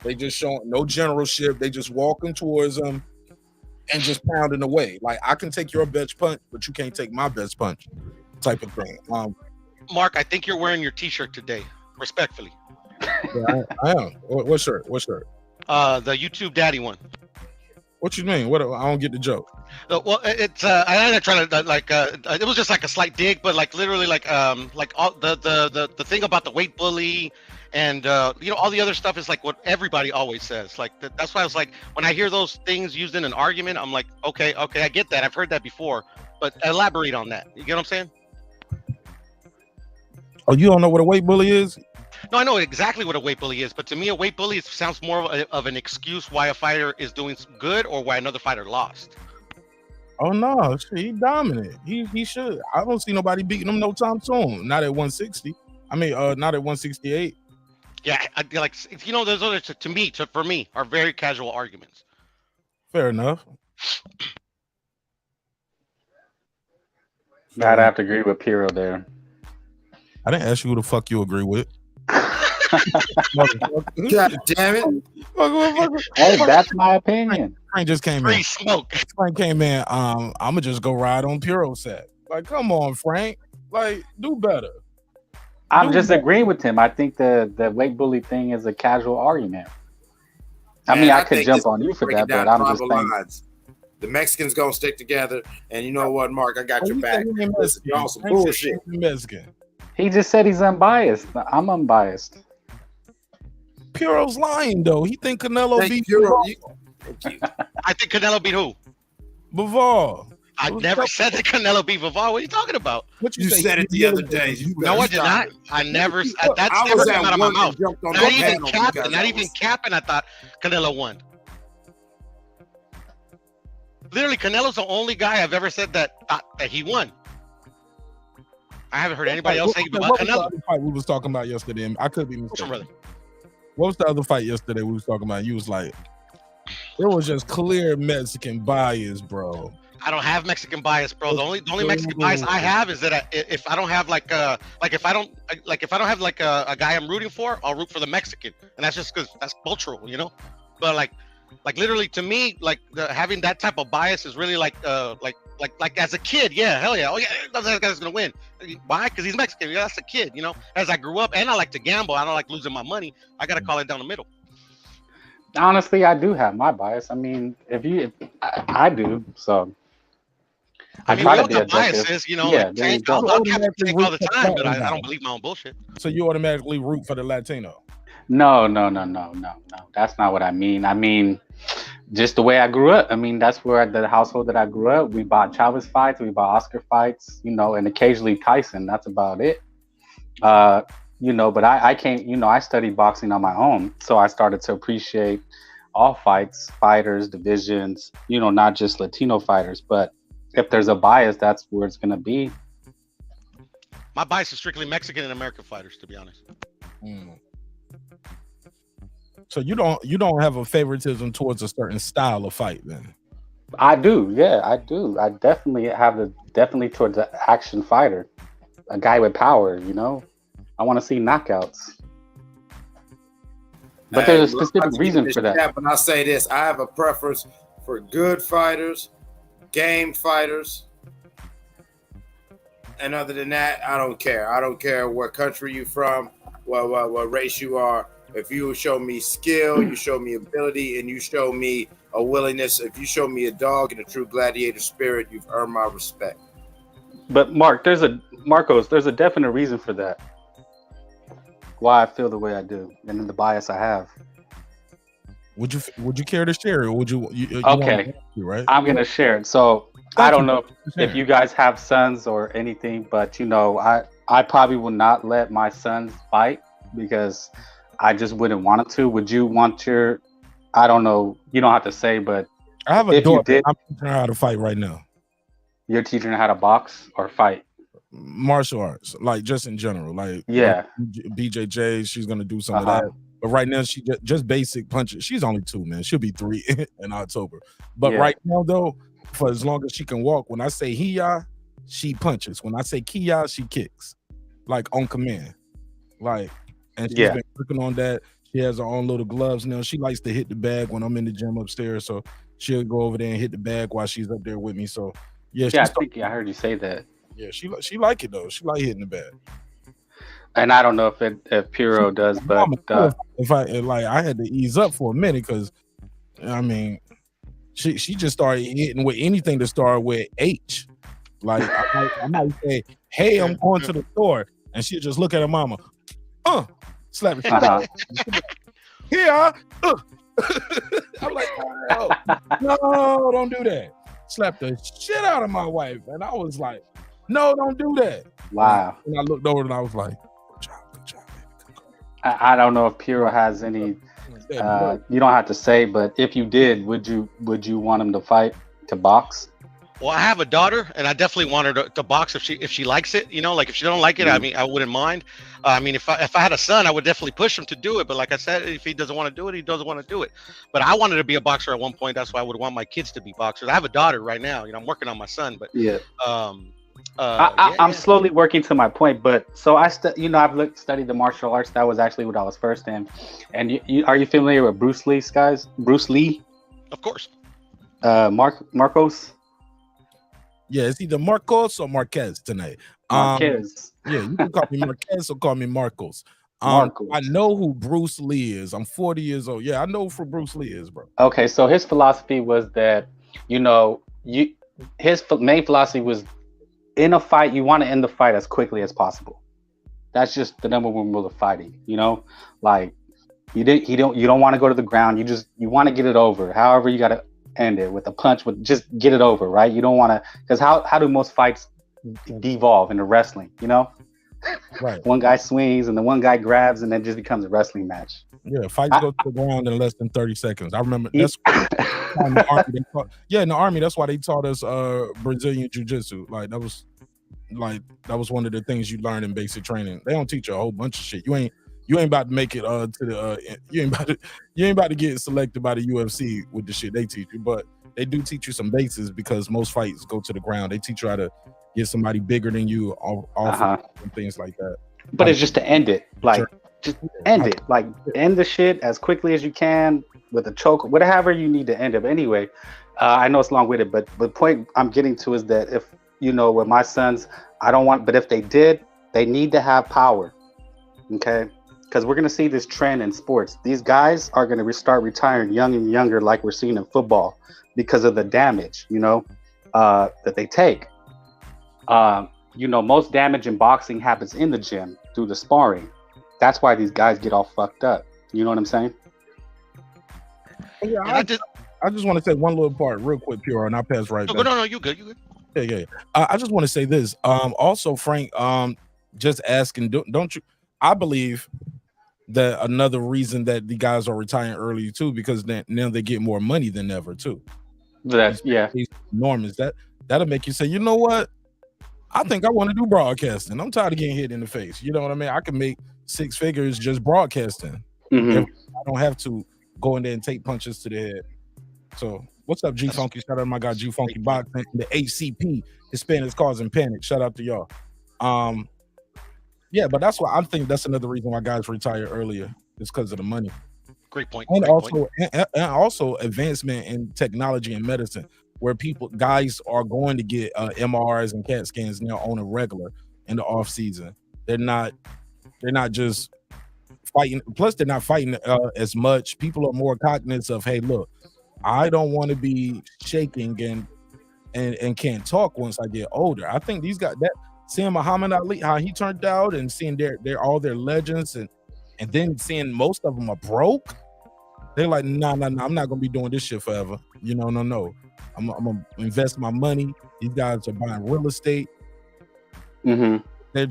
They just showing no generalship. They just walking towards them and just pounding away. Like I can take your best punch, but you can't take my best punch, type of thing. Mark, I think you're wearing your T-shirt today. Respectfully. Yeah, I am. What shirt? What shirt? The YouTube Daddy one. What you mean? What? I don't get the joke. Well, it's I'm not trying to it was just like a slight dig, but like literally like all the thing about the weight bully and all the other stuff is like what everybody always says. Like that's why I was like, when I hear those things used in an argument, I'm like, okay, I get that. I've heard that before, but elaborate on that. You get what I'm saying? Oh, you don't know what a weight bully is? No, I know exactly what a weight bully is, but to me, a weight bully sounds more of an excuse why a fighter is doing good or why another fighter lost. Oh no, he dominant. He should. I don't see nobody beating him no time soon. Not at 160. I mean, not at 168. Yeah, those other for me are very casual arguments. Fair enough. I'd have to agree with Piero there. I didn't ask you who the fuck you agree with. God damn it! Hey, that's my opinion. Frank just came Free in. smoke. Frank came in. I'm gonna just go ride on Piero's set. Like, come on, Frank. Like, do better. I'm just agreeing with him. I think the weight bully thing is a casual argument. I mean, I could jump on you for that, but I'm just saying. Lines. The Mexicans gonna stick together, and you know what, Mark? I got your back. Listen, y'all some bullshit. Mexican. He just said he's unbiased. I'm unbiased. Piero's lying though. He think Canelo beat Piero. I think Canelo beat who? Bivol. I never said that Canelo beat Bivol. What are you talking about? What You said it the other day. No, I did not. I never. That's I never was came at out of my work mouth. and jumped on Not the even panel capping. because Not I even was- capping. I thought Canelo won. Literally, Canelo's the only guy I've ever said that thought that he won. I haven't heard anybody else say about What was the Canelo. other fight we was talking about yesterday? And I could be Which one, mistaken. brother? What was the other fight yesterday we was talking about? You was like, it was just clear Mexican bias, bro. I don't have Mexican bias, bro. The only Mexican bias I have is that if I don't have if I don't have a guy I'm rooting for, I'll root for the Mexican, and that's just because that's cultural, you know. But like literally to me, having that type of bias is really like as a kid, yeah, hell yeah, oh yeah, that guy's gonna win. Why? Because he's Mexican. Yeah, that's a kid, you know. As I grew up, and I like to gamble. I don't like losing my money. I gotta call it down the middle. Honestly, I do have my bias. I mean, I do, so I mean, try we to all be got objective. biases, you know. Yeah, Like there you Tank, go. I'll cap Tank all the time, but I don't believe my own bullshit. So you automatically root for the Latino? No. That's not what I mean. I mean, just the way I grew up. I mean, that's where the household that I grew up. We bought Chavez fights, we bought Oscar fights, you know, and occasionally Tyson. That's about it. You know, but I can't. You know, I studied boxing on my own, so I started to appreciate all fights, fighters, divisions. You know, not just Latino fighters, but if there's a bias, that's where it's gonna be. My bias is strictly Mexican and American fighters, to be honest. So you don't have a favoritism towards a certain style of fight, then? I do, yeah, I do. I definitely have definitely towards an action fighter, a guy with power. You know, I want to see knockouts. But there's a specific reason for that. But I'll say this: I have a preference for good fighters, game fighters, And other than that, I don't care. I don't care what country you from, what race you are. If you show me skill, you show me ability, and you show me a willingness, if you show me a dog and a true gladiator spirit, you've earned my respect. But there's a definite reason for that. Why I feel the way I do, and the bias I have. Would you care to share, or would you okay, right? I'm gonna share it. So I don't know if you guys have sons or anything, but I probably will not let my sons fight because I just wouldn't want it to. Would you want your? I don't know. You don't have to say, but I have a daughter. I'm teaching her how to fight right now. You're teaching her how to box or fight? Martial arts, like just in general, like BJJ. She's gonna do some of that, but right now she just basic punches. She's only 2, man. She'll be 3 in October. But right now, though, for as long as she can walk, when I say hiya, she punches. When I say kiya, she kicks, like on command. Like, and she's been working on that. She has her own little gloves now. She likes to hit the bag when I'm in the gym upstairs, so she'll go over there and hit the bag while she's up there with me. So I heard you say that. Yeah, she like it though. She like hitting the bag. And I don't know if Piro does, but if I had to ease up for a minute because I mean she just started hitting with anything that started with H. Like I might say, "Hey, I'm going to the store," and she'll just look at her mama, slap the shit out. Here, I'm like, oh, no, don't do that. Slap the shit out of my wife, and I was like, no, don't do that. Wow. And I looked over and I was like, good job, baby. I don't know if Piro has any. You don't have to say, but if you did, would you want him to fight, to box? Well, I have a daughter, and I definitely want her to box if she likes it. Like if she don't like it, I mean, I wouldn't mind. I mean, if I had a son, I would definitely push him to do it. But like I said, if he doesn't want to do it, he doesn't want to do it. But I wanted to be a boxer at one point. That's why I would want my kids to be boxers. I have a daughter right now. I'm working on my son, but I'm slowly working to my point. But so I've studied the martial arts. That was actually what I was first in. And are you familiar with Bruce Lee, guys? Bruce Lee? Of course. Marcos? Yeah, it's either Marcos or Marquez tonight. Marquez. Yeah, you can call me Marquez or call me Marcos. I know who Bruce Lee is. I'm 40 years old. Yeah, I know who Bruce Lee is, bro. Okay, so his philosophy was that, his main philosophy was, in a fight, you want to end the fight as quickly as possible. That's just the number one rule of fighting. Like you don't want to go to the ground. You want to get it over. However, you got to end it with a punch. With just get it over, right? You don't want to, because how do most fights devolve into wrestling? Right. One guy swings and the one guy grabs, and then just becomes a wrestling match. Yeah, fights go to the ground in less than 30 seconds. I remember that's in the army. In the army, that's why they taught us Brazilian jiu-jitsu. Like that was one of the things you learn in basic training. They don't teach you a whole bunch of shit. You ain't about to make it to the you ain't about to get selected by the UFC with the shit they teach you, but they do teach you some bases because most fights go to the ground. They teach you how to get somebody bigger than you off and things like that. But it's just to end it. Like just end it. Like end the shit as quickly as you can with a choke, whatever you need to end it. But anyway, I know it's long-winded, but the point I'm getting to is that if with my sons, but if they did, they need to have power. Okay? Because we're going to see this trend in sports. These guys are going to start retiring young and younger, like we're seeing in football, because of the damage, that they take. Most damage in boxing happens in the gym through the sparring. That's why these guys get all fucked up. You know what I'm saying? Yeah, I just want to say one little part real quick, Pure, and I'll pass right back. No, you good. Yeah. I just want to say this. Also, Frank, just asking, don't you? I believe that another reason that the guys are retiring early too, because now they get more money than ever too. That's enormous. That'll make you say, you know what? I think I want to do broadcasting. I'm tired of getting hit in the face. You know what I mean? I can make 6 figures just broadcasting. Mm-hmm. I don't have to go in there and take punches to the head. So what's up, G Funky? Shout out to my guy G Funky Boxing, the ACP, Hispanics Causing Panic. Shout out to y'all. Yeah, but that's why I think that's another reason why guys retire earlier. It's because of the money. Great point. And also advancement in technology and medicine. where guys are going to get MRIs and CAT scans now on a regular in the off season. They're not just fighting. Plus, they're not fighting as much. People are more cognizant of, hey, look, I don't want to be shaking and can't talk once I get older. I think these guys, that seeing Muhammad Ali, how he turned out, and seeing they're all their legends, and then seeing most of them are broke. They're like, no, I'm not gonna be doing this shit forever. No. I'm gonna invest my money. These guys are buying real estate. Mm-hmm. They're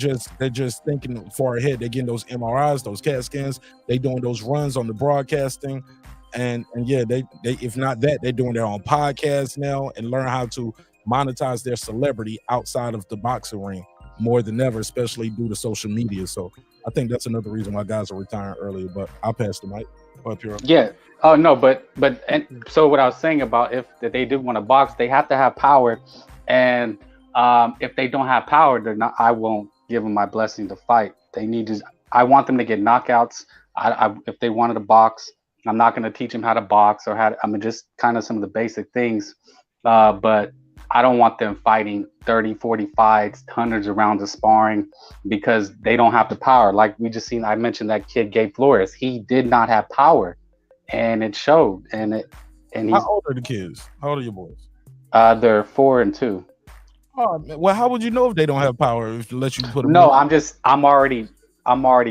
just thinking far ahead. They're getting those MRIs, those CAT scans. They doing those runs on the broadcasting, and yeah, they if not that, they're doing their own podcasts now and learn how to monetize their celebrity outside of the boxing ring more than ever, especially due to social media. So I think that's another reason why guys are retiring earlier. But I'll pass the mic. Yeah. Oh no, but and so what I was saying about if they do want to box, they have to have power, and if they don't have power, they're not. I won't give them my blessing to fight. They need to. I want them to get knockouts. If they wanted to box, I'm not going to teach them how to box or how. I'm just kind of some of the basic things, but I don't want them fighting 30, 40 fights, hundreds of rounds of sparring, because they don't have the power. Like we just seen, I mentioned that kid Gabe Flores. He did not have power, and it showed. And how old are the kids? How old are your boys? They're 4 and 2. Oh, well, how would you know if they don't have power if let you put them? No, I'm already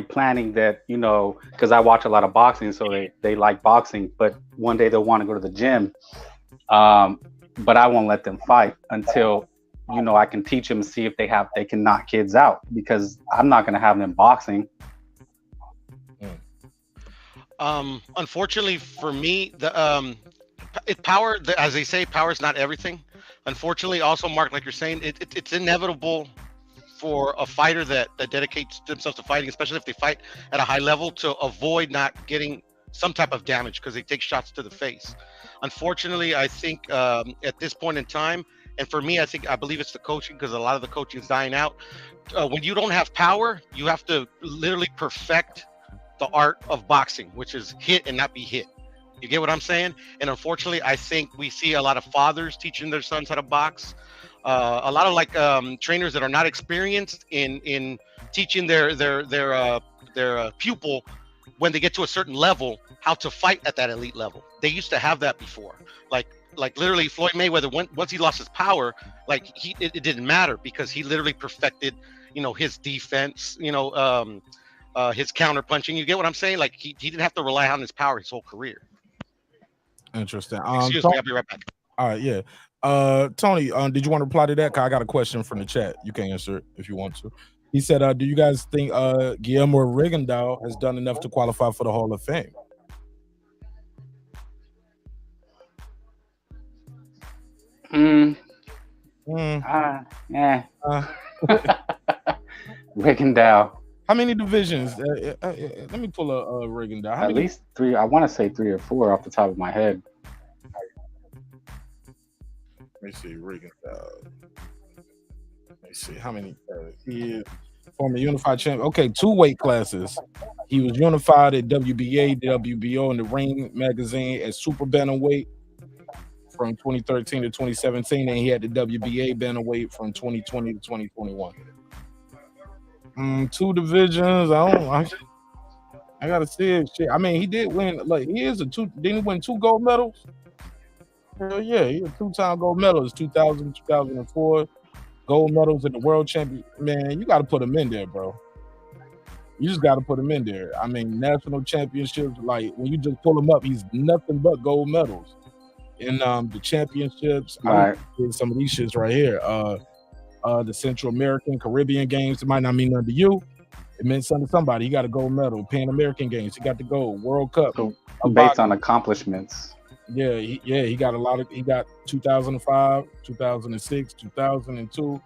planning that, because I watch a lot of boxing, so they like boxing, but one day they'll want to go to the gym. But I won't let them fight until, I can teach them and see if they can knock kids out, because I'm not going to have them boxing. Unfortunately for me, power, as they say, power is not everything. Unfortunately, also, Mark, like you're saying, it's inevitable for a fighter that dedicates themselves to fighting, especially if they fight at a high level, to avoid not getting some type of damage because they take shots to the face. Unfortunately, I think at this point in time, and for me, I believe it's the coaching, because a lot of the coaching is dying out. When you don't have power, you have to literally perfect the art of boxing, which is hit and not be hit. You get what I'm saying? And unfortunately, I think we see a lot of fathers teaching their sons how to box. A lot of trainers that are not experienced in teaching their pupil, when they get to a certain level, how to fight at that elite level. They used to have that before. Like literally Floyd Mayweather, once he lost his power, it didn't matter, because he literally perfected, his defense, his counter punching. You get what I'm saying? Like he didn't have to rely on his power his whole career. Interesting. Excuse me, I'll be right back. All right, yeah. Tony, did you want to reply to that? 'Cause I got a question from the chat. You can answer it if you want to. He said, do you guys think Guillermo Rigondeaux has done enough to qualify for the Hall of Fame? Rigondeaux. How many divisions? Let me pull a Rigondeaux. At least 3. I want to say 3 or 4 off the top of my head. Let me see, Rigondeaux. Let me see how many. He is former unified champion. Okay, 2 weight classes. He was unified at WBA, WBO, in the Ring magazine at super bantamweight from 2013 to 2017, and he had the WBA bantamweight from 2020 to 2021. 2 divisions. I gotta see it. Shit. I mean, he did win. Like, he is a 2. Didn't he win 2 gold medals? Hell yeah, he a 2-time gold medalist. 2000, 2004 gold medals in the world champion. Man, you got to put him in there, bro. You just got to put him in there. I mean, national championships. Like, when you just pull him up, he's nothing but gold medals. In the championships, I did some of these shits right here. The Central American, Caribbean games. It might not mean nothing to you. It meant something to somebody. He got a gold medal. Pan American games, he got the gold. World Cup. So based on accomplishments. Yeah, he got a lot of. He got 2005, 2006, 2002,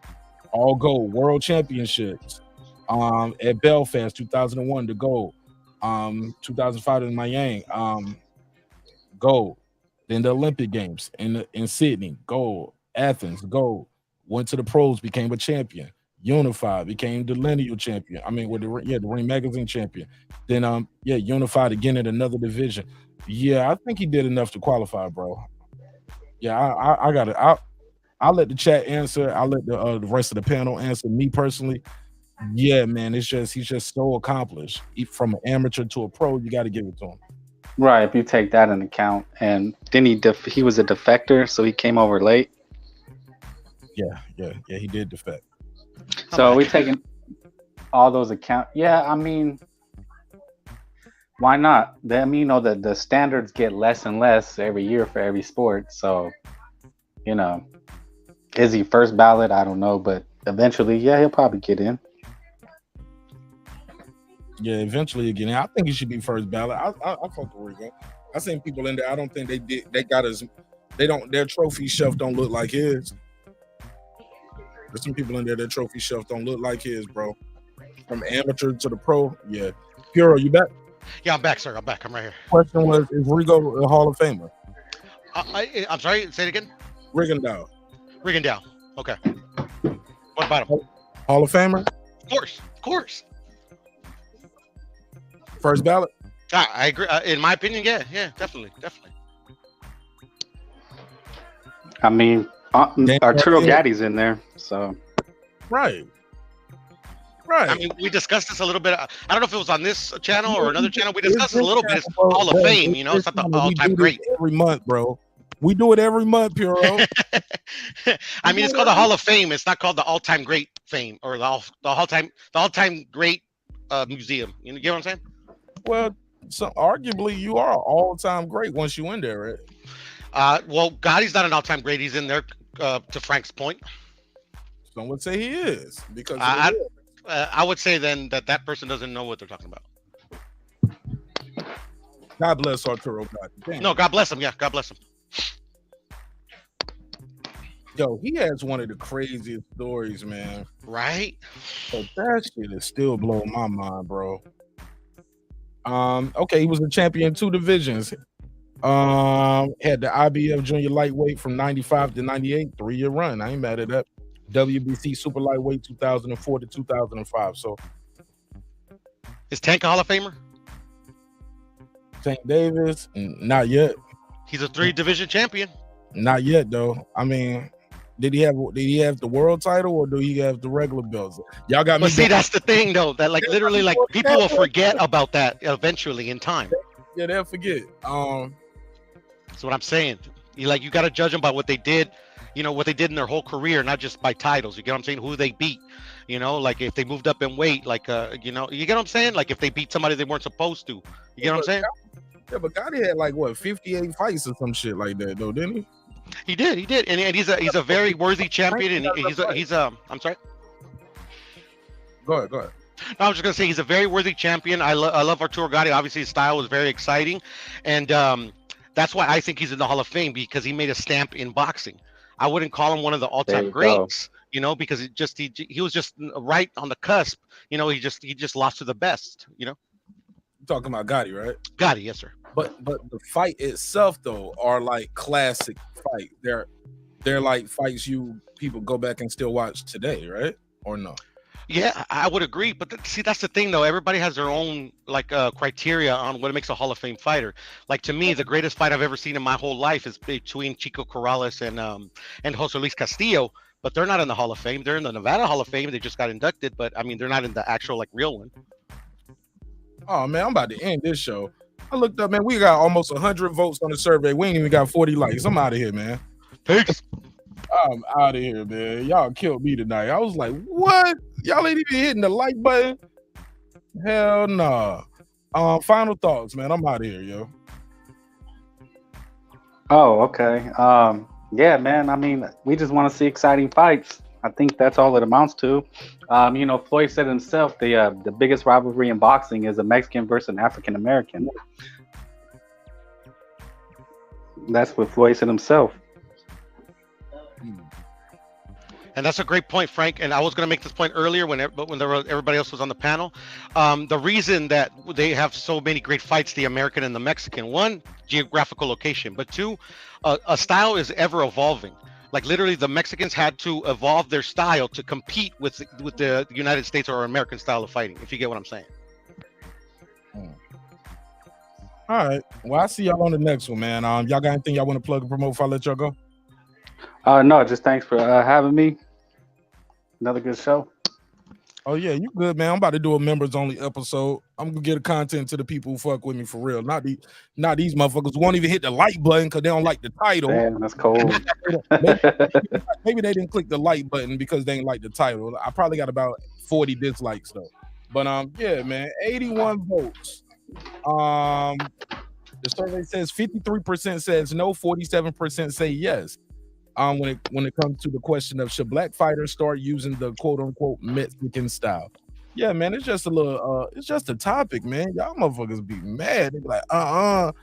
all gold. World Championships. At Belfast, 2001, the gold. 2005 in Miami, gold. Then the Olympic Games in Sydney, gold. Athens, gold. Went to the pros, became a champion. Unified, became the lineal champion. I mean, with the Ring magazine champion. Then unified again in another division. Yeah, I think he did enough to qualify, bro. Yeah, I got it. I'll let the chat answer. I'll let the rest of the panel answer. Me personally, yeah, man, he's just so accomplished. From an amateur to a pro, you got to give it to him. Right, if you take that into account, and then he was a defector, so he came over late. Yeah, he did defect. So we taking all those account. Yeah, I mean, why not? I mean, the standards get less and less every year for every sport. So, is he first ballot? I don't know, but eventually, yeah, he'll probably get in. Yeah, eventually again. I think he should be first ballot. I fuck with Rigo. I seen people in there. I don't think they did. They got his. They don't. Their trophy shelf don't look like his. There's some people in there. Their trophy shelf don't look like his, bro. From amateur to the pro. Yeah. Puro, you back? Yeah, I'm back, sir. I'm back. I'm right here. Question was: is Rigo a Hall of Famer? I'm sorry. Say it again. Rigondeaux. Okay. What about him? Hall of Famer? Of course. First ballot? I agree. In my opinion, yeah, definitely. I mean, Arturo Gaddi's in there, so. Right. I mean, we discussed this a little bit. I don't know if it was on this channel or another channel. We discussed this a little bit. It's Hall of Fame, it's not the all-time great. Every month, bro. We do it every month, Puro. I mean, it's called the Hall of Fame. It's not called the all-time great fame or the all-time great museum. You get what I'm saying? Well, so arguably you are an all-time great once you in there, right? Well, Gotti's not an all-time great. He's in there to Frank's point. Some would say he is because I would say then that person doesn't know what they're talking about. God bless Arturo Gatti. No, God bless him. Yeah, God bless him. Yo, he has one of the craziest stories, man. Right? So that shit is still blowing my mind, bro. Okay, he was a champion in 2 divisions. Had the IBF junior lightweight from 95 to 98, 3-year run. I ain't mad at that. WBC super lightweight 2004 to 2005. So is Tank a Hall of Famer? Tank Davis, not yet. He's a 3-division champion. Not yet, though. I mean, did he have the world title or do he have the regular belts? Y'all got me. But see, that's the thing, though. That literally, people will forget about that eventually in time. Yeah, they'll forget. That's what I'm saying. You got to judge them by what they did. What they did in their whole career, not just by titles. You get what I'm saying? Who they beat. If they moved up in weight, you get what I'm saying? Like if they beat somebody they weren't supposed to. You get what I'm saying? Yeah, but Gotti had 58 fights or some shit like that, though, didn't he? He did, and he's a very worthy champion, and he's I'm sorry. Go ahead. No, I was just gonna say he's a very worthy champion. I love Arturo Gatti. Obviously, his style was very exciting, and that's why I think he's in the Hall of Fame because he made a stamp in boxing. I wouldn't call him one of the all-time greats, because he was just right on the cusp. He just lost to the best. You're talking about Gotti, right? Gotti, yes, sir. But the fight itself though are like classic fight. They're like fights people go back and still watch today, right? Or no? Yeah, I would agree. But see, that's the thing though. Everybody has their own criteria on what makes a Hall of Fame fighter. Like to me, the greatest fight I've ever seen in my whole life is between Chico Corrales and Jose Luis Castillo. But they're not in the Hall of Fame. They're in the Nevada Hall of Fame. They just got inducted, but I mean, they're not in the actual real one. Oh man, I'm about to end this show. I looked up, man. We got almost 100 votes on the survey. We ain't even got 40 likes. I'm out of here, man. Peace. I'm out of here, man. Y'all killed me tonight. I was like, what? Y'all ain't even hitting the like button? Hell no. Final thoughts, man. I'm out of here, yo. Oh, okay. Yeah, man. I mean, we just want to see exciting fights. I think that's all it amounts to. Floyd said himself, the biggest rivalry in boxing is a Mexican versus an African American. That's what Floyd said himself. And that's a great point, Frank. And I was going to make this point earlier when everybody else was on the panel. The reason that they have so many great fights, the American and the Mexican, one, geographical location, but two, a style is ever evolving. Like literally, the Mexicans had to evolve their style to compete with the United States or American style of fighting. If you get what I'm saying. All right. Well, I'll see y'all on the next one, man. Y'all got anything y'all want to plug and promote before I let y'all go? No, just thanks for having me. Another good show. Oh yeah, you good, man. I'm about to do a members only episode. I'm gonna get the content to the people who fuck with me for real. Not these motherfuckers who won't even hit the like button because they don't like the title. Damn, that's cold. Maybe they didn't click the like button because they didn't like the title. I probably got about 40 dislikes though. But yeah, man, 81 votes. The survey says 53% says no, 47% say yes. When it comes to the question of should black fighters start using the quote unquote Mexican style. Yeah, man, it's just a little it's just a topic, man. Y'all motherfuckers be mad. They be like, no,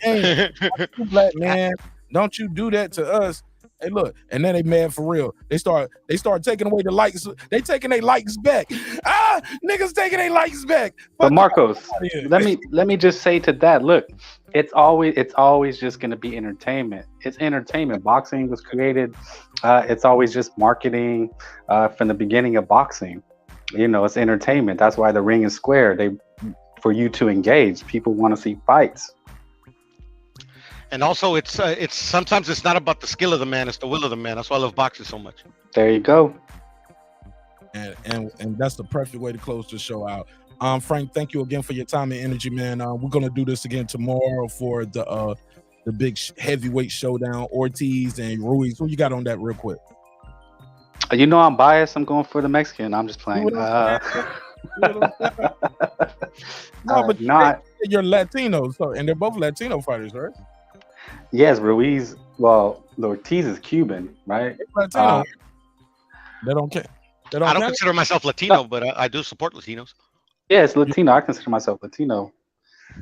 you black man, don't you do that to us. Hey, look, and then they mad for real. They start taking away the likes. They taking their likes back. Niggas taking their likes back. But Marcos, let me just say to that, look, it's always just gonna be entertainment. It's entertainment. Boxing was created. It's always just marketing from the beginning of boxing. You know, it's entertainment. That's why the ring is square. For you to engage. People want to see fights. And also, it's sometimes it's not about the skill of the man; it's the will of the man. That's why I love boxing so much. There you go. And that's the perfect way to close the show out. Frank, thank you again for your time and energy, man. We're gonna do this again tomorrow for the big heavyweight showdown, Ortiz and Ruiz. Who you got on that, real quick? You know I'm biased. I'm going for the Mexican. I'm just playing. No, but you're Latino, so and they're both Latino fighters, right? Yes, Ruiz. Well, the Ortiz is Cuban, right? Latino. They don't care. I don't consider myself Latino, but I do support Latinos. Yeah, it's Latino. I consider myself Latino.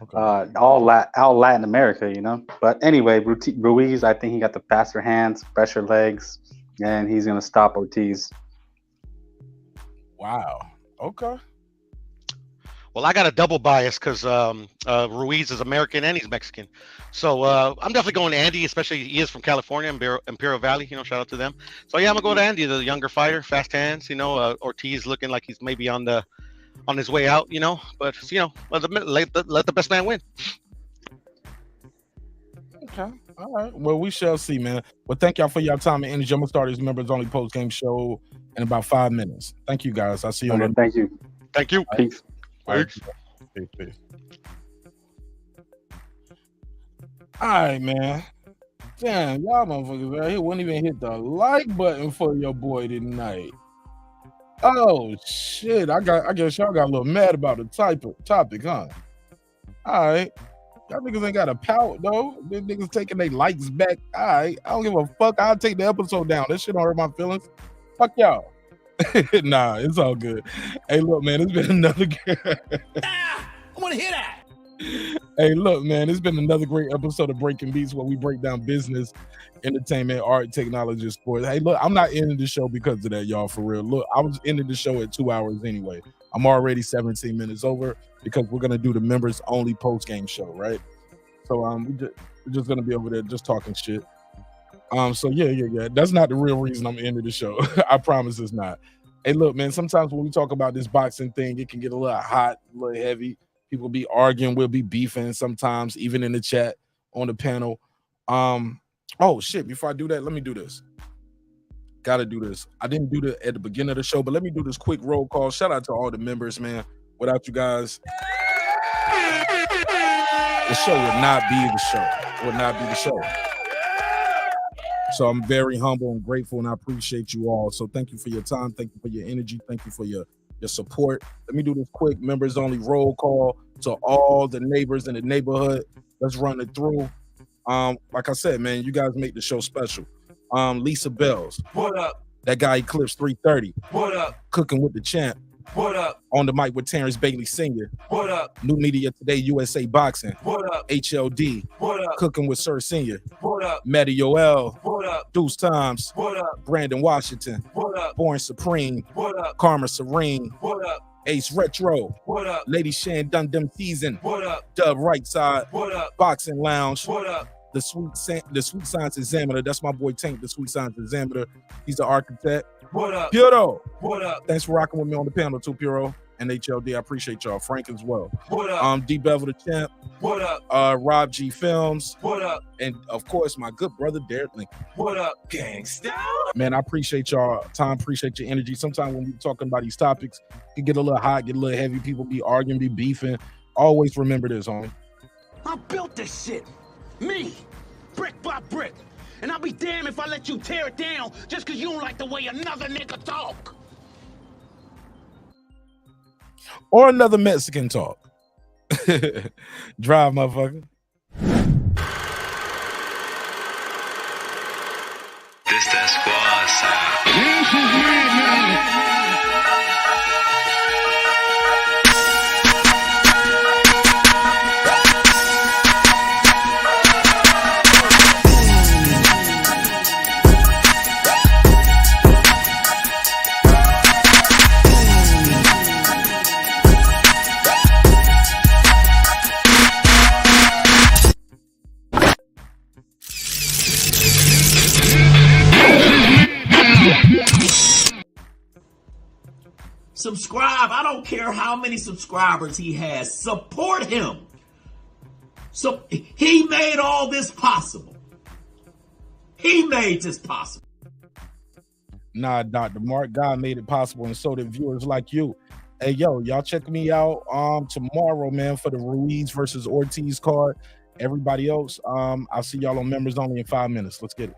Okay. All Latin America, you know. But anyway, Ruiz, I think he got the faster hands, fresher legs, and he's gonna stop Ortiz. Wow. Okay. Well, I got a double bias because Ruiz is American and he's Mexican. So I'm definitely going to Andy, especially he is from California, Imperial Valley. You know, shout out to them. So yeah, I'm gonna go to Andy, the younger fighter, fast hands. You know, Ortiz looking like he's maybe on his way out. You know, but you know, let the best man win. Okay. All right. Well, we shall see, man. Well, thank y'all for your time and energy. I'm gonna start this members only post game show in about 5 minutes. Thank you, guys. I'll see you. Okay, thank you. Thank you. Peace. Peace. All right, man. Damn, y'all motherfuckers right here wouldn't even hit the like button for your boy tonight. Oh shit! I guess y'all got a little mad about the topic, huh? All right. Y'all niggas ain't got a pout though. These niggas taking their likes back. All right. I don't give a fuck. I'll take the episode down. This shit don't hurt my feelings. Fuck y'all. Nah, it's all good. Hey, look, man, it's been another I want to hear that. Hey, look, man, it's been another great episode of Breaking Beats where we break down business, entertainment, art, technology, sports. Hey, look, I'm not ending the show because of that, y'all, for real. Look, I was ending the show at 2 hours anyway. I'm already 17 minutes over because we're gonna do the members only post game show, right? So we're just gonna be over there just talking shit. So yeah. That's not the real reason I'm ending the show. I promise it's not. Hey, look, man, sometimes when we talk about this boxing thing, it can get a little hot, a little heavy. People be arguing, we'll be beefing sometimes, even in the chat on the panel. Oh shit, before I do that, let me do this. Gotta do this. I didn't do that at the beginning of the show, but let me do this quick roll call. Shout out to all the members, man. Without you guys, the show would not be the show. Would not be the show. So I'm very humble and grateful, and I appreciate you all. So thank you for your time. Thank you for your energy. Thank you for your support. Let me do this quick members only roll call to all the neighbors in the neighborhood. Let's run it through. Like I said, man, you guys make the show special. Lisa Bells. What up? That guy Eclipse 330. What up? Cooking with the Champ. What up? On the mic with Terrence Bailey Sr. What up? New Media Today, USA Boxing. What up? HLD. What up? Cooking with Sir Sr. What up? Matty Yoel. What up? Deuce Times. What up? Brandon Washington. What up? Born Supreme. What up? Karma Serene. What up? Ace Retro. What up? Lady Shan Dundum Season. What up? Dub Right Side. What up? Boxing Lounge. What up? The Sweet Science Examiner. That's my boy Tank, the Sweet Science Examiner. He's the architect. What up? Puro. What up? Thanks for rocking with me on the panel too, Puro. NHLD, I appreciate y'all. Frank as well. What up? D Bevel the Champ. What up? Rob G Films. What up? And of course, my good brother Derek Lincoln. What up, gangsta? Man, I appreciate y'all time, appreciate your energy. Sometimes when we're talking about these topics, it can get a little hot, get a little heavy. People be arguing, be beefing. Always remember this, homie. I built this shit. Me. Brick by brick. And I'll be damned if I let you tear it down just because you don't like the way another nigga talk. Or another Mexican talk. Drive, motherfucker. This that squad sound. Subscribe. I don't care how many subscribers he has. Support him. So he made all this possible. He made this possible. Nah, Dr. Mark, God made it possible, and so did viewers like you. Hey, yo, y'all check me out tomorrow, man, for the Ruiz versus Ortiz card. Everybody else, I'll see y'all on Members Only in 5 minutes. Let's get it.